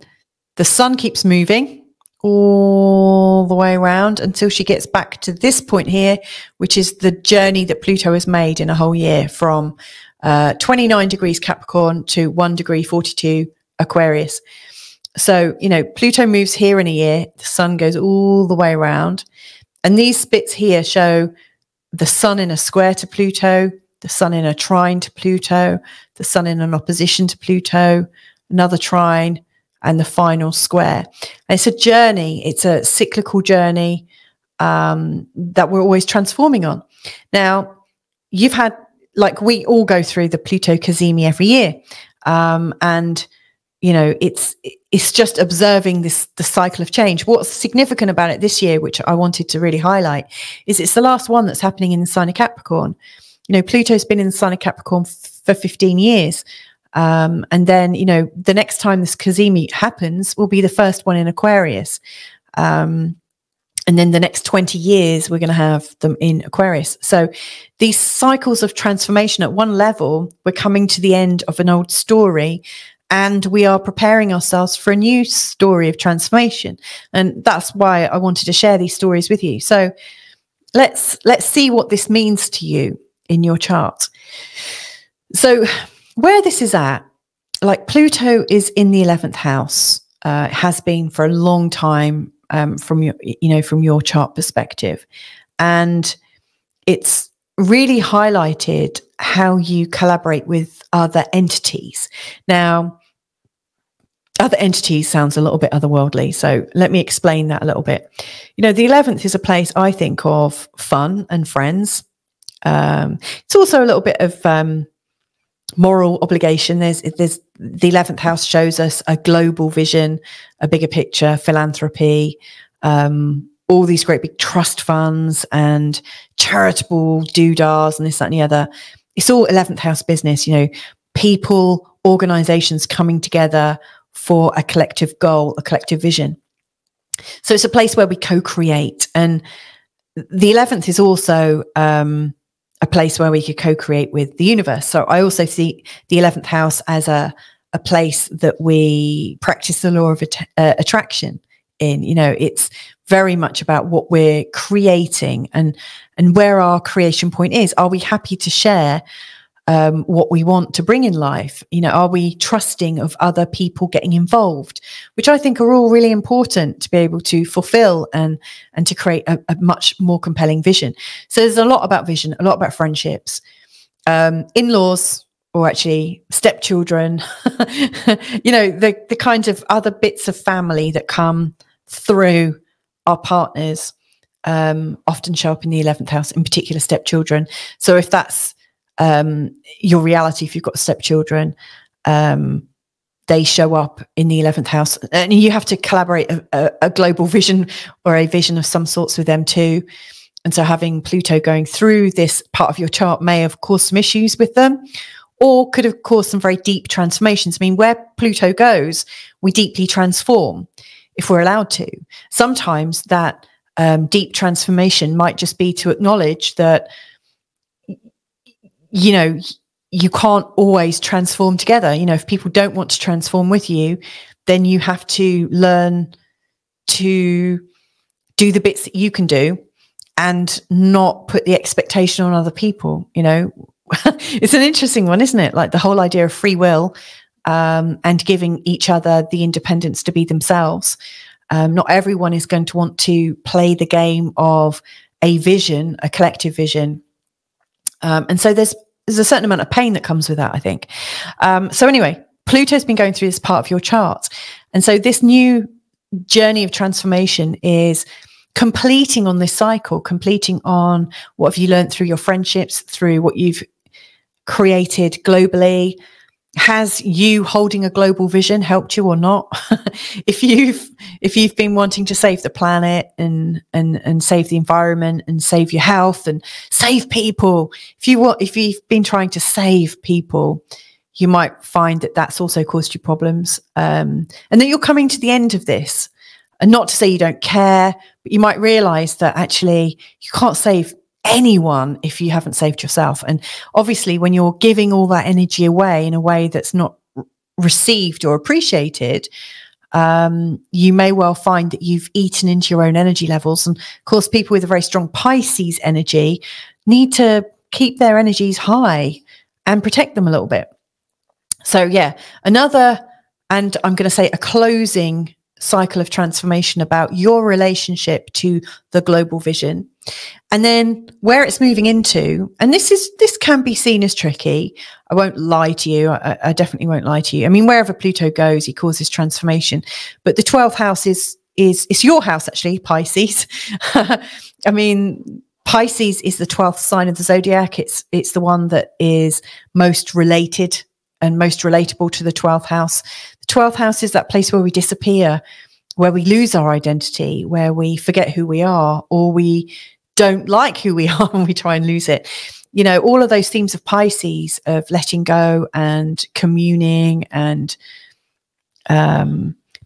Speaker 1: Sun keeps moving all the way around until she gets back to this point here, which is the journey that Pluto has made in a whole year from 29 degrees Capricorn to 1 degree 42 Aquarius. So, you know, Pluto moves here in a year, the Sun goes all the way around. And these bits here show the Sun in a square to Pluto, the Sun in a trine to Pluto, the Sun in an opposition to Pluto, another trine, and the final square. And it's a journey. It's a cyclical journey that we're always transforming on. Now, you've had, like, we all go through the Pluto Cazimi every year. And, you know, it's just observing the cycle of change. What's significant about it this year, which I wanted to really highlight, is it's the last one that's happening in the sign of Capricorn. You know, Pluto's been in the sign of Capricorn for 15 years. And then, you know, the next time this Cazimi happens will be the first one in Aquarius. And then the next 20 years, we're going to have them in Aquarius. So these cycles of transformation, at one level, we're coming to the end of an old story, and we are preparing ourselves for a new story of transformation. And that's why I wanted to share these stories with you. So let's see what this means to you in your chart. So where this is at, like, Pluto is in the 11th house. It has been for a long time, from your chart perspective, and it's really highlighted how you collaborate with other entities. Now, other entities sounds a little bit otherworldly, so let me explain that a little bit. You know, the 11th is a place I think of fun and friends. It's also a little bit of moral obligation. There's the 11th house shows us a global vision, a bigger picture, philanthropy, all these great big trust funds and charitable doodahs and this, that, and the other. It's all 11th house business, you know, people, organizations coming together for a collective goal, a collective vision. So it's a place where we co-create. And the 11th is also a place where we could co-create with the universe. So I also see the 11th house as a place that we practice the law of attraction in. You know, it's very much about what we're creating and where our creation point is. Are we happy to share what we want to bring in life? You know, are we trusting of other people getting involved, which I think are all really important to be able to fulfill and to create a much more compelling vision. So there's a lot about vision, a lot about friendships, in-laws, or actually stepchildren, you know, the kinds of other bits of family that come through our partners often show up in the 11th house, in particular stepchildren. So if that's your reality, if you've got stepchildren, they show up in the 11th house, and you have to collaborate a global vision or a vision of some sorts with them too. And so having Pluto going through this part of your chart may have caused some issues with them, or could have caused some very deep transformations. I mean, where Pluto goes, we deeply transform if we're allowed to. Sometimes that deep transformation might just be to acknowledge that, you know, you can't always transform together. You know, if people don't want to transform with you, then you have to learn to do the bits that you can do and not put the expectation on other people. You know, it's an interesting one, isn't it? Like the whole idea of free will, and giving each other the independence to be themselves. Not everyone is going to want to play the game of a vision, a collective vision. And so there's a certain amount of pain that comes with that, I think. So anyway, Pluto's been going through this part of your chart. And so this new journey of transformation is completing on this cycle, completing on what have you learned through your friendships, through what you've created globally. Has you holding a global vision helped you or not? If you've been wanting to save the planet and save the environment and save your health and save people, if you've been trying to save people, you might find that that's also caused you problems, and that you're coming to the end of this. And not to say you don't care, but you might realize that actually you can't save anyone if you haven't saved yourself. And obviously when you're giving all that energy away in a way that's not received or appreciated, you may well find that you've eaten into your own energy levels. And of course, people with a very strong Pisces energy need to keep their energies high and protect them a little bit. So yeah, another, and I'm going to say a closing cycle of transformation about your relationship to the global vision. And then where it's moving into, and this can be seen as tricky. I won't lie to you. I definitely won't lie to you. I mean, wherever Pluto goes, he causes transformation. But the 12th house is your house, actually, Pisces. I mean, Pisces is the 12th sign of the zodiac. It's the one that is most related and most relatable to the 12th house. The 12th house is that place where we disappear, where we lose our identity, where we forget who we are, or we don't like who we are and we try and lose it. You know, all of those themes of Pisces, of letting go and communing and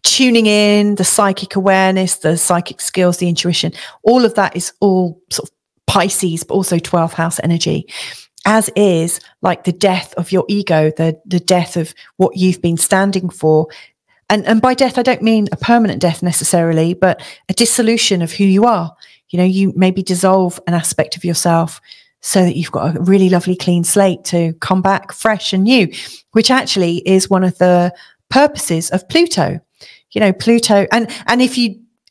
Speaker 1: tuning in, the psychic awareness, the psychic skills, the intuition, all of that is all sort of Pisces, but also 12th house energy, as is like the death of your ego, the death of what you've been standing for. And by death, I don't mean a permanent death necessarily, but a dissolution of who you are. You know, you maybe dissolve an aspect of yourself so that you've got a really lovely clean slate to come back fresh and new, which actually is one of the purposes of Pluto. You know, Pluto, and if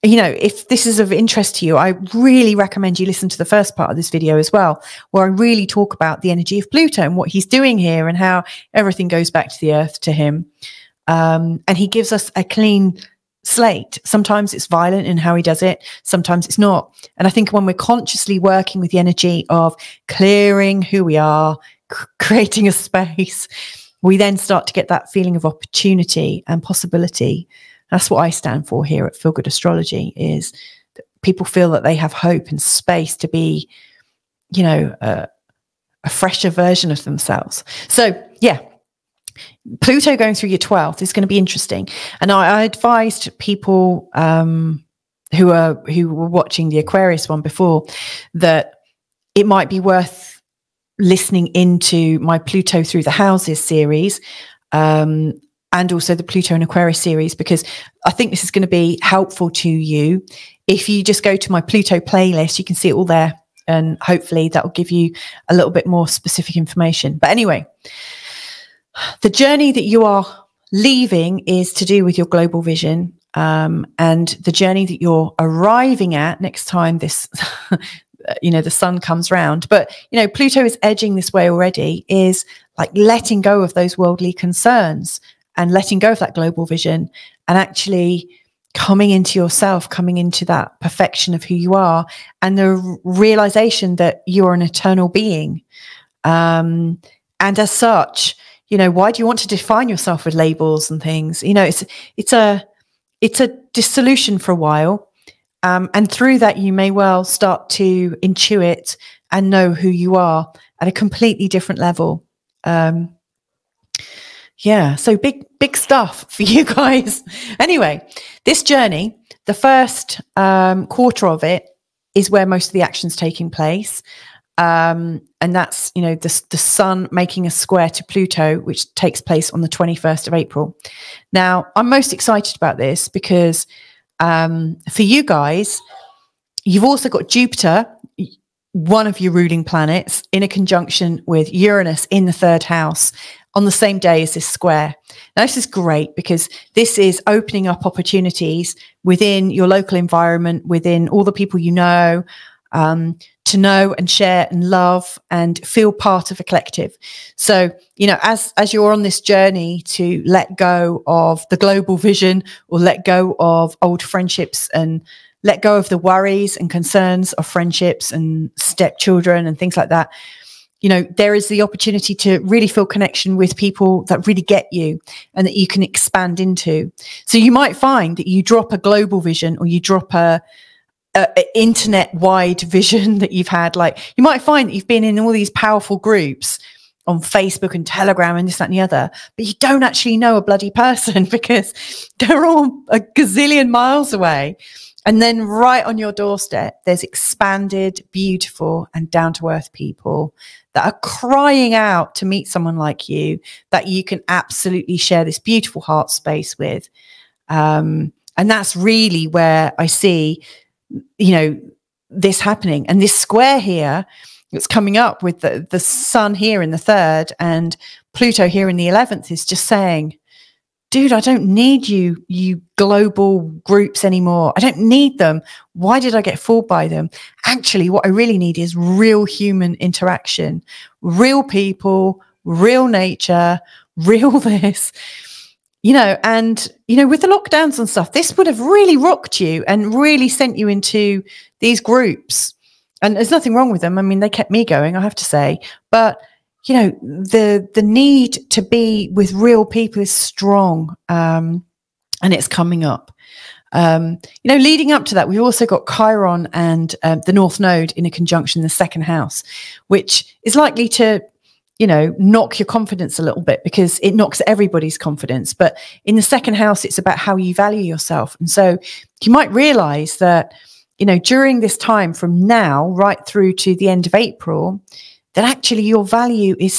Speaker 1: if this is of interest to you, I really recommend you listen to the first part of this video as well, where I really talk about the energy of Pluto and what he's doing here and how everything goes back to the earth to him. And he gives us a clean slate. Sometimes it's violent in how he does it. Sometimes it's not. And I think when we're consciously working with the energy of clearing who we are, creating a space, we then start to get that feeling of opportunity and possibility. That's what I stand for here at Feel Good Astrology, is that people feel that they have hope and space to be, you know, a fresher version of themselves. So yeah, Pluto going through your 12th is going to be interesting. And I advised people who were watching the Aquarius one before that it might be worth listening into my Pluto Through the Houses series, and also the Pluto and Aquarius series, because I think this is going to be helpful to you. If you just go to my Pluto playlist, you can see it all there, and hopefully that will give you a little bit more specific information. But anyway, the journey that you are leaving is to do with your global vision, and the journey that you're arriving at next time this the sun comes round. But Pluto is edging this way already, is like letting go of those worldly concerns and letting go of that global vision, and actually coming into yourself, coming into that perfection of who you are, and the realization that you are an eternal being, and as such, You know, why do you want to define yourself with labels and things? You know, it's a dissolution for a while. And through that, you may well start to intuit and know who you are at a completely different level. Yeah, so big stuff for you guys. Anyway, this journey, the first quarter of it is where most of the action's taking place. And that's, you know, the sun making a square to Pluto, which takes place on the 21st of April. Now, I'm most excited about this because for you guys, you've also got Jupiter, one of your ruling planets, in a conjunction with Uranus in the 3rd house on the same day as this square. Now, this is great because this is opening up opportunities within your local environment, within all the people you know, to know and share and love and feel part of a collective. So, you know, as you're on this journey to let go of the global vision or let go of old friendships and let go of the worries and concerns of friendships and stepchildren and things like that, you know, there is the opportunity to really feel connection with people that really get you and that you can expand into. So you might find that you drop a global vision or you drop a internet wide vision that you've had. Like, you might find that you've been in all these powerful groups on Facebook and Telegram and this, that, and the other, but you don't actually know a bloody person because they're all a gazillion miles away. And then right on your doorstep, there's expanded, beautiful, and down-to-earth people that are crying out to meet someone like you that you can absolutely share this beautiful heart space with. And that's really where I see, you know, this happening. And this square here, it's coming up with the sun here in the 3rd and Pluto here in the 11th is just saying, dude, I don't need you global groups anymore. I don't need them. Why did I get fooled by them? Actually, what I really need is real human interaction, real people, real nature, real this, you know, and, you know, with the lockdowns and stuff, this would have really rocked you and really sent you into these groups. And there's nothing wrong with them. I mean, they kept me going, I have to say, but you know, the need to be with real people is strong, and it's coming up. You know, leading up to that, we've also got Chiron and the North Node in a conjunction in the 2nd house, which is likely to, you know, knock your confidence a little bit because it knocks everybody's confidence. But in the 2nd house, it's about how you value yourself. And so you might realize that, you know, during this time from now right through to the end of April, that actually your value is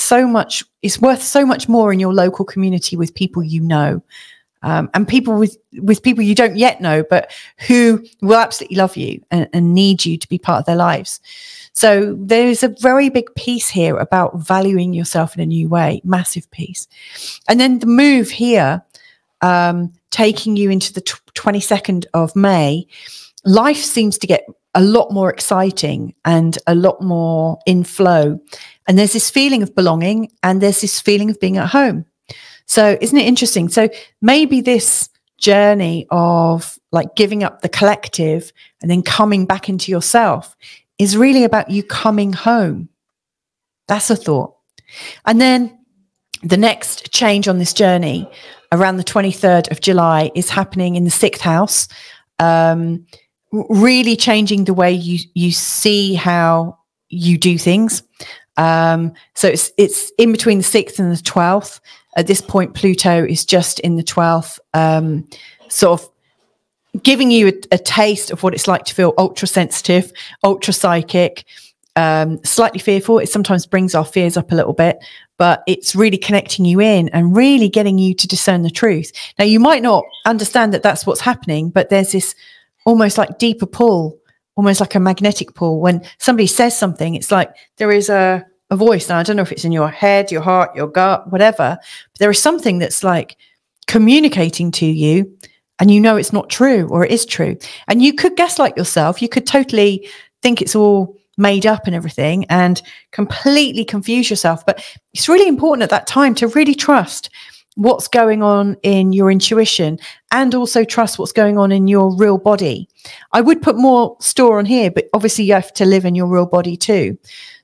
Speaker 1: worth so much more in your local community with people you know, and people with people you don't yet know, but who will absolutely love you and need you to be part of their lives. So there's a very big piece here about valuing yourself in a new way, massive piece. And then the move here, taking you into the 22nd of May, life seems to get a lot more exciting and a lot more in flow. And there's this feeling of belonging and there's this feeling of being at home. So isn't it interesting? So maybe this journey of like giving up the collective and then coming back into yourself is really about you coming home. That's a thought. And then the next change on this journey around the 23rd of July is happening in the 6th house. Really changing the way you see how you do things. So it's in between the 6th and the 12th. At this point, Pluto is just in the 12th, sort of giving you a taste of what it's like to feel ultra sensitive, ultra psychic, slightly fearful. It sometimes brings our fears up a little bit, but it's really connecting you in and really getting you to discern the truth. Now, you might not understand that that's what's happening, but there's this almost like deeper pull, almost like a magnetic pull. When somebody says something, it's like there is a voice. Now, I don't know if it's in your head, your heart, your gut, whatever, but there is something that's like communicating to you and you know it's not true or it is true. And you could gaslight yourself. You could totally think it's all made up and everything and completely confuse yourself. But it's really important at that time to really trust what's going on in your intuition and also trust what's going on in your real body. I would put more store on here, but obviously you have to live in your real body too.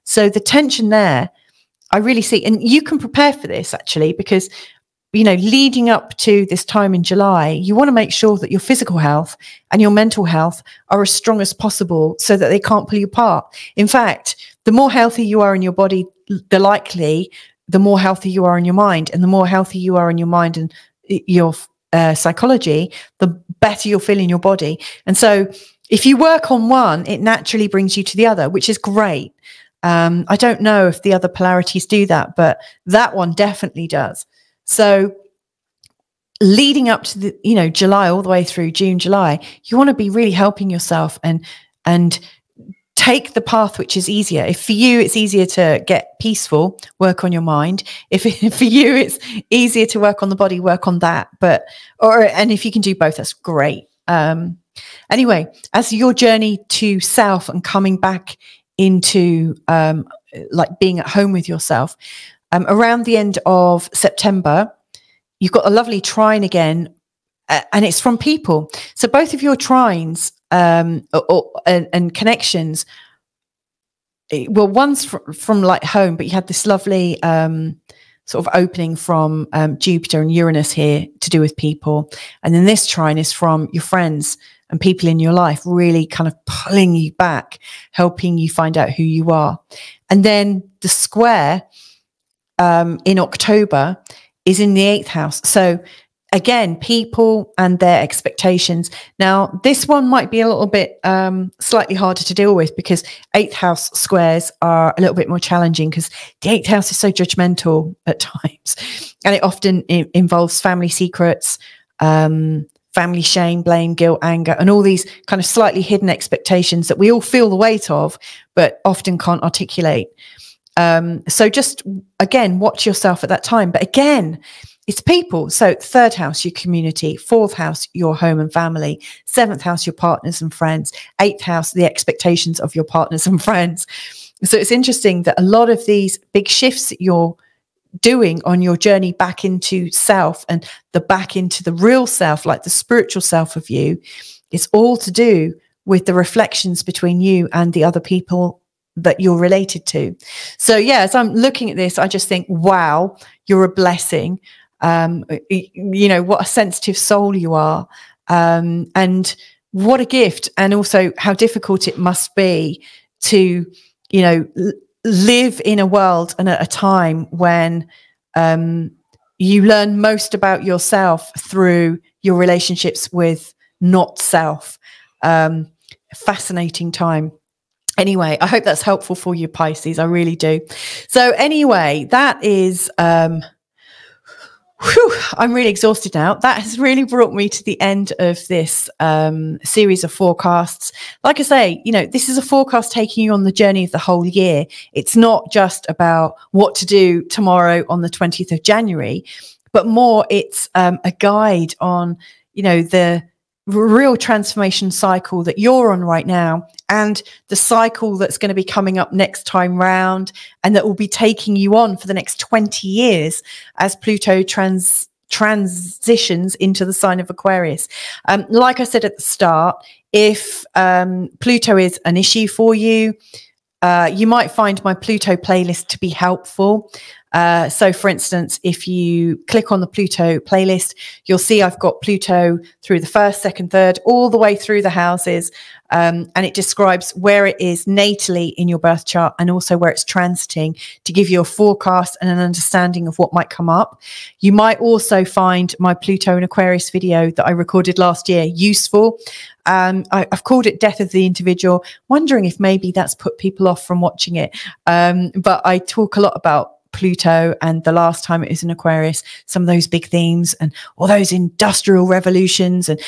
Speaker 1: So the tension there I really see, and you can prepare for this actually, because, you know, leading up to this time in July, you want to make sure that your physical health and your mental health are as strong as possible so that they can't pull you apart. In fact, the more healthy you are in your body, the more healthy you are in your mind, and the more healthy you are in your mind and your psychology, the better you'll feel in your body. And so if you work on one, it naturally brings you to the other, which is great. I don't know if the other polarities do that, but that one definitely does. So leading up to the, you know, July all the way through June, July, you want to be really helping yourself and take the path which is easier. If for you it's easier to get peaceful, work on your mind. If for you it's easier to work on the body, work on that. And if you can do both, that's great. Anyway, as your journey to self and coming back into like being at home with yourself, around the end of September, you've got a lovely trine again, and it's from people. So both of your trines and connections, well, one's from like home, but you had this lovely sort of opening from Jupiter and Uranus here to do with people. And then this trine is from your friends and people in your life, really kind of pulling you back, helping you find out who you are. And then the square in October is in the 8th house. So again, people and their expectations. Now, this one might be a little bit slightly harder to deal with, because 8th house squares are a little bit more challenging, because the 8th house is so judgmental at times, and it often involves family secrets, family shame, blame, guilt, anger, and all these kind of slightly hidden expectations that we all feel the weight of, but often can't articulate. So just, again, watch yourself at that time. But again, it's people. So 3rd house, your community; 4th house, your home and family; 7th house, your partners and friends; 8th house, the expectations of your partners and friends. So it's interesting that a lot of these big shifts that you're doing on your journey back into self and back into the real self, like the spiritual self of you, it's all to do with the reflections between you and the other people that you're related to. So yeah, as I'm looking at this, I just think, wow, you're a blessing. You know, what a sensitive soul you are, and what a gift, and also how difficult it must be to, you know, live in a world and at a time when you learn most about yourself through your relationships with not self. Fascinating time. Anyway, I hope that's helpful for you, Pisces. I really do. So anyway, that is I'm really exhausted now. That has really brought me to the end of this series of forecasts. Like I say, you know, this is a forecast taking you on the journey of the whole year. It's not just about what to do tomorrow on the 20th of January, but more it's a guide on, you know, the real transformation cycle that you're on right now, and the cycle that's going to be coming up next time round, and that will be taking you on for the next 20 years as Pluto transitions into the sign of Aquarius. Like I said at the start, if Pluto is an issue for you, you might find my Pluto playlist to be helpful. So for instance, if you click on the Pluto playlist, you'll see I've got Pluto through the 1st, 2nd, 3rd, all the way through the houses. And it describes where it is natally in your birth chart, and also where it's transiting, to give you a forecast and an understanding of what might come up. You might also find my Pluto and Aquarius video that I recorded last year useful. I've called it Death of the Individual, wondering if maybe that's put people off from watching it. But I talk a lot about Pluto, and the last time it was in Aquarius, some of those big themes and all those industrial revolutions and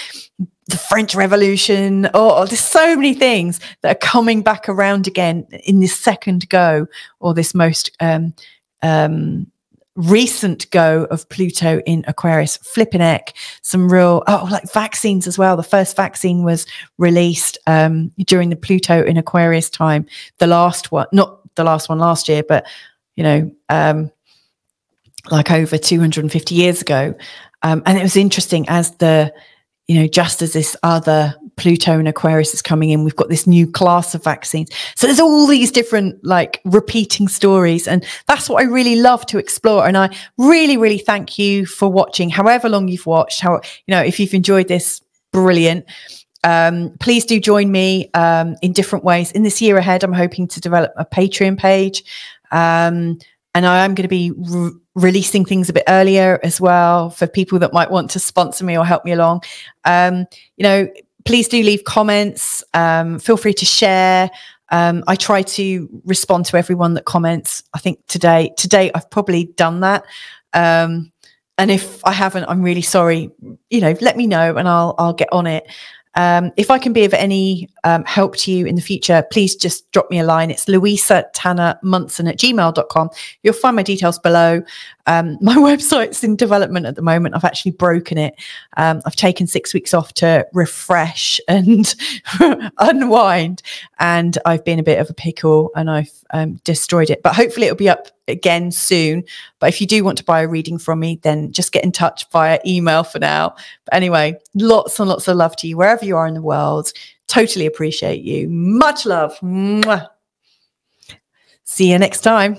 Speaker 1: the French Revolution. Oh, there's so many things that are coming back around again in this second go, or this most recent go of Pluto in Aquarius. Flipping heck, some real, like vaccines as well. The first vaccine was released during the Pluto in Aquarius time. The last one, not the last one last year, but you know, like over 250 years ago. And it was interesting as the, you know, just as this other Pluto and Aquarius is coming in, we've got this new class of vaccines. So there's all these different like repeating stories. And that's what I really love to explore. And I really, really thank you for watching, however long you've watched, you know, if you've enjoyed this, brilliant. Please do join me in different ways. In this year ahead, I'm hoping to develop a Patreon page. And I am going to be releasing things a bit earlier as well for people that might want to sponsor me or help me along. You know, please do leave comments. Feel free to share. I try to respond to everyone that comments. I think today I've probably done that. And if I haven't, I'm really sorry. You know, let me know and I'll get on it. If I can be of any help to you in the future, please just drop me a line. It's louisatannermunson@gmail.com. You'll find my details below. My website's in development at the moment. I've actually broken it. I've taken 6 weeks off to refresh and unwind. And I've been a bit of a pickle and I've destroyed it. But hopefully it'll be up again soon. But if you do want to buy a reading from me, then just get in touch via email for now. But anyway, lots and lots of love to you wherever you are in the world. Totally appreciate you. Much love. Mwah. See you next time.